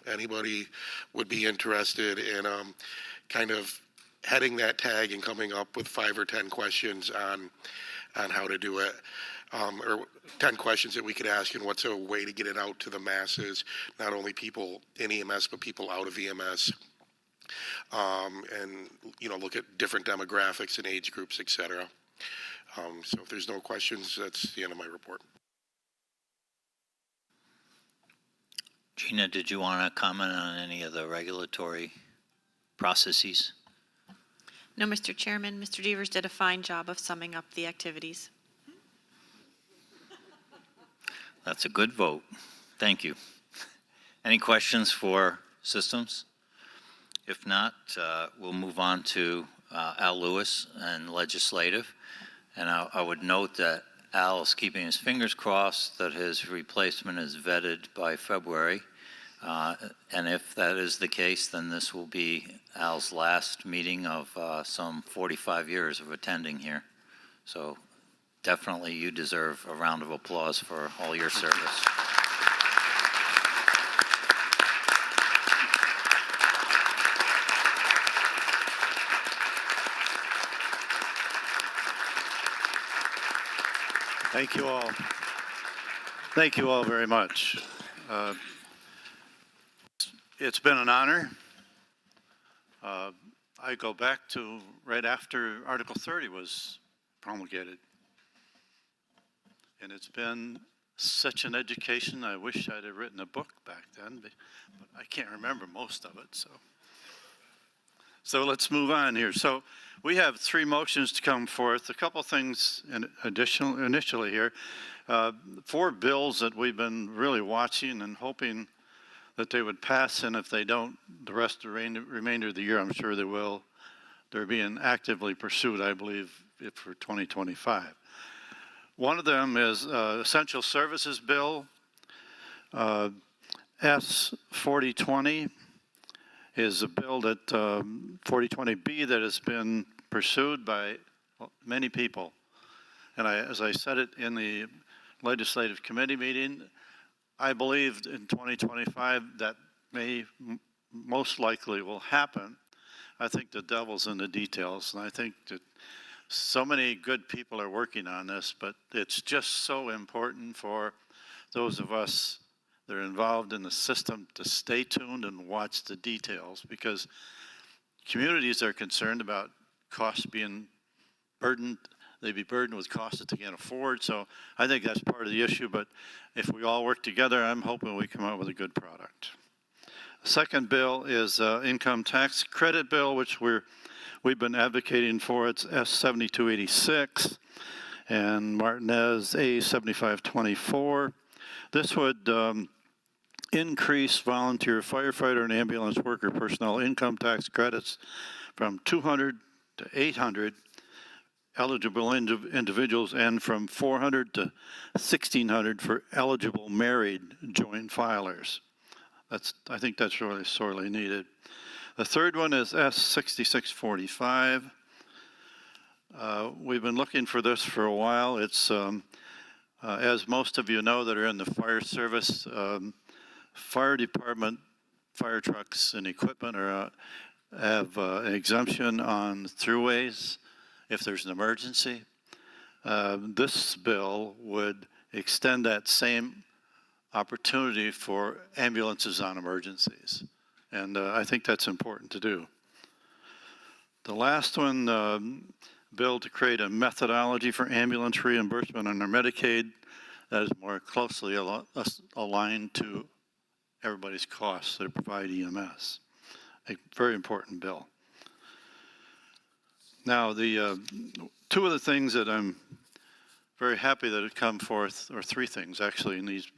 T: anybody would be interested in kind of heading that tag and coming up with 5 or 10 questions on how to do it. Or 10 questions that we could ask, and what's a way to get it out to the masses, not only people in EMS, but people out of EMS. And, look at different demographics and age groups, et cetera. So if there's no questions, that's the end of my report.
F: Gina, did you want to comment on any of the regulatory processes?
U: No, Mr. Chairman. Mr. Devers did a fine job of summing up the activities.
F: That's a good vote. Thank you. Any questions for systems? If not, we'll move on to Al Lewis and legislative. And I would note that Al is keeping his fingers crossed that his replacement is vetted by February. And if that is the case, then this will be Al's last meeting of some 45 years of attending here. So definitely you deserve a round of applause for all your service.
V: Thank you all. Thank you all very much. It's been an honor. I go back to right after Article 30 was promulgated. And it's been such an education. I wish I'd have written a book back then, but I can't remember most of it. So let's move on here. So we have 3 motions to come forth. A couple things initially here. 4 bills that we've been really watching and hoping that they would pass, and if they don't, the rest of the remainder of the year, I'm sure they will. They're being actively pursued, I believe, for 2025. One of them is Essential Services Bill, S4020 is a bill that 4020B that has been pursued by many people. And as I said it in the legislative committee meeting, I believe in 2025 that most likely will happen. I think the devil's in the details, and I think that so many good people are working on this, but it's just so important for those of us that are involved in the system to stay tuned and watch the details, because communities are concerned about costs being burdened. They'd be burdened with costs that they can't afford. So I think that's part of the issue, but if we all work together, I'm hoping we come out with a good product. The second bill is income tax credit bill, which we've been advocating for. It's S7286 and Martinez A7524. This would increase volunteer firefighter and ambulance worker personnel income tax credits from 200 to 800 eligible individuals, and from 400 to 1,600 for eligible married joint filers. I think that's really sorely needed. The third one is S6645. We've been looking for this for a while. It's, as most of you know that are in the fire service, fire department, fire trucks and equipment have an exemption on throughways if there's an emergency. This bill would extend that same opportunity for ambulances on emergencies. And I think that's important to do. The last one, bill to create a methodology for ambulance reimbursement under Medicaid that is more closely aligned to everybody's costs that provide EMS. A very important bill. Now, the 2 of the things that I'm very happy that have come forth, or 3 things actually, in these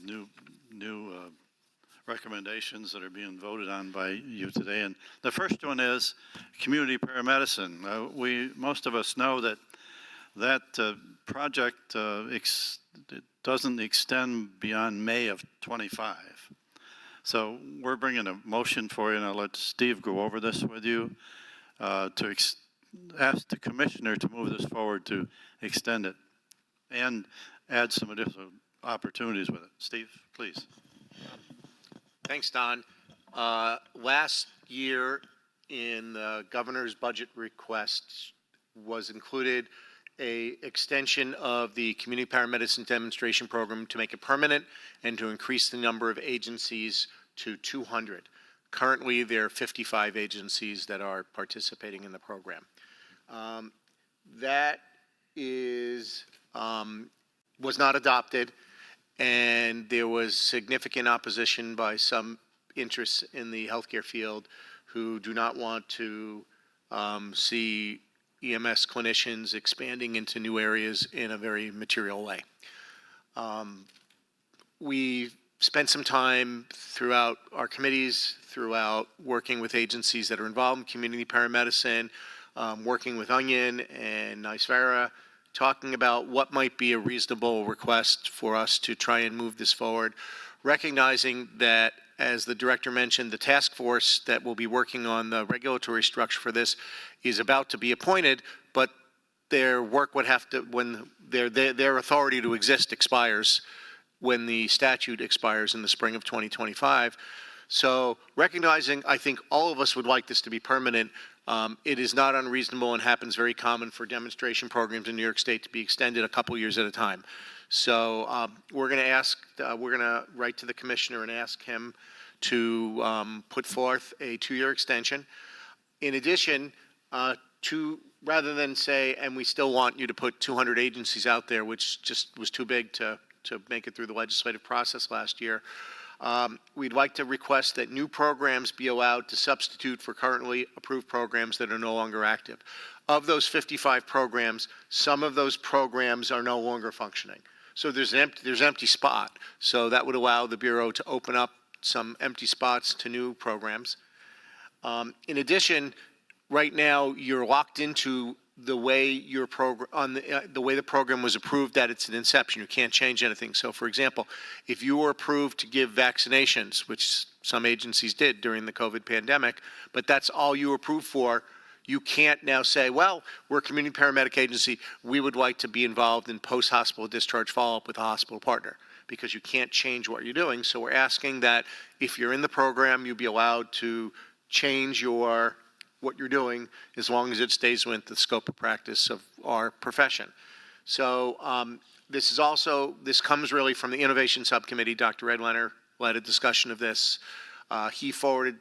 V: new recommendations that are being voted on by you today. And the first one is community paramedicine. Most of us know that project doesn't extend beyond May of 25. So we're bringing a motion for you, and I'll let Steve go over this with you, to ask the commissioner to move this forward to extend it and add some additional opportunities with it. Steve, please.
C: Thanks, Don. Last year in the governor's budget request was included a extension of the community paramedicine demonstration program to make it permanent and to increase the number of agencies to 200. Currently, there are 55 agencies that are participating in the program. That is, was not adopted, and there was significant opposition by some interests in the healthcare field who do not want to see EMS clinicians expanding into new areas in a very material way. We spent some time throughout our committees, throughout working with agencies that are involved in community paramedicine, working with Onion and NICEVERA, talking about what might be a reasonable request for us to try and move this forward, recognizing that, as the director mentioned, the task force that will be working on the regulatory structure for this is about to be appointed, but their work would have to, when their authority to exist expires when the statute expires in the spring of 2025. So recognizing, I think all of us would like this to be permanent. It is not unreasonable and happens very common for demonstration programs in New York State to be extended a couple years at a time. So we're going to ask, we're going to write to the commissioner and ask him to put forth a 2-year extension. In addition, rather than say, and we still want you to put 200 agencies out there, which just was too big to make it through the legislative process last year, we'd like to request that new programs be allowed to substitute for currently approved programs that are no longer active. Of those 55 programs, some of those programs are no longer functioning. So there's an empty spot. So that would allow the Bureau to open up some empty spots to new programs. In addition, right now you're locked into the way your program the way the program was approved at its inception. You can't change anything. So, for example, if you were approved to give vaccinations, which some agencies did during the COVID pandemic, but that's all you were approved for, you can't now say, well, we're a community paramedic agency, we would like to be involved in post-hospital discharge follow-up with a hospital partner, because you can't change what you're doing. So we're asking that if you're in the program, you be allowed to change what you're doing as long as it stays within the scope of practice of our profession. So this comes really from the Innovation Subcommittee. Dr. Ed Leonard led a discussion of this. He forwarded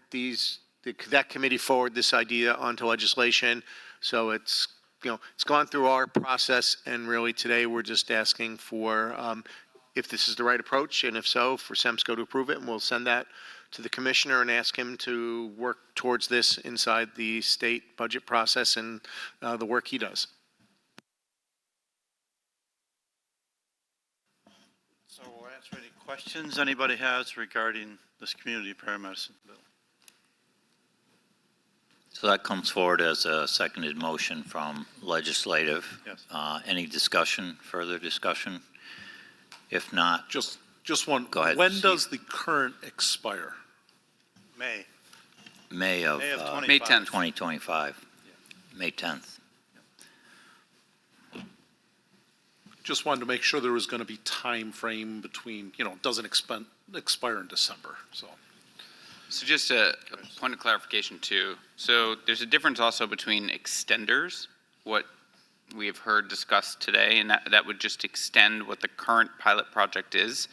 C: that committee forwarded this idea onto legislation. So it's gone through our process, and really today we're just asking for if this is the right approach, and if so, for SEMSCO to approve it, and we'll send that to the commissioner and ask him to work towards this inside the state budget process and the work he does.
V: So we'll answer any questions anybody has regarding this community paramedicine bill.
F: So that comes forward as a seconded motion from legislative.
V: Yes.
F: Any discussion, further discussion? If not,
D: Just one.
F: Go ahead,
D: When
F: Steve.
D: does the current expire?
V: May
F: of
E: May 10th.
F: 2025, May 10th.
D: Just wanted to make sure there was going to be time frame between, it doesn't expire in December, so.
E: So just a point of clarification too. So there's a difference also between extenders, what we have heard discussed today, and that would just extend what the current pilot project is.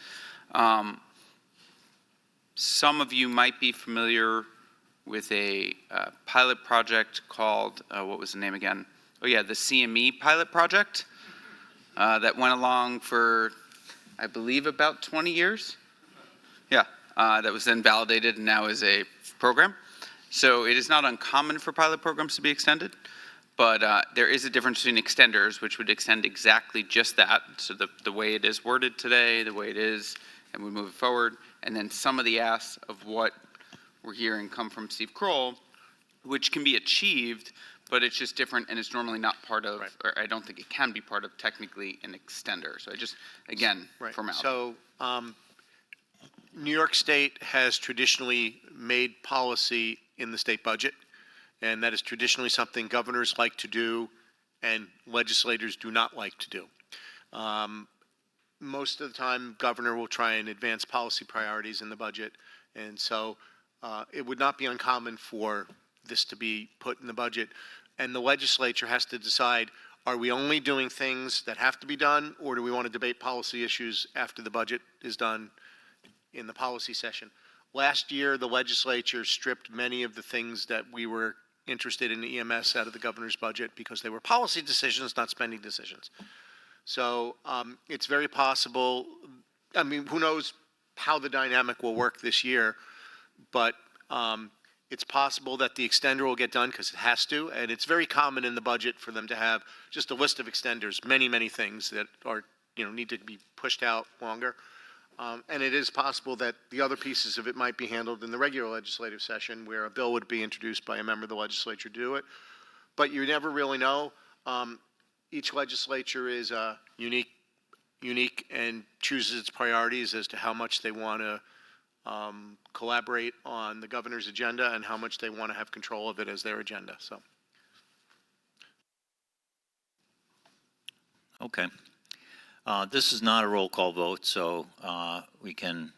E: Some of you might be familiar with a pilot project called, what was the name again? Oh yeah, the CME pilot project that went along for, I believe, about 20 years. Yeah, that was then validated and now is a program. So it is not uncommon for pilot programs to be extended, but there is a difference between extenders, which would extend exactly just that. So the way it is worded today, the way it is, and we move it forward. And then some of the asks of what we're hearing come from Steve Kroll, which can be achieved, but it's just different, and it's normally not part of, or I don't think it can be part of technically an extender. So I just, again, formality.
C: So New York State has traditionally made policy in the state budget, And that is traditionally something governors like to do and legislators do not like to do. Most of the time, governor will try and advance policy priorities in the budget. And so it would not be uncommon for this to be put in the budget. And the legislature has to decide, are we only doing things that have to be done, or do we want to debate policy issues after the budget is done in the policy session? Last year, the legislature stripped many of the things that we were interested in EMS out of the governor's budget because they were policy decisions, not spending decisions. So it's very possible, I mean, who knows how the dynamic will work this year, but it's possible that the extender will get done because it has to, and it's very common in the budget for them to have just a list of extenders, many, many things that are, need to be pushed out longer. And it is possible that the other pieces of it might be handled in the regular legislative session where a bill would be introduced by a member of the legislature to do it. But you never really know. Each legislature is unique and chooses its priorities as to how much they want to collaborate on the governor's agenda and how much they want to have control of it as their agenda. So.
F: Okay. This is not a roll call vote, so we can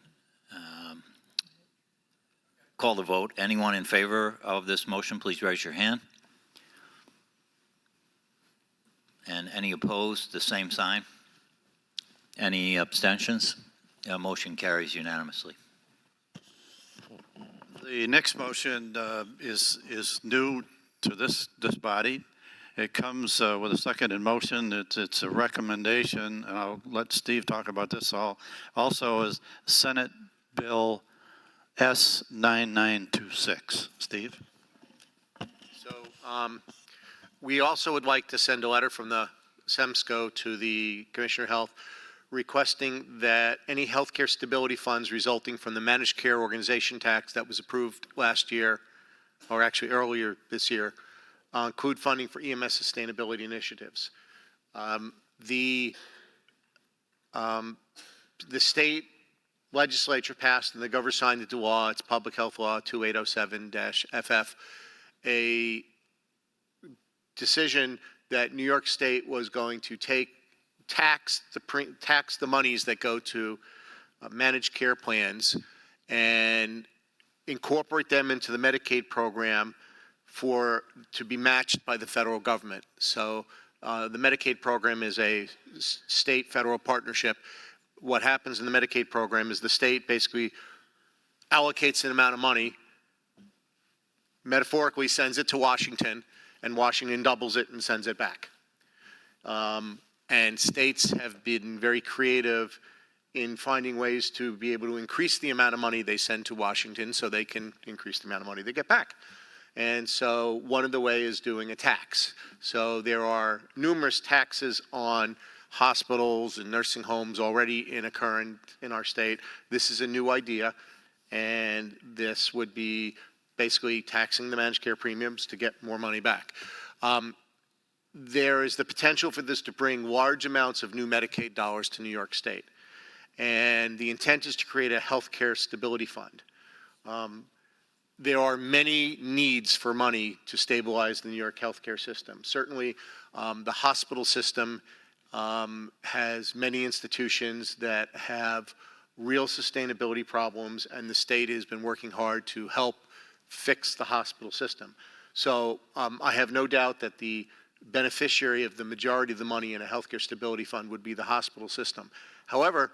F: call the vote. Anyone in favor of this motion, please raise your hand. And any opposed, the same sign. Any abstentions? Motion carries unanimously.
V: The next motion is new to this body. It comes with a second in motion. It's a recommendation, and I'll let Steve talk about this. Also is Senate Bill S9926. Steve?
C: So we also would like to send a letter from the SEMSCO to the Commissioner of Health requesting that any healthcare stability funds resulting from the managed care organization tax that was approved last year, or actually earlier this year, include funding for EMS sustainability initiatives. The state legislature passed and the governor signed into law, it's Public Health Law 2807-FF, a decision that New York State was going to tax the monies that go to managed care plans and incorporate them into the Medicaid program to be matched by the federal government. So the Medicaid program is a state-federal partnership. What happens in the Medicaid program is the state basically allocates an amount of money, metaphorically sends it to Washington, and Washington doubles it and sends it back. And states have been very creative in finding ways to be able to increase the amount of money they send to Washington so they can increase the amount of money they get back. And so one of the ways is doing a tax. So there are numerous taxes on hospitals and nursing homes already occurring in our state. This is a new idea, and this would be basically taxing the managed care premiums to get more money back. There is the potential for this to bring large amounts of new Medicaid dollars to New York State. And the intent is to create a healthcare stability fund. There are many needs for money to stabilize the New York healthcare system. Certainly, the hospital system has many institutions that have real sustainability problems, and the state has been working hard to help fix the hospital system. So I have no doubt that the beneficiary of the majority of the money in a healthcare stability fund would be the hospital system. However,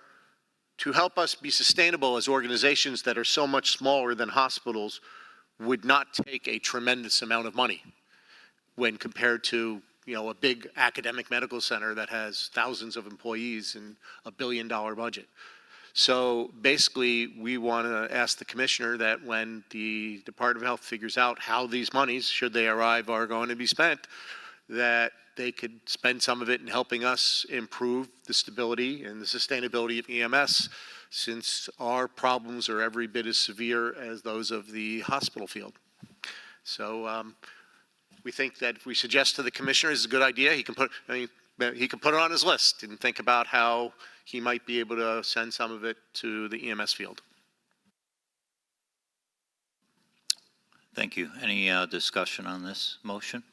C: to help us be sustainable as organizations that are so much smaller than hospitals would not take a tremendous amount of money when compared to, a big academic medical center that has thousands of employees and $1 billion budget. So basically, we want to ask the commissioner that when the Department of Health figures out how these monies, should they arrive, are going to be spent, that they could spend some of it in helping us improve the stability and the sustainability of EMS, since our problems are every bit as severe as those of the hospital field. So we think that if we suggest to the commissioner it's a good idea, he can put it on his list and think about how he might be able to send some of it to the EMS field.
F: Thank you. Any discussion on this motion?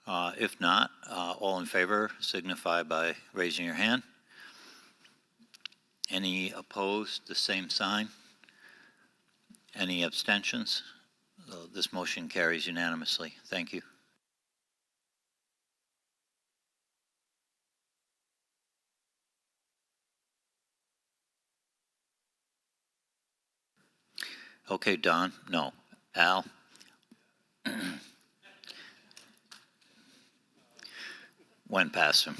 F: If not, all in favor signify by raising your hand. Any opposed, the same sign. Any abstentions? This motion carries unanimously. Thank you. Okay, Don. No. Al? Went past him.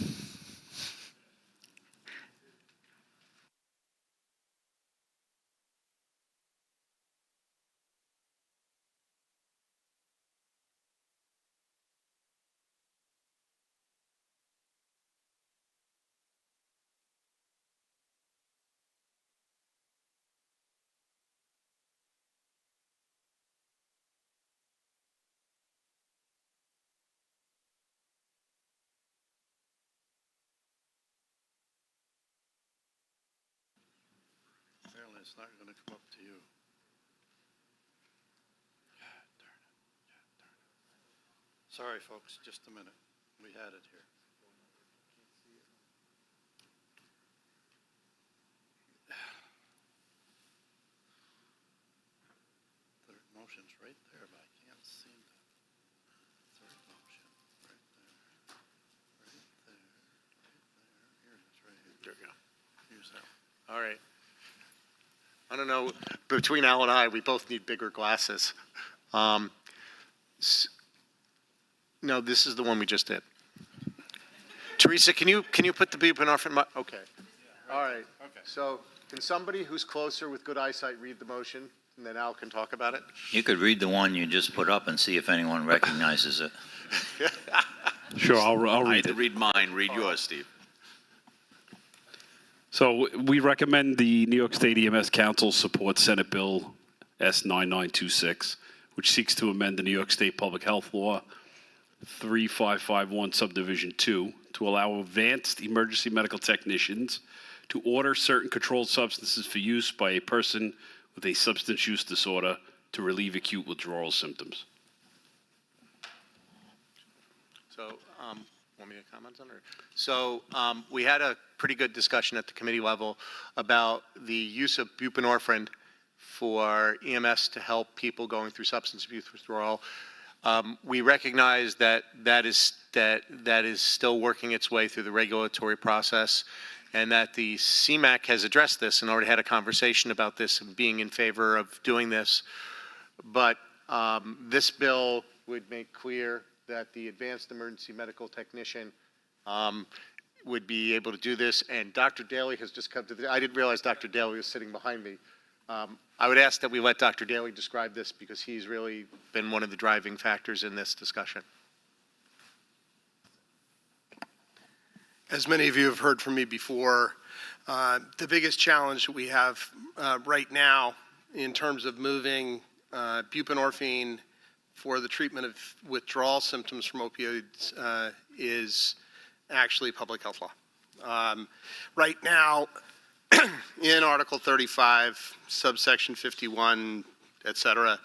I: Apparently it's not going to come up to you. Sorry, folks, just a minute. We had it here. Third motion's right there, but I can't seem to. Third motion, right there. Right there. Right there. Here it is, right here.
C: There we go.
I: Here's that.
C: All right. I don't know, between Al and I, we both need bigger glasses. No, this is the one we just did. Teresa, can you put the buprenorphine? Okay. All right.
I: Okay.
C: So can somebody who's closer with good eyesight read the motion, and then Al can talk about it?
F: You could read the one you just put up and see if anyone recognizes it.
H: Sure, I'll
G: I
H: read
G: had to
H: it.
G: read mine, read yours, Steve.
H: So we recommend the New York State EMS Council support Senate Bill S9926, which seeks to amend the New York State Public Health Law 3551 Subdivision 2 to allow advanced emergency medical technicians to order certain controlled substances for use by a person with a substance use disorder to relieve acute withdrawal symptoms.
C: So, want me to comment on it? So, we had a pretty good discussion at the committee level about the use of buprenorphine for EMS to help people going through substance abuse withdrawal. We recognize that that is still working its way through the regulatory process, and that the SEMAC has addressed this and already had a conversation about this and being in favor of doing this. But this bill would make clear that the advanced emergency medical technician would be able to do this. And Dr. Daly has just come to I didn't realize Dr. Daly was sitting behind me. I would ask that we let Dr. Daly describe this because he's really been one of the driving factors in this discussion.
K: As many of you have heard from me before, the biggest challenge that we have right now in terms of moving buprenorphine for the treatment of withdrawal symptoms from opioids is actually public health law. Right now, in Article 35, subsection 51, et cetera,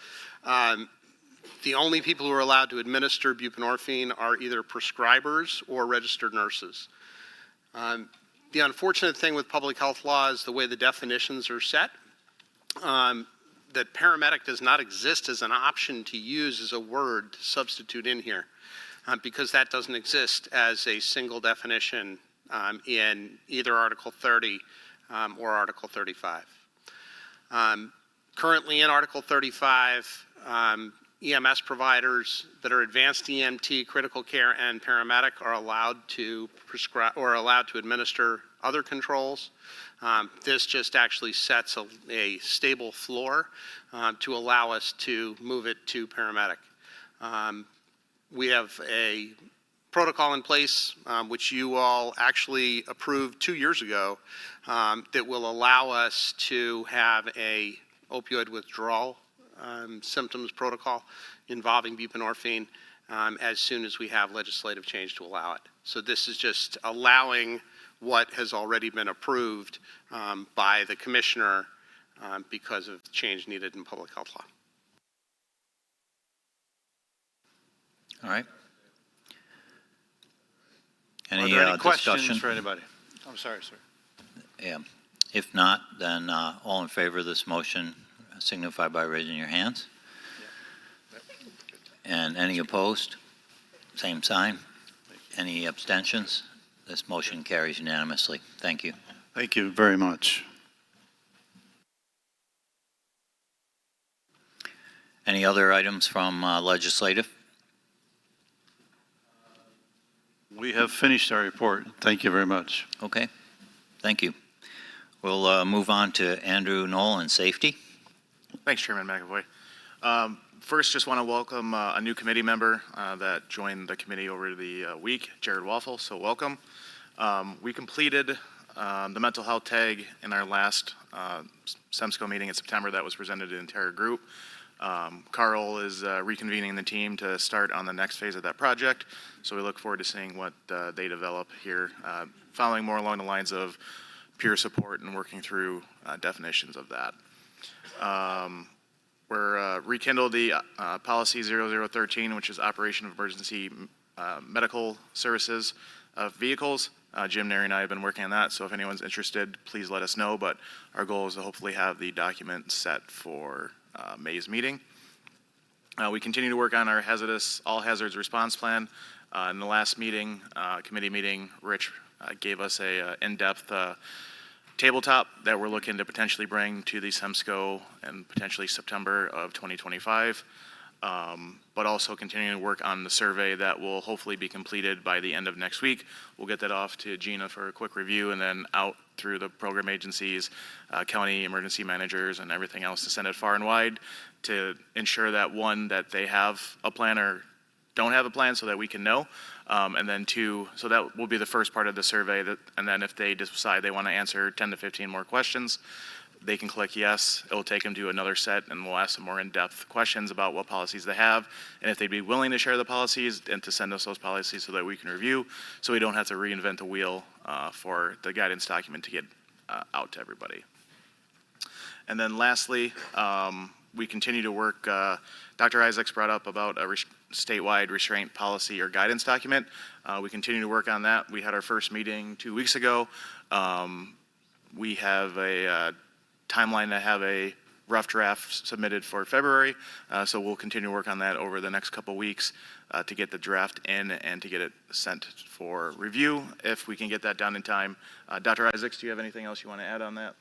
K: the only people who are allowed to administer buprenorphine are either prescribers or registered nurses. The unfortunate thing with public health law is the way the definitions are set, that paramedic does not exist as an option to use as a word to substitute in here, because that doesn't exist as a single definition in either Article 30 or Article 35. Currently in Article 35, EMS providers that are advanced EMT, critical care, and paramedic are allowed to prescribe or allowed to administer other controls. This just actually sets a stable floor to allow us to move it to paramedic. We have a protocol in place, which you all actually approved 2 years ago, that will allow us to have a opioid withdrawal symptoms protocol involving buprenorphine as soon as we have legislative change to allow it. So this is just allowing what has already been approved by the commissioner because of change needed in public health law.
F: All right.
Q: Are
F: Any
Q: there any questions
F: discussion?
Q: for anybody? I'm sorry, sir.
F: Yeah. If not, then all in favor of this motion signify by raising your hands. And any opposed? Same sign. Any abstentions? This motion carries unanimously. Thank you.
V: Thank you very much.
F: Any other items from legislative?
V: We have finished our report. Thank you very much.
F: Okay. Thank you. We'll move on to Andrew Knoll and safety.
J: Thanks, Chairman McAvoy. First, just want to welcome a new committee member that joined the committee over the week, Jared Waffle, so welcome. We completed the mental health tag in our last SEMSCO meeting in September that was presented to the entire group. Carl is reconvening the team to start on the next phase of that project, so we look forward to seeing what they develop here, following more along the lines of peer support and working through definitions of that. We're rekindled the policy 0013, which is operation of emergency medical services of vehicles. Jim, Neri, and I have been working on that, so if anyone's interested, please let us know, but our goal is to hopefully have the document set for May's meeting. We continue to work on our all hazards response plan. In the last meeting, committee meeting, Rich gave us a in-depth tabletop that we're looking to potentially bring to the SEMSCO in potentially September of 2025, but also continuing to work on the survey that will hopefully be completed by the end of next week. We'll get that off to Gina for a quick review and then out through the program agencies, county emergency managers, and everything else to send it far and wide to ensure that, one, that they have a plan or don't have a plan so that we can know. And then two, so that will be the first part of the survey. And then if they decide they want to answer 10 to 15 more questions, they can click yes. It will take them to another set, and we'll ask some more in-depth questions about what policies they have, and if they'd be willing to share the policies and to send us those policies so that we can review, so we don't have to reinvent the wheel for the guidance document to get out to everybody. And then lastly, we continue to work, Dr. Isaacs brought up about a statewide restraint policy or guidance document. We continue to work on that. We had our first meeting 2 weeks ago. We have a timeline to have a rough draft submitted for February, so we'll continue to work on that over the next couple weeks to get the draft in and to get it sent for review if we can get that done in time. Dr. Isaacs, do you have anything else you want to add on that?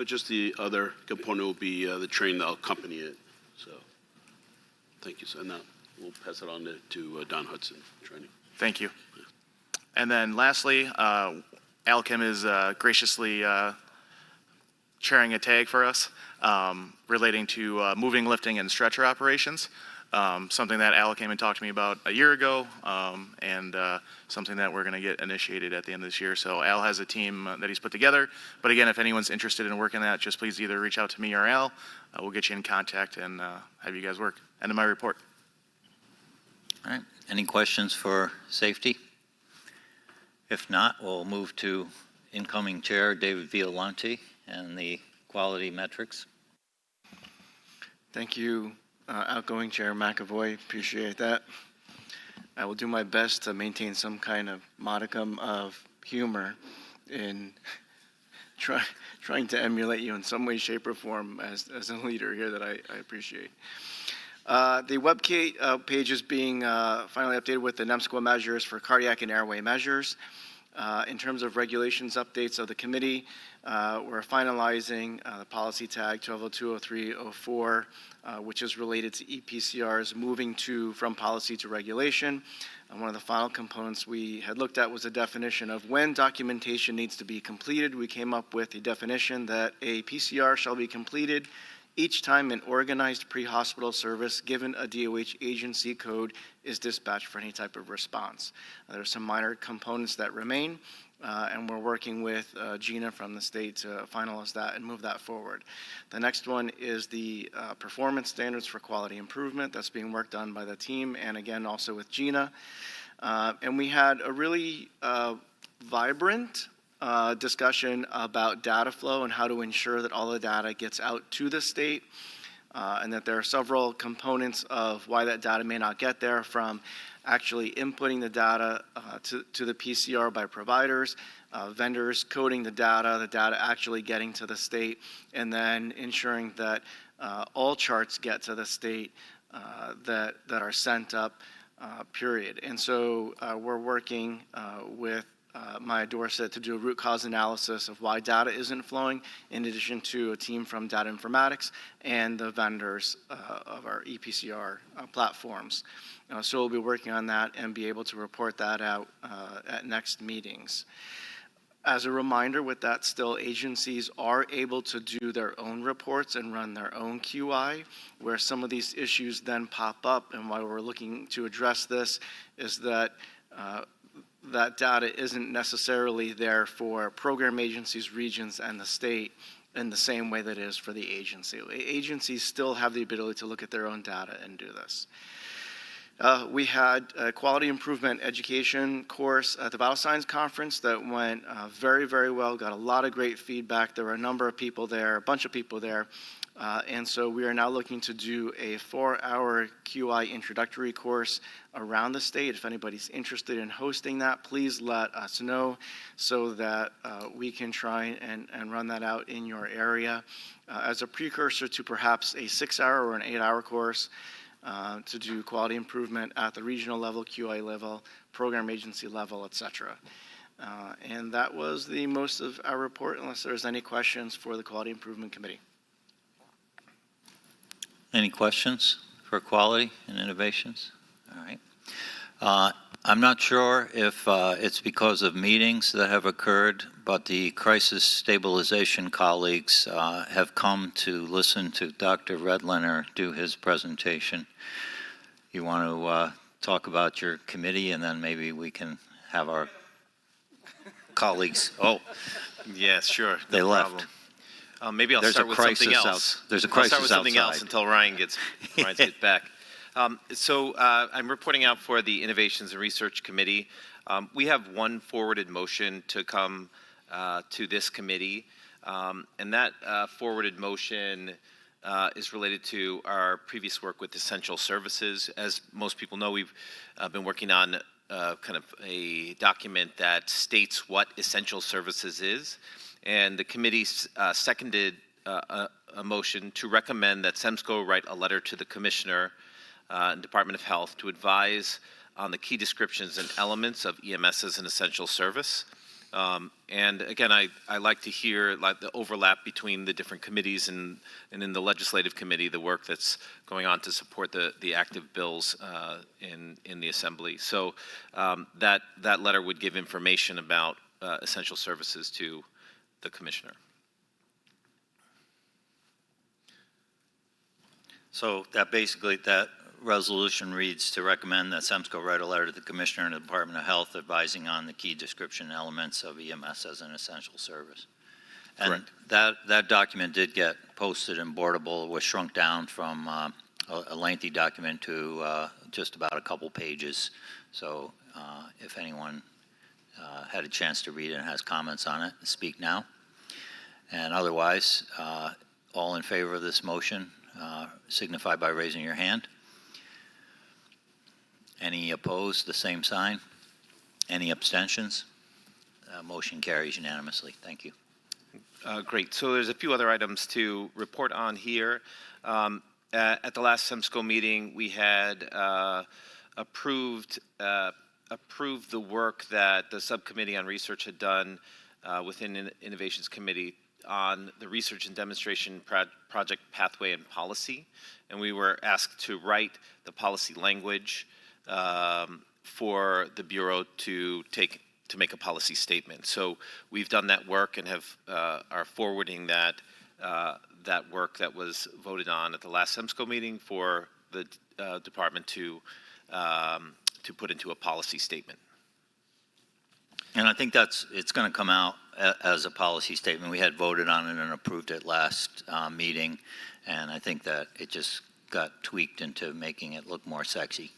M: Just the other component will be the training that'll accompany it. So, thank you. So now we'll pass it on to Don Hudson, training.
J: Thank you. And then lastly, Alchem is graciously sharing a tag for us relating to moving, lifting, and stretcher operations. Something that Al came and talked to me about a year ago, and something that we're going to get initiated at the end of this year. So Al has a team that he's put together. But again, if anyone's interested in working that, just please either reach out to me or Al. We'll get you in contact and have you guys work. End of my report.
F: All right. Any questions for safety? If not, we'll move to incoming chair David Violante and the quality metrics.
Q: Thank you, outgoing Chair McAvoy. Appreciate that. I will do my best to maintain some kind of modicum of humor in trying to emulate you in some way, shape, or form as a leader here that I appreciate. The web page is being finally updated with the NEMSCO measures for cardiac and airway measures. In terms of regulations updates of the committee, we're finalizing the policy tag 12020304, which is related to EPCRs moving from policy to regulation. And one of the final components we had looked at was a definition of when documentation needs to be completed. We came up with a definition that a PCR shall be completed each time an organized pre-hospital service given a DOH agency code is dispatched for any type of response. There are some minor components that remain, and we're working with Gina from the state to finalize that and move that forward. The next one is the performance standards for quality improvement that's being worked on by the team, and again also with Gina. And we had a really vibrant discussion about data flow and how to ensure that all the data gets out to the state. and that there are several components of why that data may not get there, from actually inputting the data to the PCR by providers, vendors coding the data actually getting to the state, and then ensuring that all charts get to the state that are sent up, period. And so we're working with Maya Dorsett to do a root cause analysis of why data isn't flowing, in addition to a team from data informatics and the vendors of our EPCR platforms. So we'll be working on that and be able to report that out at next meetings. As a reminder, with that still, agencies are able to do their own reports and run their own QI, where some of these issues then pop up. And why we're looking to address this is that that data isn't necessarily there for program agencies, regions, and the state in the same way that it is for the agency. Agencies still have the ability to look at their own data and do this. We had a quality improvement education course at the Vital Signs Conference that went very, very well, got a lot of great feedback. There were a number of people there, a bunch of people there. And so we are now looking to do a 4-hour QI introductory course around the state. If anybody's interested in hosting that, please let us know so that we can try and run that out in your area as a precursor to perhaps a 6-hour or an 8-hour course to do quality improvement at the regional level, QI level, program agency level, et cetera. And that was the most of our report, unless there's any questions for the Quality Improvement Committee.
F: Any questions for quality and innovations? All right. I'm not sure if it's because of meetings that have occurred, but the crisis stabilization colleagues have come to listen to Dr. Redlener do his presentation. You want to talk about your committee, and then maybe we can have our colleagues. Oh,
L: Yeah, sure.
F: they
L: no
F: left.
L: problem. Maybe I'll
F: There's
L: start
F: a
L: with something
F: crisis
L: else.
F: There's a
L: I'll
F: crisis
L: start with something else
F: outside.
L: until Ryan gets back. So I'm reporting out for the Innovations and Research Committee. We have one forwarded motion to come to this committee, and that forwarded motion is related to our previous work with essential services. As most people know, we've been working on kind of a document that states what essential services is. And the committee seconded a motion to recommend that SEMSCO write a letter to the Commissioner and Department of Health to advise on the key descriptions and elements of EMS as an essential service. And again, I like to hear the overlap between the different committees and in the legislative committee, the work that's going on to support the active bills in the Assembly. So that letter would give information about essential services to the Commissioner.
F: So that basically, that resolution reads to recommend that SEMSCO write a letter to the Commissioner and the Department of Health advising on the key description elements of EMS as an essential service. And that document did get posted and boardable, was shrunk down from a lengthy document to just about a couple pages. So if anyone had a chance to read it and has comments on it, speak now. And otherwise, all in favor of this motion, signify by raising your hand. Any opposed, the same sign. Any abstentions? Motion carries unanimously. Thank you.
L: Great. So there's a few other items to report on here. At the last SEMSCO meeting, we had approved the work that the subcommittee on research had done within the Innovations Committee on the research and demonstration project pathway and policy. And we were asked to write the policy language for the Bureau to make a policy statement. So we've done that work and are forwarding that work that was voted on at the last SEMSCO meeting for the department to put into a policy statement.
F: And I think it's going to come out as a policy statement. We had voted on it and approved it last meeting, and I think that it just got tweaked into making it look more sexy.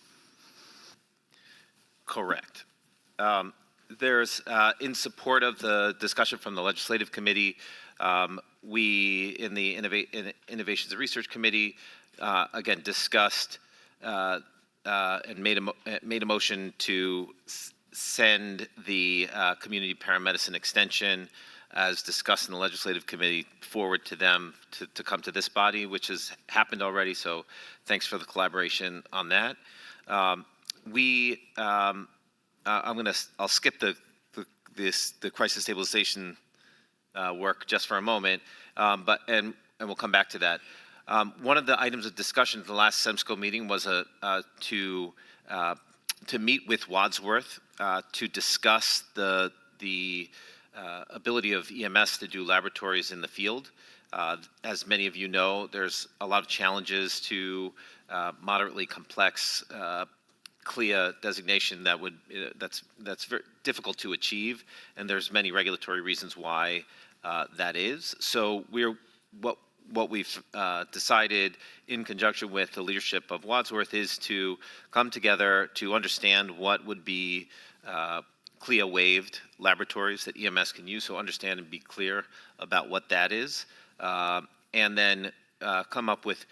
L: Correct. there's, in support of the discussion from the Legislative Committee, we, in the Innovations and Research Committee, again, discussed and made a motion to send the community paramedicine extension, as discussed in the Legislative Committee, forward to them to come to this body, which has happened already. So thanks for the collaboration on that. I'll skip the crisis stabilization work just for a moment, and we'll come back to that. One of the items of discussion at the last SEMSCO meeting was to meet with Wadsworth to discuss the ability of EMS to do laboratories in the field. As many of you know, there's a lot of challenges to moderately complex CLIA designation that's very difficult to achieve, and there's many regulatory reasons why that is. So what we've decided in conjunction with the leadership of Wadsworth is to come together to understand what would be CLIA waived laboratories that EMS can use, so understand and be clear about what that is, and then come up with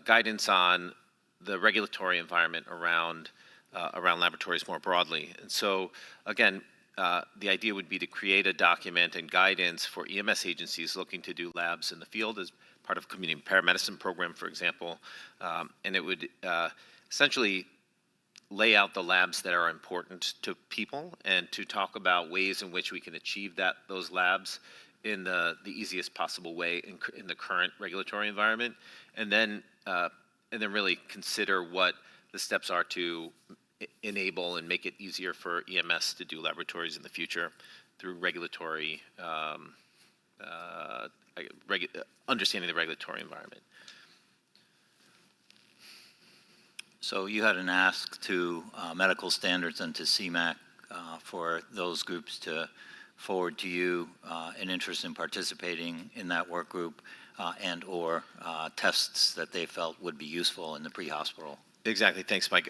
L: guidance on the regulatory environment around laboratories more broadly. And so, again, the idea would be to create a document and guidance for EMS agencies looking to do labs in the field as part of a community paramedicine program, for example, and it would essentially lay out the labs that are important to people and to talk about ways in which we can achieve those labs in the easiest possible way in the current regulatory environment, and then really consider what the steps are to enable and make it easier for EMS to do laboratories in the future through regulatory, understanding the regulatory environment.
F: So you had an ask to medical standards and to SEMAC for those groups to forward to you an interest in participating in that work group and or tests that they felt would be useful in the pre-hospital.
L: Exactly. Thanks, Mike.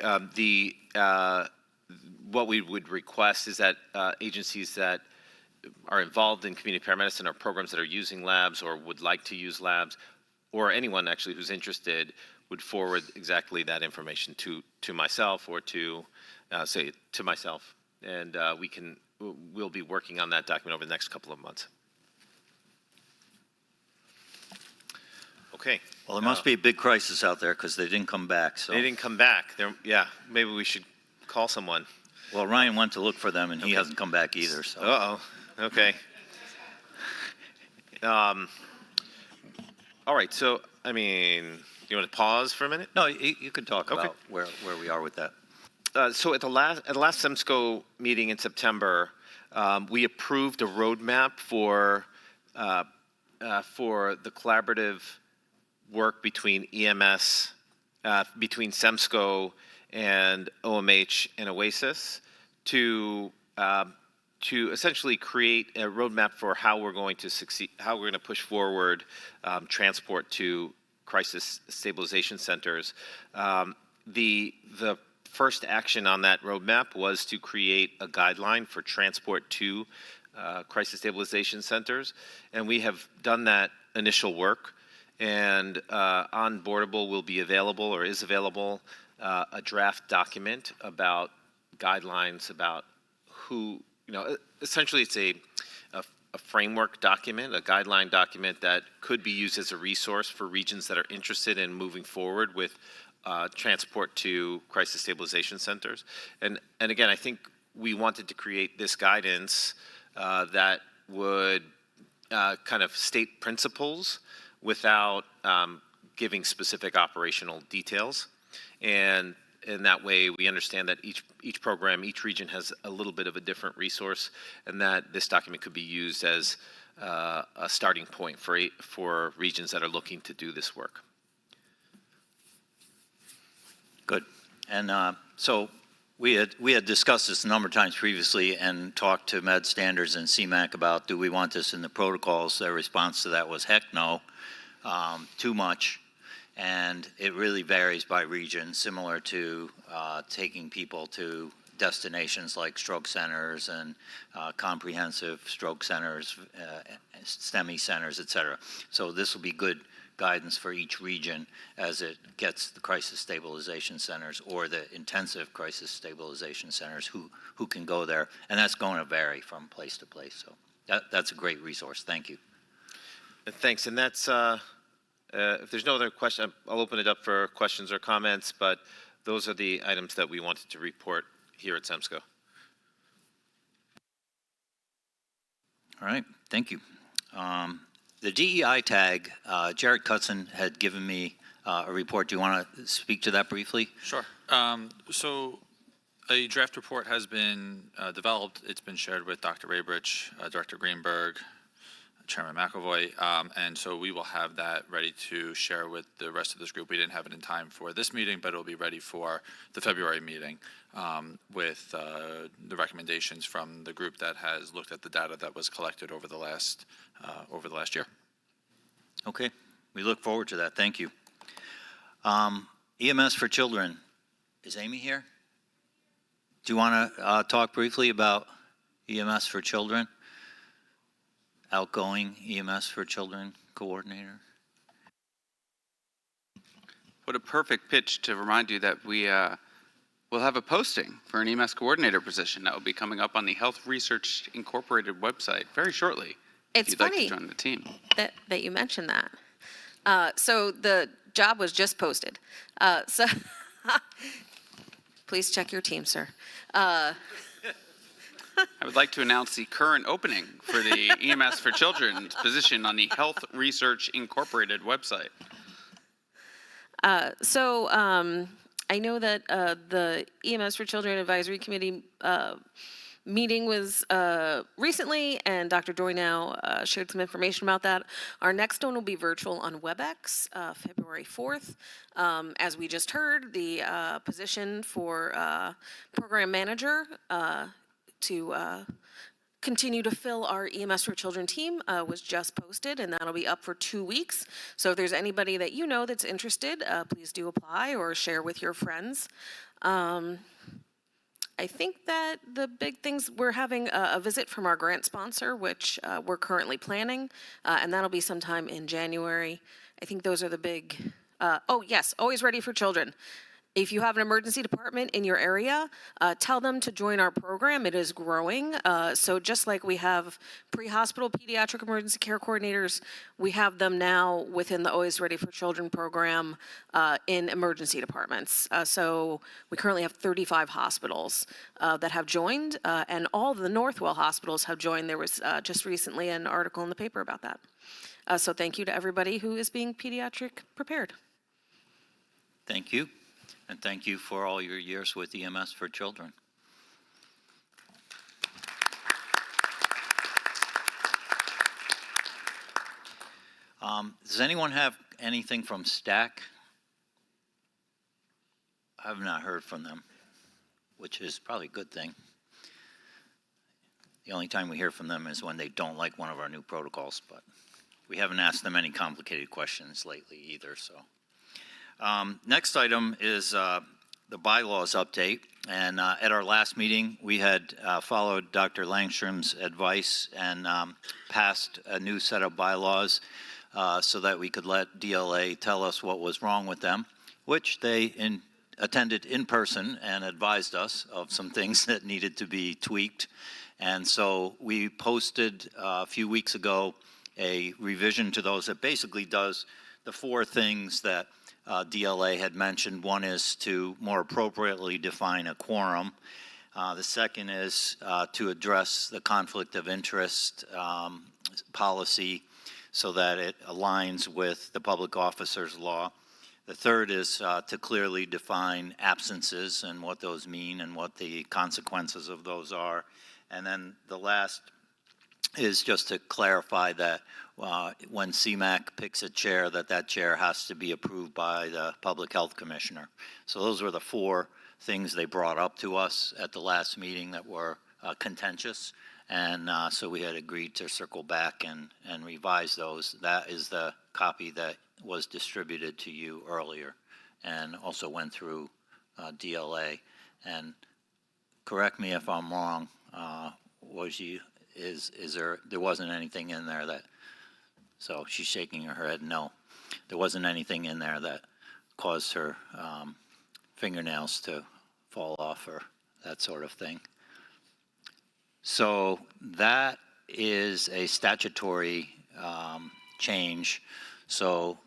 L: What we would request is that agencies that are involved in community paramedicine or programs that are using labs or would like to use labs, or anyone actually who's interested, would forward exactly that information to myself or to myself, and we'll be working on that document over the next couple of months. Okay.
F: Well, there must be a big crisis out there because they didn't come back. So
L: they didn't come back. Yeah, maybe we should call someone.
F: Well, Ryan went to look for them, and he hasn't come back either. So.
L: Okay. All right. So, I mean, you want to pause for a minute?
F: No, you could talk about where we are with that.
L: So at the last SEMSCO meeting in September, we approved a roadmap for the collaborative work between EMS, between SEMSCO and OMH and OASIS to essentially create a roadmap for how we're going to succeed, how we're going to push forward transport to crisis stabilization centers. The first action on that roadmap was to create a guideline for transport to crisis stabilization centers, and we have done that initial work. And on Boardable will be available, or is available, a draft document about guidelines about who, essentially it's a framework document, a guideline document that could be used as a resource for regions that are interested in moving forward with transport to crisis stabilization centers. And again, I think we wanted to create this guidance that would kind of state principles without giving specific operational details. And in that way, we understand that each program, each region has a little bit of a different resource, and that this document could be used as a starting point for regions that are looking to do this work.
F: Good. And so we had discussed this a number of times previously and talked to Med Standards and SEMAC about, do we want this in the protocols? Their response to that was, heck no, too much. And it really varies by region, similar to taking people to destinations like stroke centers and comprehensive stroke centers, STEMI centers, et cetera. So this will be good guidance for each region as it gets the crisis stabilization centers or the intensive crisis stabilization centers who can go there. And that's going to vary from place to place. So that's a great resource. Thank you.
L: Thanks. And that's, if there's no other question, I'll open it up for questions or comments, but those are the items that we wanted to report here at SEMSCO.
F: All right. Thank you. The DEI tag, Jared Cutson had given me a report. Do you want to speak to that briefly?
A: Sure. So a draft report has been developed. It's been shared with Dr. Raybridge, Director Greenberg, Chairman McAvoy, and so we will have that ready to share with the rest of this group. We didn't have it in time for this meeting, but it'll be ready for the February meeting with the recommendations from the group that has looked at the data that was collected over the last year.
F: Okay. We look forward to that. Thank you. EMS for children. Is Amy here? Do you want to talk briefly about EMS for children? Outgoing EMS for children coordinator.
E: What a perfect pitch to remind you that we will have a posting for an EMS coordinator position that will be coming up on the Health Research Incorporated website very shortly.
N: It's
E: if you'd
N: funny
E: like to join the team.
N: that you mentioned that. So the job was just posted. So please check your team, sir.
E: I would like to announce the current opening for the EMS for Children position on the Health Research Incorporated website.
N: I know that the EMS for Children Advisory Committee meeting was recently, and Dr. Doynow shared some information about that. Our next one will be virtual on WebEx, February 4th. As we just heard, the position for program manager to continue to fill our EMS for Children team was just posted, and that'll be up for 2 weeks. So if there's anybody that you know that's interested, please do apply or share with your friends. I think that the big things, we're having a visit from our grant sponsor, which we're currently planning, and that'll be sometime in January. I think those are the big, oh yes, Always Ready for Children. If you have an emergency department in your area, tell them to join our program. It is growing. So just like we have pre-hospital pediatric emergency care coordinators, we have them now within the Always Ready for Children program in emergency departments. So we currently have 35 hospitals that have joined, and all of the Northwell hospitals have joined. There was just recently an article in the paper about that. So thank you to everybody who is being pediatric prepared.
F: Thank you. And thank you for all your years with EMS for children. Does anyone have anything from STAC? I have not heard from them, which is probably a good thing. The only time we hear from them is when they don't like one of our new protocols, but we haven't asked them any complicated questions lately either, so. Next item is the bylaws update. And at our last meeting, we had followed Dr. Langstrom's advice and passed a new set of bylaws so that we could let DLA tell us what was wrong with them, which they attended in person and advised us of some things that needed to be tweaked. And so we posted a few weeks ago a revision to those that basically does the 4 things that DLA had mentioned. One is to more appropriately define a quorum. The second is to address the conflict of interest policy so that it aligns with the public officers law. The third is to clearly define absences and what those mean and what the consequences of those are. And then the last is just to clarify that when SEMAC picks a chair, that chair has to be approved by the public health commissioner. So those were the 4 things they brought up to us at the last meeting that were contentious. And so we had agreed to circle back and revise those. That is the copy that was distributed to you earlier and also went through DLA. And correct me if I'm wrong, there wasn't anything in there that, so she's shaking her head, no. There wasn't anything in there that caused her fingernails to fall off or that sort of thing. So that is a statutory change. So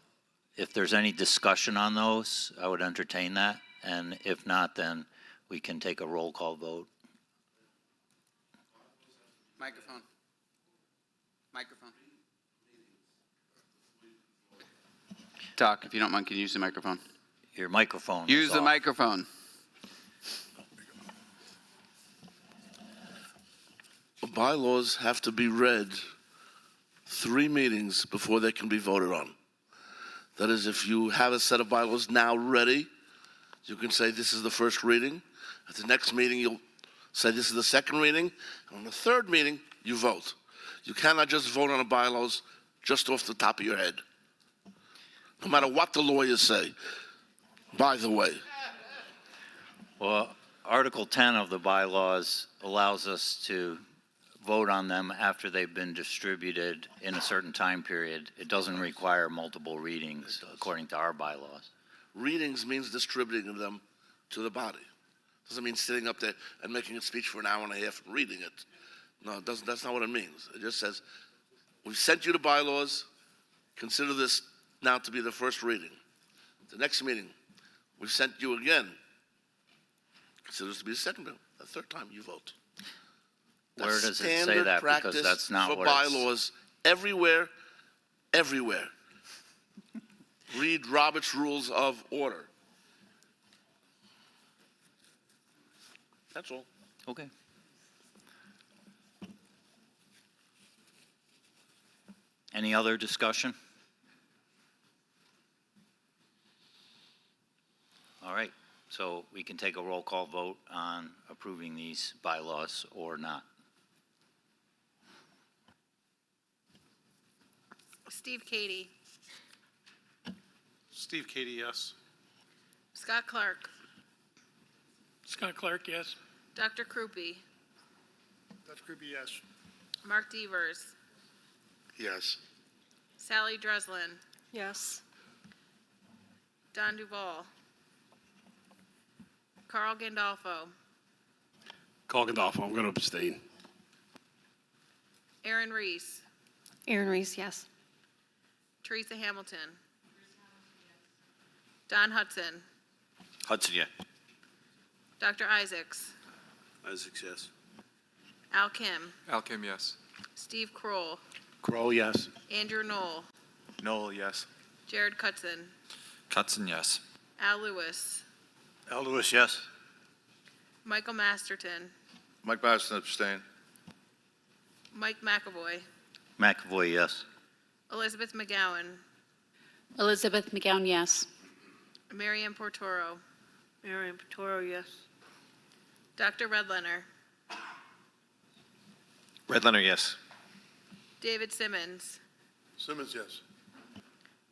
F: if there's any discussion on those, I would entertain that. And if not, then we can take a roll call vote.
E: Microphone. Microphone. Doc, if you don't mind, can you use the microphone?
F: Your microphone is
E: Use the
F: off.
E: microphone.
P: Bylaws have to be read 3 meetings before they can be voted on. That is, if you have a set of bylaws now ready, you can say this is the first reading. At the next meeting, you'll say this is the second reading. And on the third meeting, you vote. You cannot just vote on the bylaws just off the top of your head, no matter what the lawyers say, by the way.
F: Well, Article 10 of the bylaws allows us to vote on them after they've been distributed in a certain time period. It doesn't require multiple readings, according to our bylaws.
P: Readings means distributing them to the body. Doesn't mean sitting up there and making a speech for an hour and a half and reading it. No, it doesn't. That's not what it means. It just says, we've sent you the bylaws. Consider this now to be the first reading. The next meeting, we've sent you again. Consider this to be the second reading. The third time you vote.
F: Where
P: That's
F: does it say
P: standard
F: that? Because
P: practice
F: that's not
P: for
F: what it's...
P: bylaws everywhere. Read Robert's Rules of Order. That's all.
F: Okay. Any other discussion? All right, so we can take a roll call vote on approving these bylaws or not.
B: Steve Katie,
D: Steve Katie, yes.
B: Scott Clark,
I: Scott Clark, yes.
B: Dr. Krupe,
T: Dr. Krupe, yes.
B: Mark Devers,
T: Yes.
B: Sally Dreslin,
U: Yes.
B: Don Duval, Carl Gandolfo,
H: Carl Gandolfo, I'm going to abstain.
B: Aaron Reese,
O: Aaron Reese, yes.
B: Teresa Hamilton, Don Hudson,
G: Hudson, yeah.
B: Dr. Isaacs,
M: Isaacs, yes.
B: Al Kim,
S: Al Kim, yes.
B: Steve Kroll,
C: Crow, yes.
B: Andrew Knoll,
J: Noel, yes.
B: Jared Cutson,
A: Cutson, yes.
B: Al Lewis,
G: Al Lewis, yes.
B: Michael Masterton,
G: Mike Basson, abstain.
B: Mike McAvoy,
F: McAvoy, yes.
B: Elizabeth McGowan,
U: Elizabeth McGowan, yes.
B: Marianne Portoro,
U: Marion Petoro, yes.
B: Dr. Redlener,
G: Redlener, yes.
B: David Simmons,
T: Simmons, yes.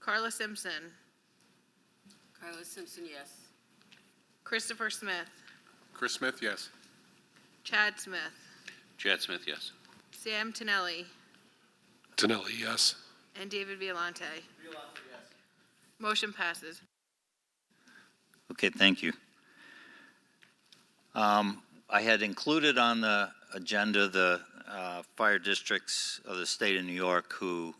B: Carla Simpson,
U: Carla Simpson, yes.
B: Christopher Smith,
T: Chris Smith, yes.
B: Chad Smith,
M: Chad Smith, yes.
B: Sam Tinelli,
T: Tonelli, yes.
B: and David Violante. Motion passes.
F: Okay, thank you. I had included on the agenda the fire districts of the state of New York who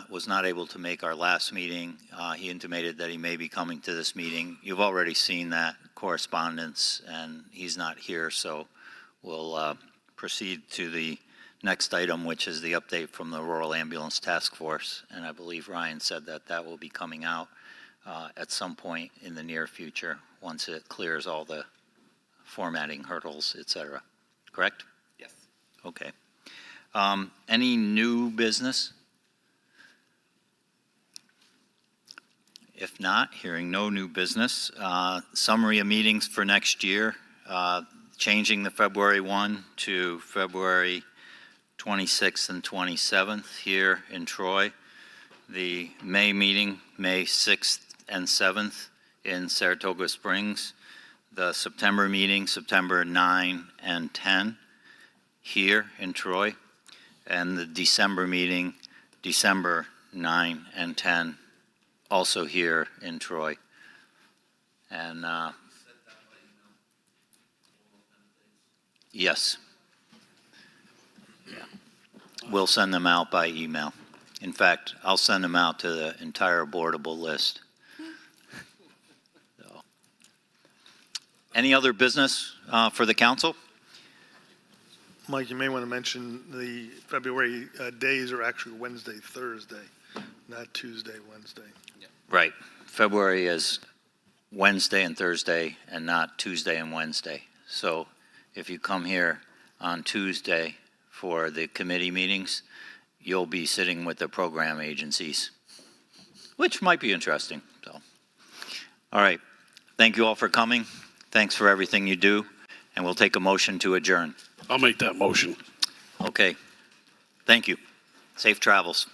F: was not able to make our last meeting. He intimated that he may be coming to this meeting. You've already seen that correspondence, and he's not here, so we'll proceed to the next item, which is the update from the Rural Ambulance Task Force. And I believe Ryan said that that will be coming out at some point in the near future, once it clears all the formatting hurdles, et cetera. Correct?
E: Yes.
F: Okay. Any new business? If not, hearing no new business, summary of meetings for next year, changing the February 1 to February 26th and 27th here in Troy. The May meeting, May 6th and 7th in Saratoga Springs. the September meeting, September 9 and 10, here in Troy, and the December meeting, December 9 and 10, also here in Troy. And yes. Yeah. We'll send them out by email. In fact, I'll send them out to the entire boardable list. So. Any other business for the council?
K: Mike, you may want to mention the February days are actually Wednesday, Thursday, not Tuesday, Wednesday.
F: Right. February is Wednesday and Thursday and not Tuesday and Wednesday. So if you come here on Tuesday for the committee meetings, you'll be sitting with the program agencies, which might be interesting. So, all right. Thank you all for coming. Thanks for everything you do. And we'll take a motion to adjourn.
H: I'll make that motion.
F: Okay. Thank you. Safe travels.